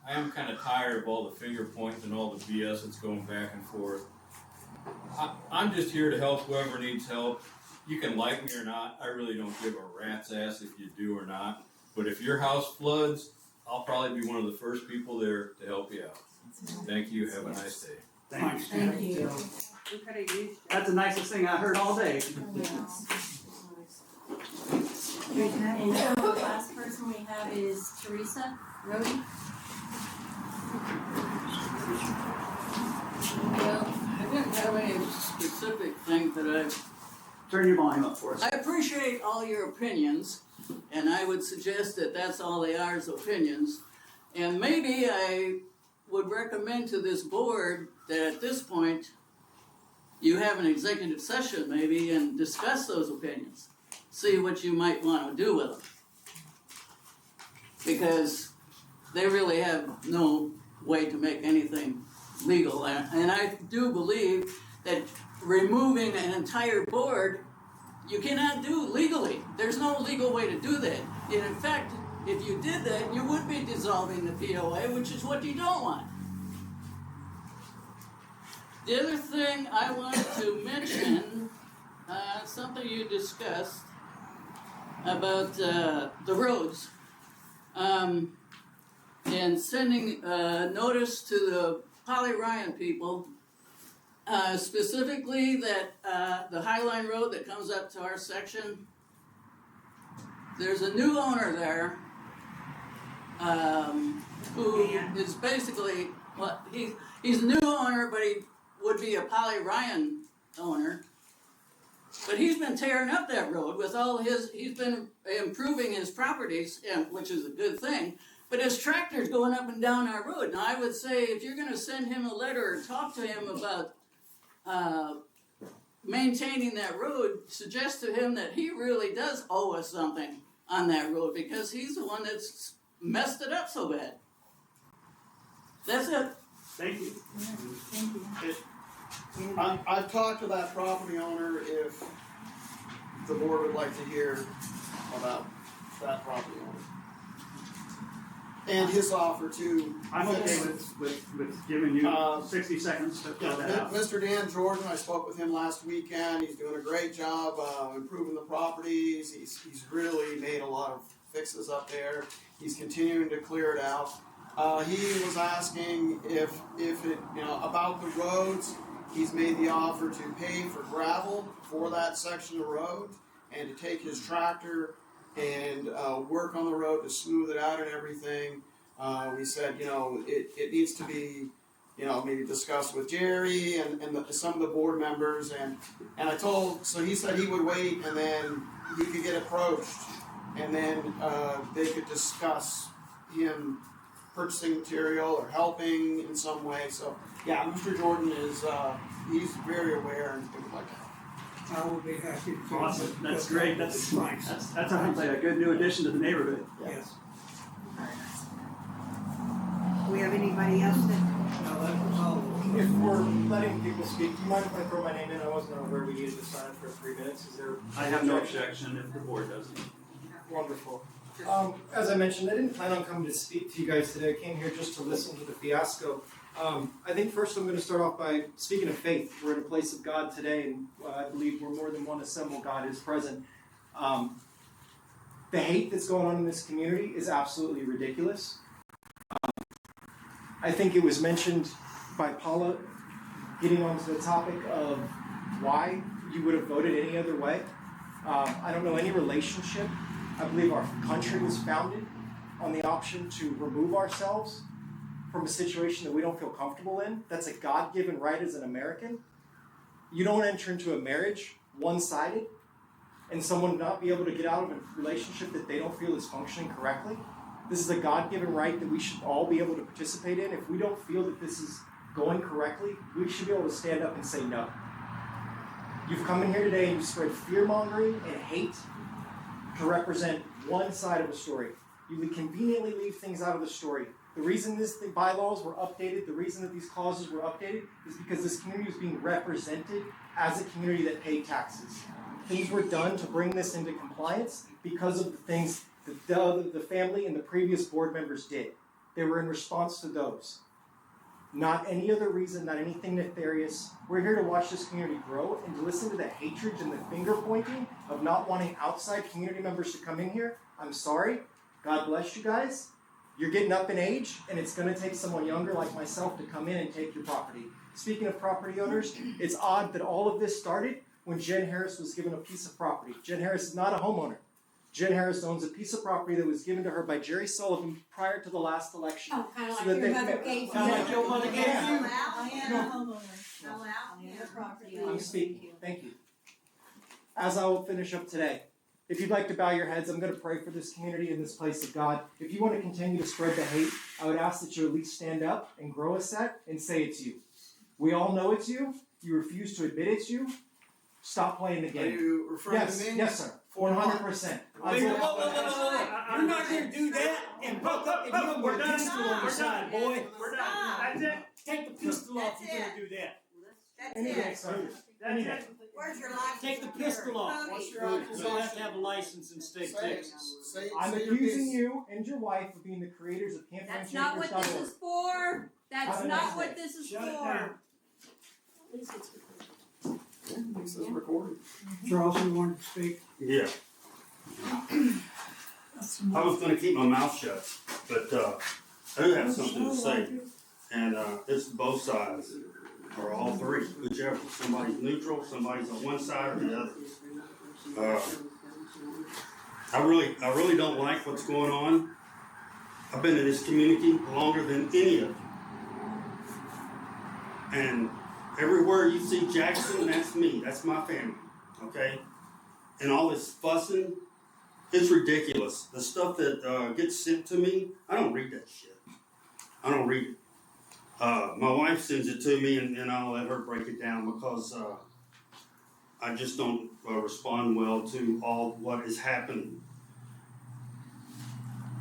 I am kind of tired of all the finger pointing and all the BS that's going back and forth. I'm just here to help whoever needs help. You can like me or not. I really don't give a rat's ass if you do or not. But if your house floods, I'll probably be one of the first people there to help you out. Thank you. Have a nice day. Thanks. Thank you. We could have used That's the nicest thing I heard all day. And the last person we have is Theresa Rhody. Well, I didn't have any specific thing that Turn your volume up for us. I appreciate all your opinions, and I would suggest that that's all they are is opinions. And maybe I would recommend to this board that at this point, you have an executive session maybe and discuss those opinions. See what you might want to do with them. Because they really have no way to make anything legal. And I do believe that removing an entire board, you cannot do legally. There's no legal way to do that. And in fact, if you did that, you would be dissolving the POA, which is what you don't want. The other thing I wanted to mention, something you discussed about the roads, and sending notice to the Poly Ryan people, specifically that the Highline Road that comes up to our section, there's a new owner there who is basically, well, he's a new owner, but he would be a Poly Ryan owner. But he's been tearing up that road with all he's been improving his properties, which is a good thing. But his tractor's going up and down our road. Now, I would say if you're going to send him a letter or talk to him about maintaining that road, suggest to him that he really does owe us something. on that road because he's the one that's messed it up so bad. That's it. Thank you. I've talked to that property owner if the board would like to hear about that property owner. And his offer to. I'm okay with giving you 60 seconds to fill that out. Mr. Dan Jordan, I spoke with him last weekend. He's doing a great job improving the properties. He's really made a lot of fixes up there. He's continuing to clear it out. He was asking if it, about the roads. He's made the offer to pay for gravel for that section of road and to take his tractor and work on the road to smooth it out and everything. We said, it needs to be, maybe discussed with Jerry and some of the board members. And so he said he would wait and then he could get approached and then they could discuss him purchasing material or helping in some way. So, yeah, Mr. Jordan is, he's very aware and would like to help. I will be happy to. Awesome. That's great. That sounds like a good new addition to the neighborhood. Yes. Do we have anybody else that? No, that was all. If we're letting people speak, do you mind if I throw my name in? I wasn't aware we needed to sign for 3 minutes. Is there? I have no objection if the board doesn't. Wonderful. As I mentioned, I didn't plan on coming to speak to you guys today. I came here just to listen to the fiasco. I think first I'm going to start off by speaking of faith. We're in a place of God today, and I believe we're more than one assembled. God is present. The hate that's going on in this community is absolutely ridiculous. I think it was mentioned by Paola getting onto the topic of why you would have voted any other way. I don't know any relationship. I believe our country was founded on the option to remove ourselves from a situation that we don't feel comfortable in. That's a God-given right as an American. You don't enter into a marriage one-sided and someone not be able to get out of a relationship that they don't feel is functioning correctly. This is a God-given right that we should all be able to participate in. If we don't feel that this is going correctly, we should be able to stand up and say no. You've come in here today and you've spread fear-mongering and hate to represent one side of a story. You would conveniently leave things out of the story. The reason the bylaws were updated, the reason that these clauses were updated, is because this community was being represented as a community that paid taxes. Things were done to bring this into compliance because of the things that the family and the previous board members did. They were in response to those. Not any other reason, not anything nefarious. We're here to watch this community grow and to listen to the hatred and the finger pointing of not wanting outside community members to come in here. I'm sorry. God bless you guys. You're getting up in age, and it's going to take someone younger like myself to come in and take your property. Speaking of property owners, it's odd that all of this started when Jen Harris was given a piece of property. Jen Harris is not a homeowner. Jen Harris owns a piece of property that was given to her by Jerry Sullivan prior to the last election. Oh, kind of So like that your they- mother gave you. Kind of like your mother gave you. I am a homeowner. Allow. Property. I'm speaking. Thank you. As I will finish up today, if you'd like to bow your heads, I'm going to pray for this community and this place of God. If you want to continue to spread the hate, I would ask that you at least stand up and grow a set and say it's you. We all know it's you. You refuse to admit it's you. Stop playing the Are game. you referring Yes, to me? yes, sir. 100%. Wait, whoa, whoa, whoa, whoa, whoa. You're not gonna do that and buck up and you don't We're put a done. pistol on your side, boy. We're done. That's it. Take the pistol off if you're That's gonna do that. That's it. That's it. Where's your license? Take the pistol off. Cody. You don't have to have a license in state Texas. I'm accusing you and your wife of being the creators of That's not what this is for. That's not what this is Shut it for. down. This is recorded. Charles, you wanted to speak? Yeah. I was gonna keep my mouth shut, but, I do have something to say. And, it's both sides, or all three, whichever. Somebody's neutral, somebody's on one side or the other. I really don't like what's going on. I've been in this community longer than any of you. And everywhere you see Jackson, that's me. That's my family. Okay? And all this fussing, it's ridiculous. The stuff that gets sent to me, I don't read that shit. I don't read it. My wife sends it to me, and I'll let her break it down because I just don't respond well to all what is happening.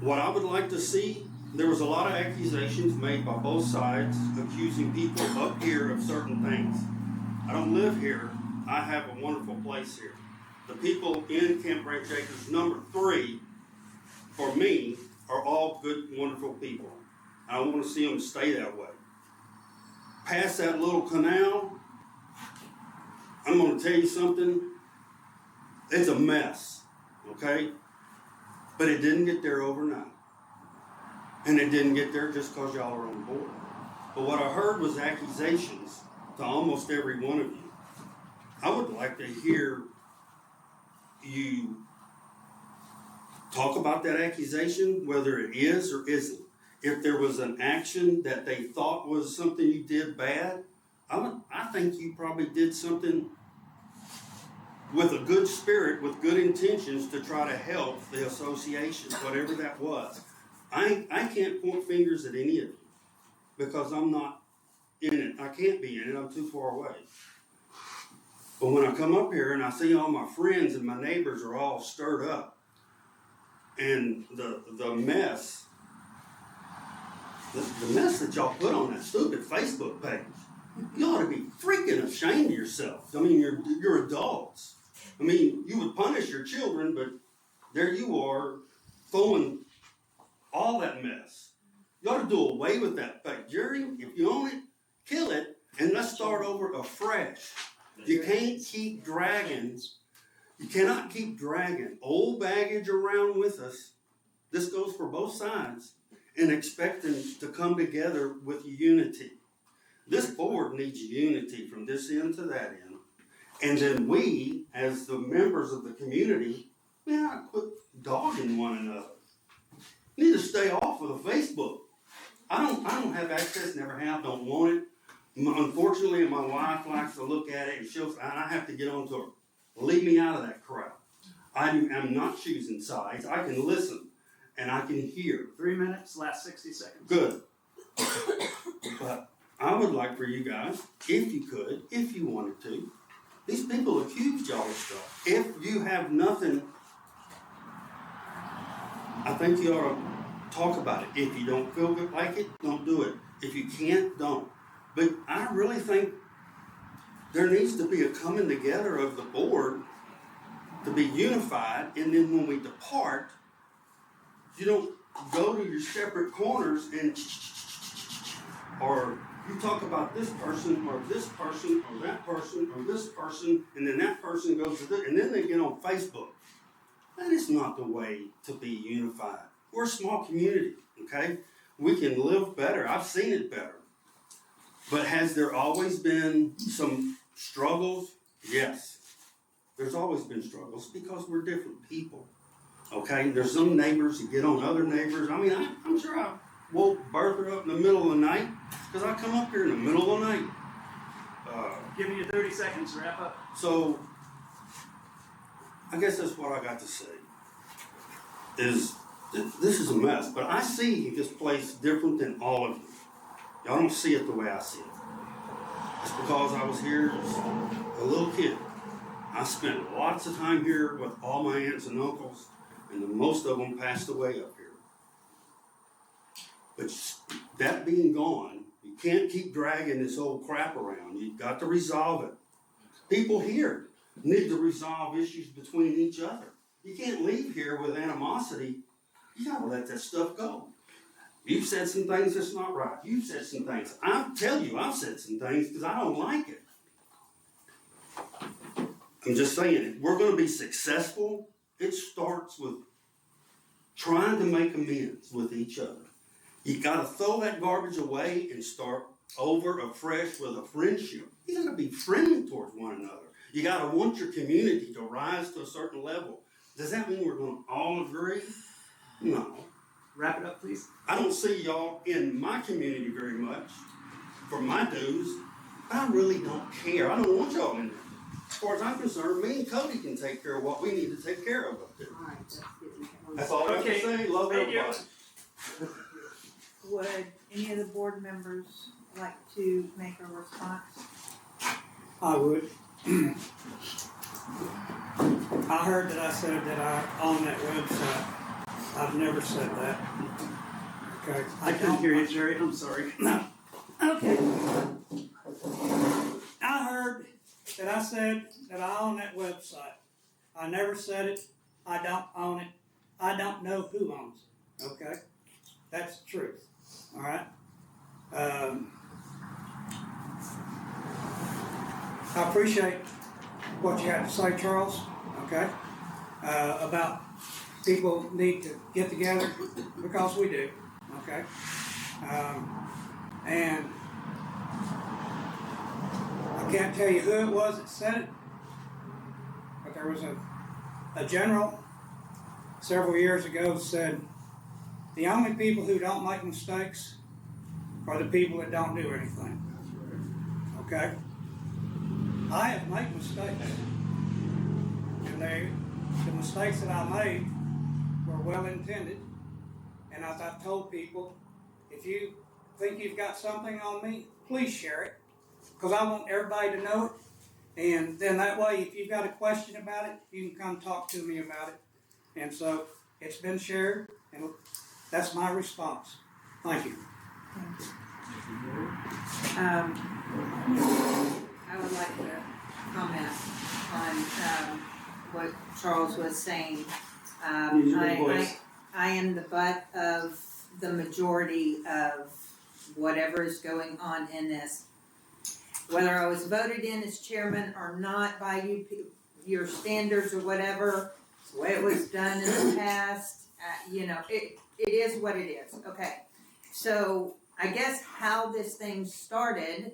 What I would like to see, there was a lot of accusations made by both sides accusing people up here of certain things. I don't live here. I have a wonderful place here. The people in Camp Ranch Acres number 3, for me, are all good, wonderful people. I want to see them stay that way. Past that little canal, I'm going to tell you something. It's a mess, okay? But it didn't get there overnight. And it didn't get there just because y'all are on board. But what I heard was accusations to almost every one of you. I would like to hear you talk about that accusation, whether it is or isn't. If there was an action that they thought was something you did bad, I think you probably did something with a good spirit, with good intentions to try to help the association, whatever that was. I can't point fingers at any of you because I'm not in it. I can't be in it. I'm too far away. But when I come up here and I see all my friends and my neighbors are all stirred up, and the mess that y'all put on that stupid Facebook page, you ought to be freaking ashamed of yourself. I mean, you're adults. I mean, you would punish your children, but there you are throwing all that mess. You ought to do away with that page. Jerry, if you own it, kill it, and let's start over afresh. You can't keep dragging. You cannot keep dragging old baggage around with us. This goes for both sides, and expecting to come together with unity. This board needs unity from this end to that end. And then we, as the members of the community, we ought to quit dogging one another. We need to stay off of the Facebook. I don't have access, never have, don't want it. Unfortunately, my wife likes to look at it, and I have to get on to her. Leave me out of that crowd. I am not choosing sides. I can listen, and I can hear. 3 minutes, last 60 seconds. Good. But I would like for you guys, if you could, if you wanted to, these people accused y'all of stuff. If you have nothing, I think you ought to talk about it. If you don't feel good like it, don't do it. If you can't, don't. But I really think there needs to be a coming together of the board to be unified, and then when we depart, you don't go to your separate corners and or you talk about this person or this person or that person or this person, and then that person goes to this, and then they get on Facebook. That is not the way to be unified. We're a small community, okay? We can live better. I've seen it better. But has there always been some struggles? Yes. There's always been struggles because we're different people. Okay? There's some neighbors that get on other neighbors. I mean, I'm sure I woke Bertha up in the middle of the night because I come up here in the middle of the night. Giving you 30 seconds to wrap up. So, I guess that's what I got to say. Is this is a mess, but I see this place different than all of you. Y'all don't see it the way I see it. It's because I was here as a little kid. I spent lots of time here with all my aunts and uncles, and most of them passed away up here. But that being gone, you can't keep dragging this old crap around. You've got to resolve it. People here need to resolve issues between each other. You can't leave here with animosity. You gotta let that stuff go. You've said some things that's not right. You've said some things. I'll tell you, I've said some things because I don't like it. I'm just saying, if we're going to be successful, it starts with trying to make amends with each other. You got to throw that garbage away and start over afresh with a friendship. You got to be friendly towards one another. You got to want your community to rise to a certain level. Does that mean we're going to all agree? No. Wrap it up, please. I don't see y'all in my community very much for my dues. I really don't care. I don't want y'all in there. As far as I'm concerned, me and Cody can take care of what we need to take care of up there. That's all I have to say. Love everybody. Would any of the board members like to make a response? I would. I heard that I said that I own that website. I've never said that. Okay? I couldn't hear you, Jerry, I'm sorry. Okay. I heard that I said that I own that website. I never said it. I don't own it. I don't know who owns it. Okay? That's the truth. All right? I appreciate what you had to say, Charles, okay? About people need to get together, because we do, okay? And I can't tell you who it was that said it, but there was a general several years ago said, the only people who don't make mistakes are the people that don't do anything. Okay? I have made mistakes. And the mistakes that I made were well intended. And as I've told people, if you think you've got something on me, please share it. Because I want everybody to know it. And then that way, if you've got a question about it, you can come talk to me about it. And so it's been shared, and that's my response. Thank you. I would like to comment on what Charles was saying. I am the butt of the majority of whatever is going on in this. Whether I was voted in as chairman or not by you, your standards or whatever, the way it was done in the past, it is what it is. Okay, so I guess how this thing started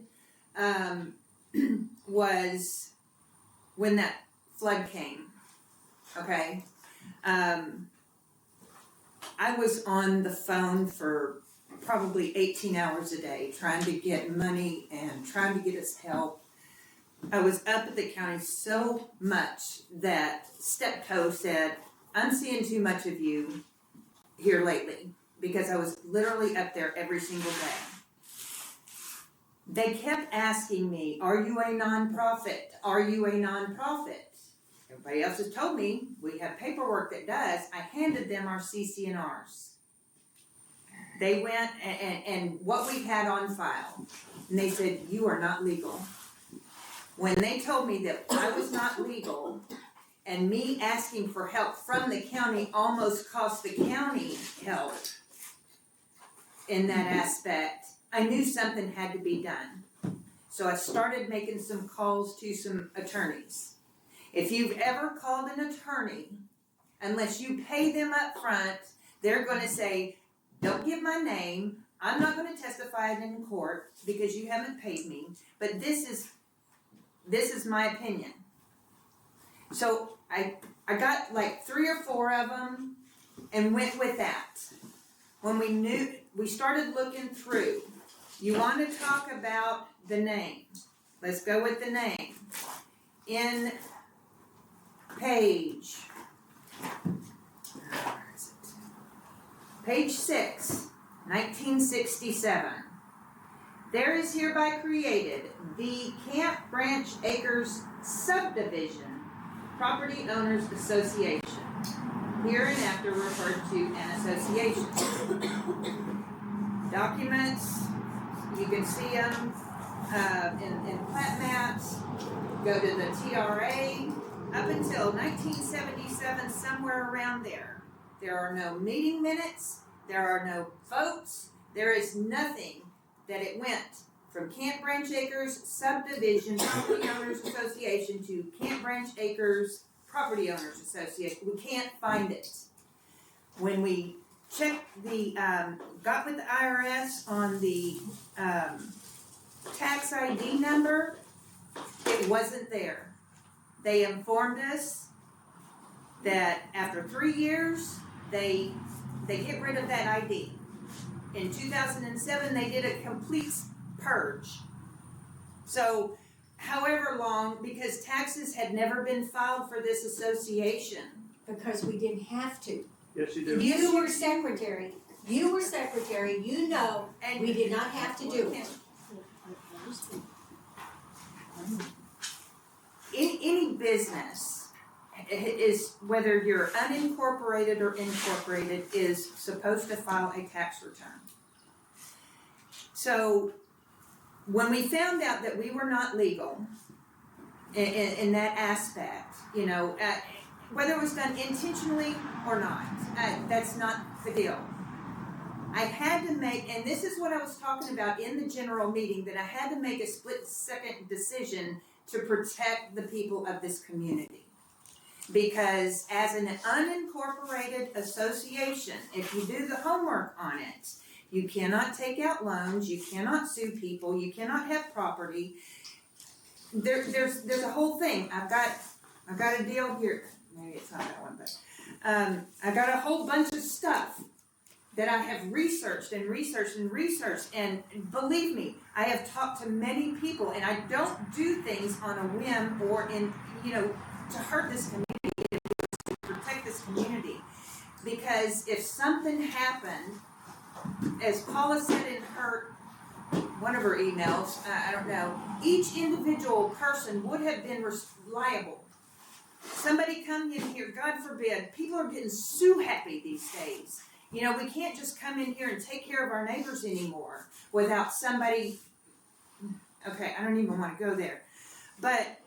was when that flood came. Okay, I was on the phone for probably 18 hours a day trying to get money and trying to get us help. I was up at the county so much that Steptoe said, I'm seeing too much of you here lately, because I was literally up there every single day. They kept asking me, are you a nonprofit? Are you a nonprofit? Everybody else has told me we have paperwork that does. I handed them our CC&Rs. They went and what we had on file, and they said, you are not legal. When they told me that I was not legal, and me asking for help from the county almost cost the county help in that aspect, I knew something had to be done. So I started making some calls to some attorneys. If you've ever called an attorney, unless you pay them up front, they're going to say, don't give my name, I'm not going to testify in court because you haven't paid me, but this is my opinion. So I got like 3 or 4 of them and went with that. When we started looking through, you want to talk about the name. Let's go with the name. In page 6, 1967. There is hereby created the Camp Branch Acres Subdivision Property Owners Association, hereinafter referred to an association. Documents, you can see them in plat maps. Go to the TRA. Up until 1977, somewhere around there. There are no meeting minutes. There are no votes. There is nothing that it went from Camp Branch Acres Subdivision Property Owners Association to Camp Branch Acres Property Owners Association. We can't find it. When we checked got with the IRS on the tax ID number, it wasn't there. They informed us that after 3 years, they get rid of that ID. In 2007, they did a complete purge. So, however long, because taxes had never been filed for this association. Because we didn't have to. Yes, you do. You were secretary. You were secretary. You know, and we did not have to do it. Any business is whether you're unincorporated or incorporated is supposed to file a tax return. So when we found out that we were not legal in that aspect, you know, whether it was done intentionally or not, that's not the deal. I had to make, and this is what I was talking about in the general meeting, that I had to make a split-second decision to protect the people of this community. Because as an unincorporated association, if you do the homework on it, you cannot take out loans, you cannot sue people, you cannot have property. There's a whole thing. I've got a deal here. Maybe it's not that one, but I got a whole bunch of stuff that I have researched and researched and researched, and believe me, I have talked to many people, and I don't do things on a whim or to hurt this community, to protect this community. Because if something happened, as Paula said in one of her emails, I don't know, each individual person would have been liable. Somebody come in here, God forbid, people are getting so happy these days. You know, we can't just come in here and take care of our neighbors anymore without somebody, okay, I don't even want to go there. But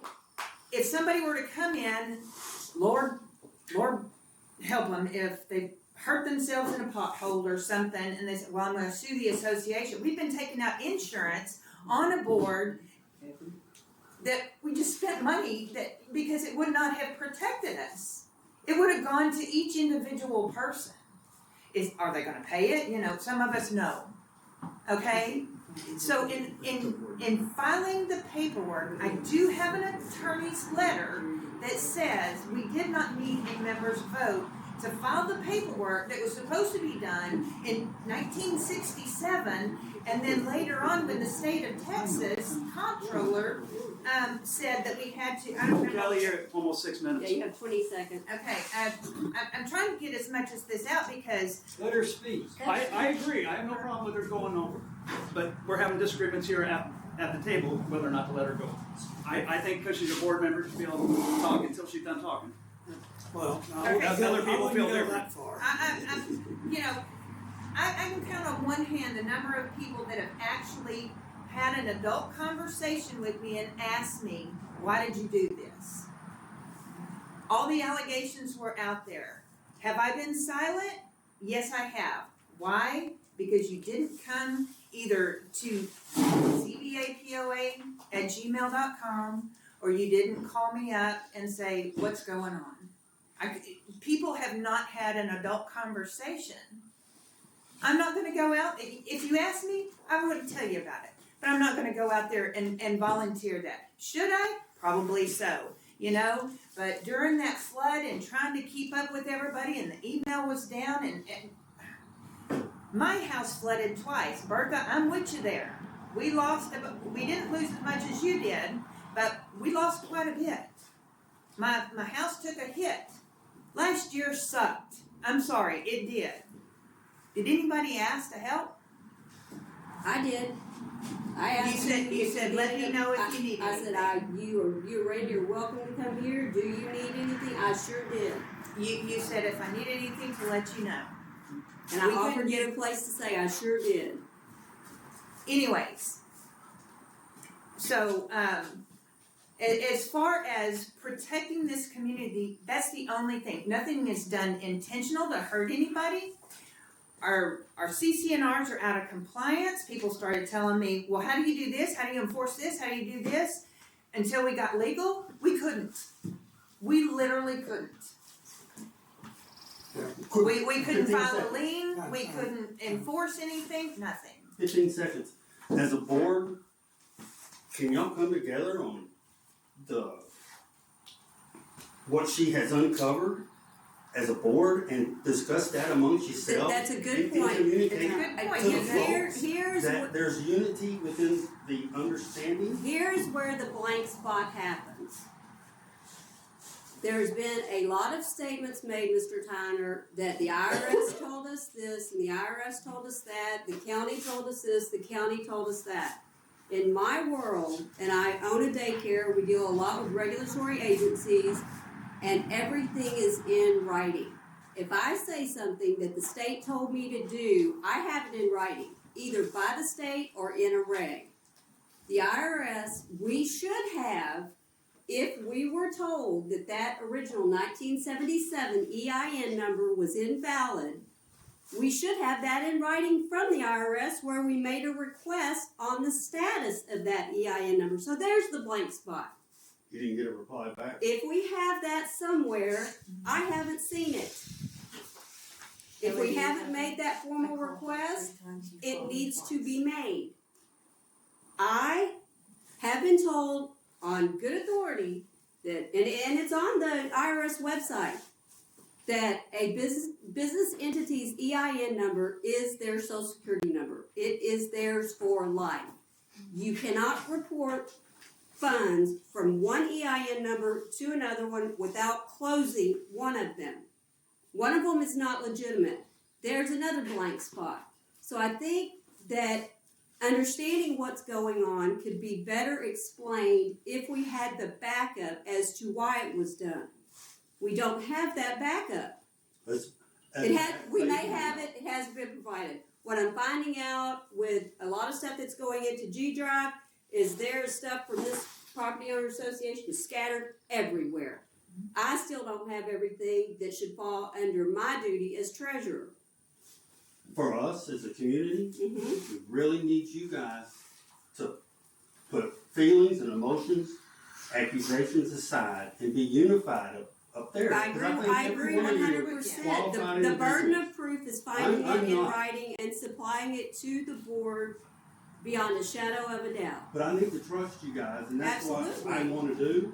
if somebody were to come in, Lord help them if they hurt themselves in a pothole or something, and they say, well, I'm going to sue the association. We've been taking out insurance on a board that we just spent money because it would not have protected us. It would have gone to each individual person. Are they going to pay it? You know, some of us know. Okay? So in filing the paperwork, I do have an attorney's letter that says we did not need a member's vote to file the paperwork that was supposed to be done in 1967, and then later on when the state of Texas comptroller said that we had to, I don't remember. Kelly, you're at almost 6 minutes. Yeah, you have 20 seconds. Okay, I'm trying to get as much of this out because. Let her speak. I agree, I have no problem with her going over, but we're having disagreements here at the table whether or not to let her go. I think because she's a board member, she'll be able to talk until she's done talking. Well, Other people feel different. that far. I can count on one hand the number of people that have actually had an adult conversation with me and asked me, why did you do this? All the allegations were out there. Have I been silent? Yes, I have. Why? Because you didn't come either to CBAPOA@gmail.com or you didn't call me up and say, what's going on? People have not had an adult conversation. I'm not going to go out. If you ask me, I wouldn't tell you about it. But I'm not going to go out there and volunteer that. Should I? Probably so. You know? But during that flood and trying to keep up with everybody and the email was down and my house flooded twice. Bertha, I'm with you there. We didn't lose as much as you did, but we lost quite a bit. My house took a hit. Last year sucked. I'm sorry, it did. Did anybody ask to help? I did. I asked you said let me know if you need anything. I said, you're ready, you're welcome to come here. Do you need anything? I sure did. You said if I need anything to let you know. And I offered you a place to stay. I sure did. Anyways, so as far as protecting this community, that's the only thing. Nothing is done intentional to hurt anybody. Our CC&Rs are out of compliance. People started telling me, well, how do you do this? How do you enforce this? How do you do this? Until we got legal, we couldn't. We literally couldn't. We couldn't file a lien. We couldn't enforce anything. Nothing. 15 seconds. As a board, can y'all come together on what she has uncovered as a board and discuss that amongst yourselves? That's a good and point. communicate It's a good point. to the Here's folks that what- there's unity within the understanding. Here's where the blank spot happens. There's been a lot of statements made, Mr. Tyner, that the IRS told us this and the IRS told us that, the county told us this, the county told us that. In my world, and I own a daycare, we deal a lot with regulatory agencies, and everything is in writing. If I say something that the state told me to do, I have it in writing, either by the state or in a reg. The IRS, we should have, if we were told that that original 1977 EIN number was invalid, we should have that in writing from the IRS where we made a request on the status of that EIN number. So there's the blank spot. You didn't get a reply back? If we have that somewhere, I haven't seen it. If we haven't made that formal request, it needs to be made. I have been told on good authority that, and it's on the IRS website, that a business entity's EIN number is their social security number. It is theirs for life. You cannot report funds from one EIN number to another one without closing one of them. One of them is not legitimate. There's another blank spot. So I think that understanding what's going on could be better explained if we had the backup as to why it was done. We don't have that backup. We may have it, it hasn't been provided. What I'm finding out with a lot of stuff that's going into G Drive is there's stuff from this property owner association scattered everywhere. I still don't have everything that should fall under my duty as treasurer. For us as a community, we really need you guys to put feelings and emotions, accusations aside, and be unified up there. I agree 100%. The burden of proof is finding it in writing and supplying it to the board beyond a shadow of a doubt. But I need to trust you guys, and that's what I want to do,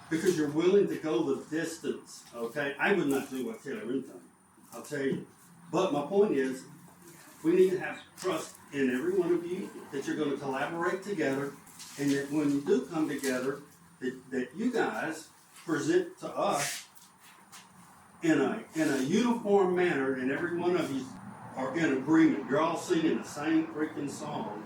because you're willing to go the distance, okay? I would not do what Kelle Rahm done, I'll tell you. But my point is, we need to have trust in every one of you that you're going to collaborate together, and that when you do come together, that you guys present to us in a uniform manner, and every one of you are in agreement. You're all singing the same freaking song,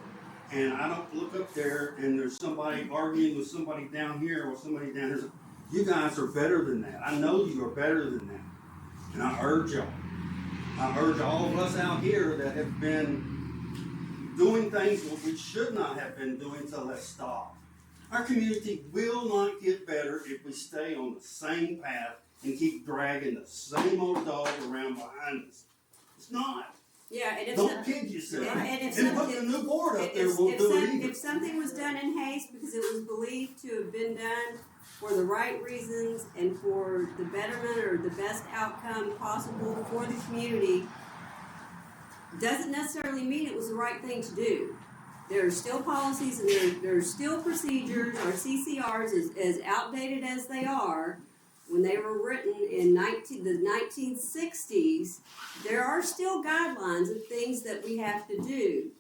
and I don't look up there and there's somebody arguing with somebody down here or somebody down here. You guys are better than that. I know you are better than that, and I urge y'all. I urge all of us out here that have been doing things that we should not have been doing to let's stop. Our community will not get better if we stay on the same path and keep dragging the same old dog around behind us. It's not. Yeah, and don't kid yourself. And putting a new board up there won't do it either. If something was done in haste because it was believed to have been done for the right reasons and for the betterment or the best outcome possible for the community, doesn't necessarily mean it was the right thing to do. There are still policies and there are still procedures. Our CCRs, as outdated as they are, when they were written in the 1960s, there are still guidelines of things that we have to do.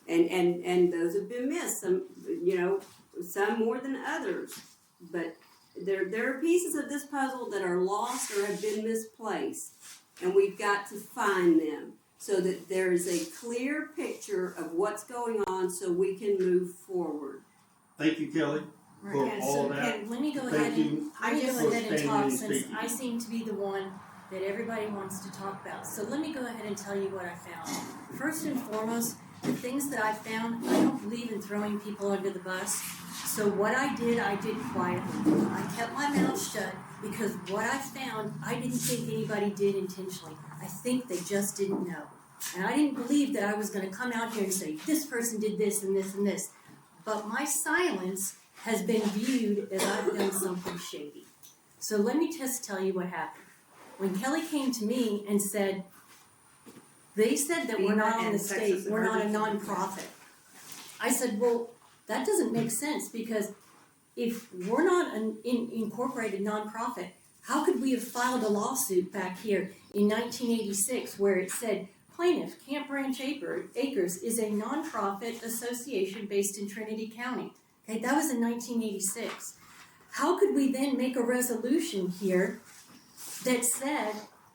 And those have been missed, some more than others. But there are pieces of this puzzle that are lost or have been misplaced, and we've got to find them so that there is a clear picture of what's going on so we can move forward. Thank you, Kelly, for all that. Let me go ahead and talk, since I seem to be the one that everybody wants to talk about. So let me go ahead and tell you what I found. First and foremost, the things that I found, I don't believe in throwing people under the bus. So what I did quietly. I kept my mouth shut because what I found, I didn't think anybody did intentionally. I think they just didn't know. And I didn't believe that I was going to come out here and say, this person did this and this and this. But my silence has been viewed as I've done something shady. So let me just tell you what happened. When Kelly came to me and said, they said that we're not on the state, we're not a nonprofit. I said, well, that doesn't make sense, because if we're not an incorporated nonprofit, how could we have filed a lawsuit back here in 1986 where it said, plaintiff, Camp Branch Acres is a nonprofit association based in Trinity County. Okay, that was in 1986. How could we then make a resolution here that said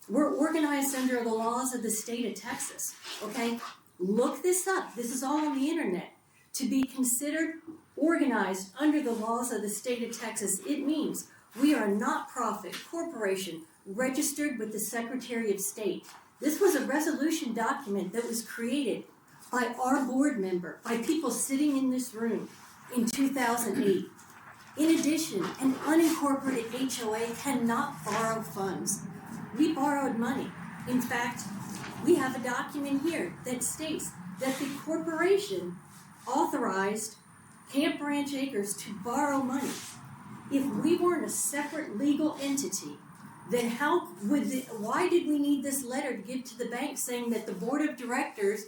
we're organized under the laws of the state of Texas? Okay, look this up. This is all on the internet. To be considered organized under the laws of the state of Texas, it means We are a not-profit corporation registered with the Secretary of State. This was a resolution document that was created by our board member, by people sitting in this room in 2008. In addition, an unincorporated HOA cannot borrow funds. We borrowed money. In fact, we have a document here that states that the corporation authorized Camp Ranch Acres to borrow money. If we weren't a separate legal entity, then why did we need this letter to give to the bank saying that the board of directors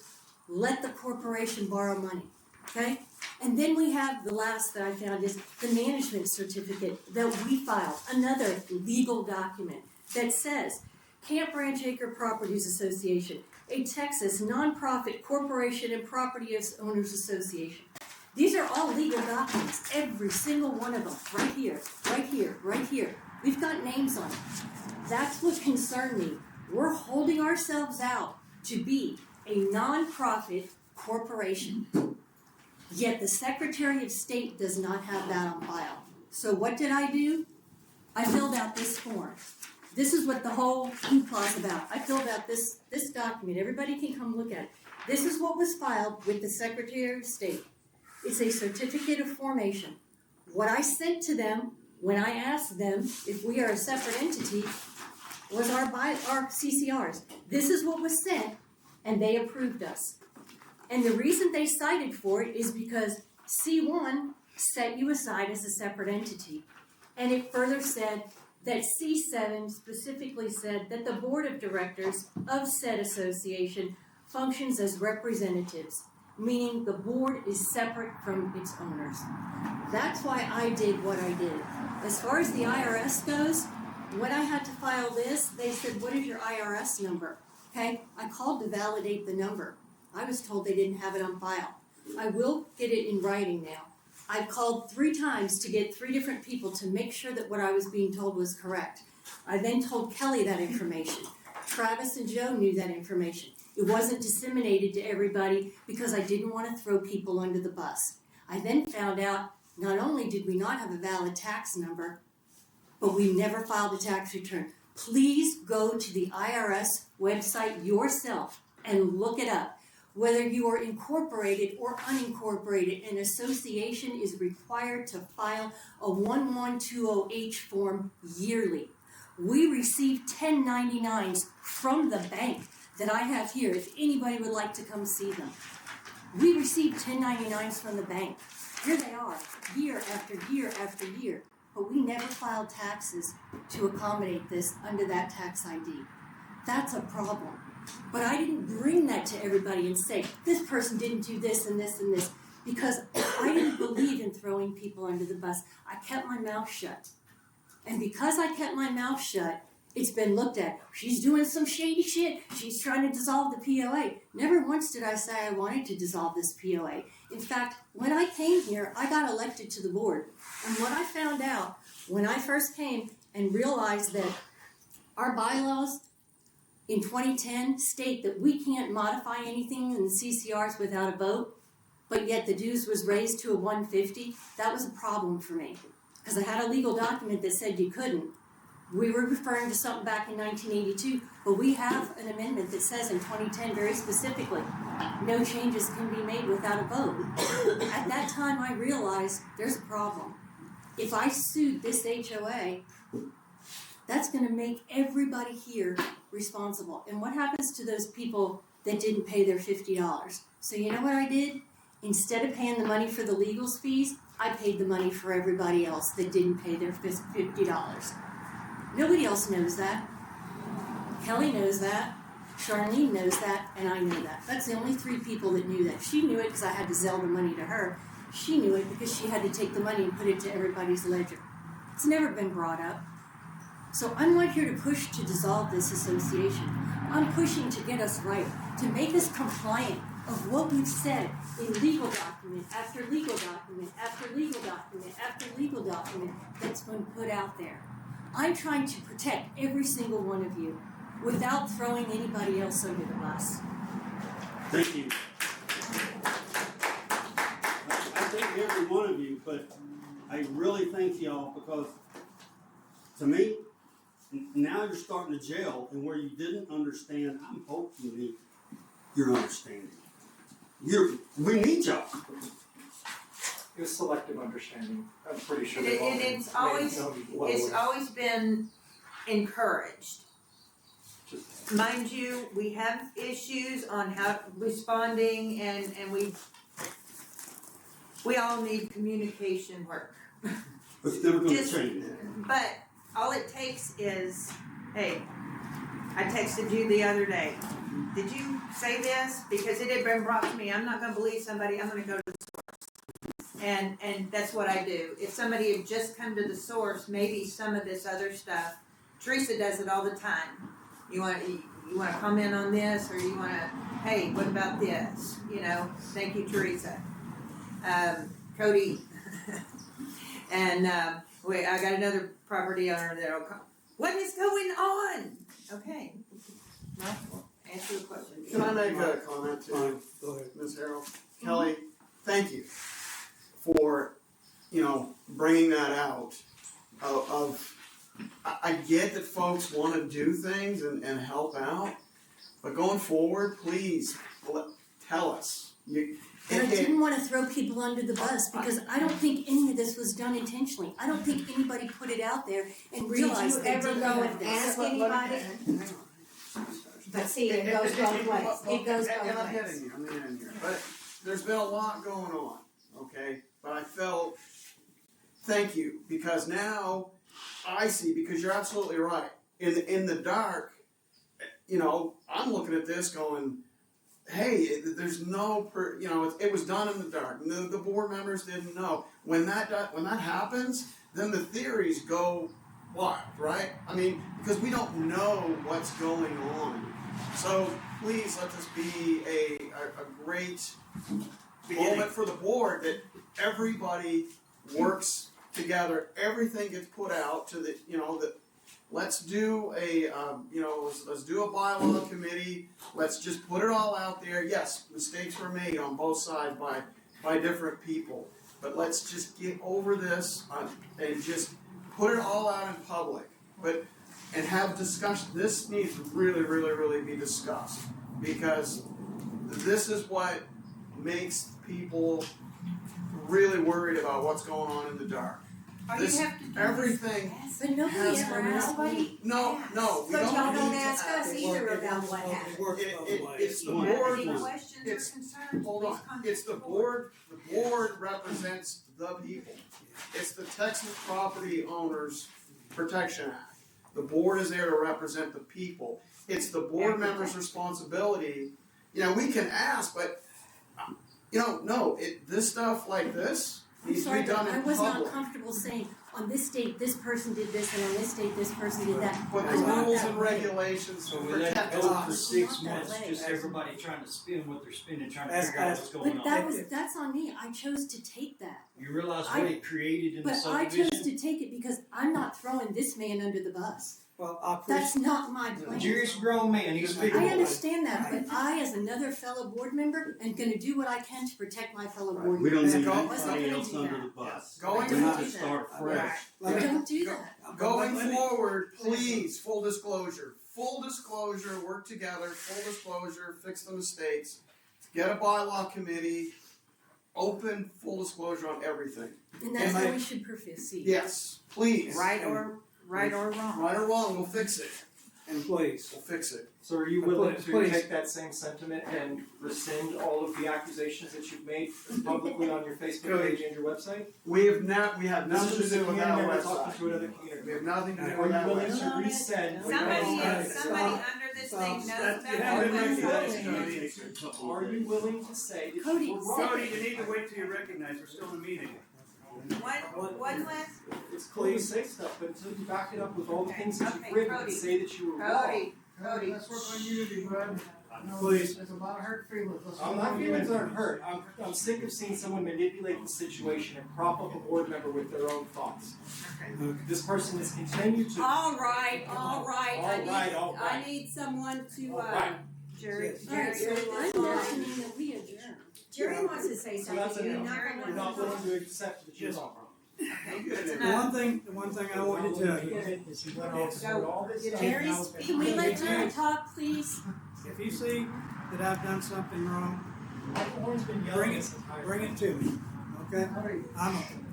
let the corporation borrow money? Okay? And then we have the last that I found is the management certificate that we filed, another legal document that says Camp Ranch Acre Properties Association, a Texas nonprofit corporation and property owners association. These are all legal documents, every single one of them, right here, right here, right here. We've got names on it. That's what concerned me. We're holding ourselves out to be a nonprofit corporation. Yet the Secretary of State does not have that on file. So what did I do? I filled out this form. This is what the whole hoopla is about. I filled out this document. Everybody can come look at it. This is what was filed with the Secretary of State. It's a certificate of formation. What I sent to them when I asked them if we are a separate entity was our CCRs. This is what was sent, and they approved us. And the reason they cited for it is because C1 set you aside as a separate entity. And it further said that C7 specifically said that the board of directors of said association functions as representatives, meaning the board is separate from its owners. That's why I did what I did. As far as the IRS goes, when I had to file this, they said, what is your IRS number? Okay, I called to validate the number. I was told they didn't have it on file. I will get it in writing now. I've called 3 times to get 3 different people to make sure that what I was being told was correct. I then told Kelly that information. Travis and Joe knew that information. It wasn't disseminated to everybody because I didn't want to throw people under the bus. I then found out not only did we not have a valid tax number, but we never filed a tax return. Please go to the IRS website yourself and look it up. Whether you are incorporated or unincorporated, an association is required to file a 1120H form yearly. We receive 1099s from the bank that I have here, if anybody would like to come see them. We receive 1099s from the bank. Here they are, year after year after year. But we never filed taxes to accommodate this under that tax ID. That's a problem. But I didn't bring that to everybody and say, this person didn't do this and this and this, because I didn't believe in throwing people under the bus. I kept my mouth shut. And because I kept my mouth shut, it's been looked at. She's doing some shady shit. She's trying to dissolve the POA. Never once did I say I wanted to dissolve this POA. In fact, when I came here, I got elected to the board. And what I found out when I first came and realized that our bylaws in 2010 state that we can't modify anything in the CCRs without a vote, but yet the dues was raised to a 150, that was a problem for me. Because I had a legal document that said you couldn't. We were referring to something back in 1982, but we have an amendment that says in 2010 very specifically, no changes can be made without a vote. At that time I realized there's a problem. If I sued this HOA, that's going to make everybody here responsible. And what happens to those people that didn't pay their $50? So you know what I did? Instead of paying the money for the legal fees, I paid the money for everybody else that didn't pay their $50. Nobody else knows that. Kelly knows that. Charlene knows that, and I know that. That's the only 3 people that knew that. She knew it because I had to sell the money to her. She knew it because she had to take the money and put it to everybody's ledger. It's never been brought up. So I'm not here to push to dissolve this association. I'm pushing to get us right, to make us compliant of what we've said in legal document after legal document after legal document after legal document that's been put out there. I'm trying to protect every single one of you without throwing anybody else under the bus. Thank you. I thank every one of you, but I really thank y'all because To me, now you're starting to jail, and where you didn't understand, I'm hoping you're understanding. We need y'all. It was selective understanding, I'm pretty sure. And it's always been encouraged. Mind you, we have issues on how responding and we all need communication work. It's never gonna change. But all it takes is, hey, I texted you the other day. Did you say this? Because it had been brought to me. I'm not gonna believe somebody, I'm gonna go to the source. And that's what I do. If somebody had just come to the source, maybe some of this other stuff, Theresa does it all the time. You want to comment on this, or you want to, hey, what about this? You know, thank you, Theresa. Cody, and I got another property owner that'll come. What is going on? Okay, well, answer the question. Can I make a comment too, Ms. Harrell? Kelly, thank you for, bringing that out of I get that folks want to do things and help out, but going forward, please tell us. And I didn't want to throw people under the bus because I don't think any of this was done intentionally. I don't think anybody put it out there and realized they didn't go have and this. ask anybody? But see, it goes both ways. It goes And I'm both ways. getting here. But there's been a lot going on, okay? But I felt, thank you, because now I see, because you're absolutely right. In the dark, I'm looking at this going, hey, there's no, it was done in the dark. The board members didn't know. When that happens, then the theories go wild, right? I mean, because we don't know what's going on. So please let this be a great moment for the board that everybody works together. Everything gets put out to the, let's do let's do a bylaw committee. Let's just put it all out there. Yes, mistakes were made on both sides by different people, but let's just get over this and just put it all out in public. And have discussion. This needs to really, really, really be discussed, because this is what makes people really worried about what's going on in the dark. Everything. But nobody ever asked me. No, we but don't. But y'all don't need ask to us either about what happened. It's the board. Hold on. It's the board. The board represents the people. It's the Texas Property Owners Protection Act. The board is there to represent the people. It's the board members' responsibility. We can ask, but this stuff like this needs to be done in public. I was not comfortable saying, on this date, this person did this, and on this date, this person did that. But the rules and regulations protect us. Go for 6 months, just everybody trying to spin what they're spinning, trying to figure out what's going on. But that's on me. I chose to take that. You realize what it created in the But subdivision? I chose to take it because I'm not throwing this man under the bus. Well, that's not my plan. Jerry's a grown man. He's big. I understand that, but I, as another fellow board member, am going to do what I can to protect my fellow board members. We don't need anybody else under the bus. Going we need to start fresh. Don't do that. Going forward, please, full disclosure, work together, full disclosure, fix the mistakes, get a bylaw committee, open full disclosure on everything. And that's how we should proceed. Yes, please. Right or wrong. Right or wrong, we'll fix it. And please. We'll fix it. So are you willing to take that same sentiment and rescind all of the accusations that you've made publicly on your Facebook page and your website? We have nothing to do with that website. Talking to another community. We have nothing to do Are with that you willing to website. resend? Somebody under this thing knows about the Are you willing to say that Cody, you were wrong? Cody, you need to wait till you're recognized. We're still in a meeting. One last. It's cool to say stuff, but until you back it up with all the things that you've written and say that you were Cody. Let's work on unity, bud. Please. There's a lot of hurt feelings. My feelings aren't hurt. I'm sick of seeing someone manipulate the situation and prop up a board member with their own thoughts. This person has continued to. All right. I need someone to. Jerry. So I'm motioning that we adjourn. Jerry wants to say So that's something. enough. You're not willing to accept that you're wrong. The one thing I want to tell you is, Can we let Jerry talk, please? if you see that I've done something wrong, bring it to me, okay?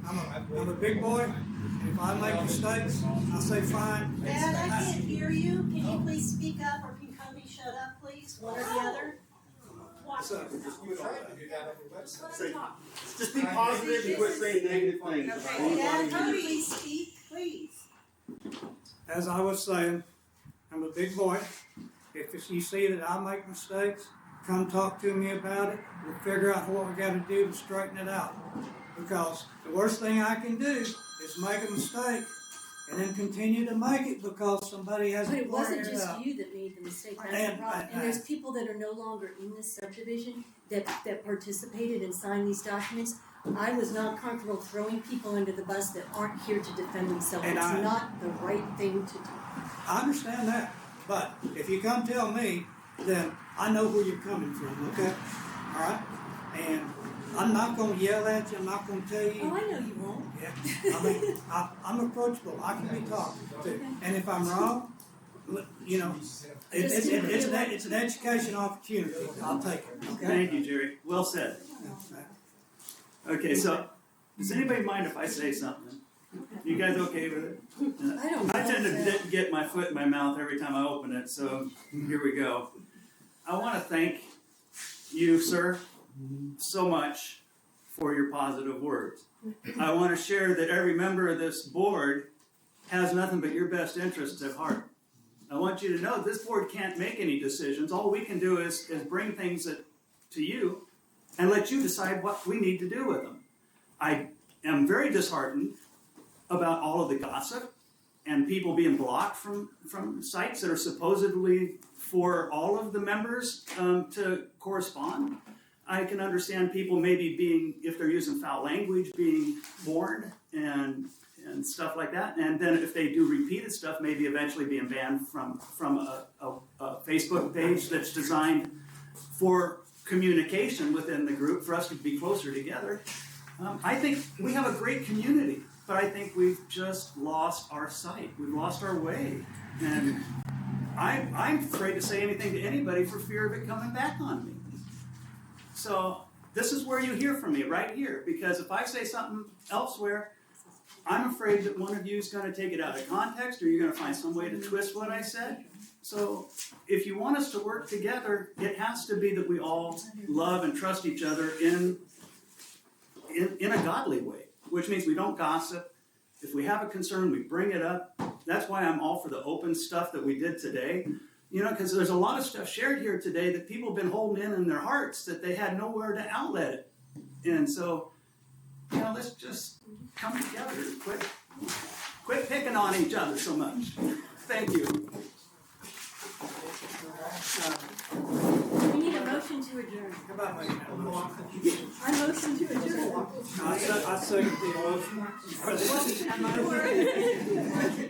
I'm a big boy, and if I make mistakes, I'll say fine. Dad, I can't hear you. Can you please speak up, or can Cody shut up, please? One or the other? Just be positive and quit saying negative things. Dad, can you please speak, please? As I was saying, I'm a big boy. If you see that I make mistakes, come talk to me about it. We'll figure out what we gotta do to straighten it out. Because the worst thing I can do is make a mistake and then continue to make it because somebody hasn't But it wasn't pointed it just out. you that made the mistake, that's the problem. And there's people that are no longer in this subdivision that participated and signed these documents. I was not comfortable throwing people under the bus that aren't here to defend themselves. And It's I- not the right thing to do. I understand that, but if you come tell me, then I know where you're coming from, okay? All right? And I'm not gonna yell at you, I'm not gonna tell you. Oh, I know you won't. Yeah, I mean, I'm approachable, I can be talked to, and if I'm wrong, you know, it's an education opportunity, I'll take it, okay? Thank you, Jerry. Well said. Okay, so, does anybody mind if I say something? You guys okay with it? I tend to get my foot in my mouth every time I open it, so here we go. I want to thank you, sir, so much for your positive words. I want to share that every member of this board has nothing but your best interests at heart. I want you to know this board can't make any decisions. All we can do is bring things to you and let you decide what we need to do with them. I am very disheartened about all of the gossip and people being blocked from sites that are supposedly for all of the members to correspond. I can understand people maybe being, if they're using foul language, being warned and stuff like that. And then if they do repeated stuff, maybe eventually being banned from a Facebook page that's designed for communication within the group for us to be closer together. I think we have a great community, but I think we've just lost our sight. We've lost our way. And I'm afraid to say anything to anybody for fear of it coming back on me. So this is where you hear from me, right here. Because if I say something elsewhere, I'm afraid that one of you is going to take it out of context, or you're going to find some way to twist what I said. So if you want us to work together, it has to be that we all love and trust each other in a godly way, which means we don't gossip. If we have a concern, we bring it up. That's why I'm all for the open stuff that we did today. You know, because there's a lot of stuff shared here today that people have been holding in their hearts that they had nowhere to outlet it. And so, you know, let's just come together and quit picking on each other so much. Thank you. We need a motion to adjourn. How about making that motion? I motion to adjourn. I second the motion. Am I word?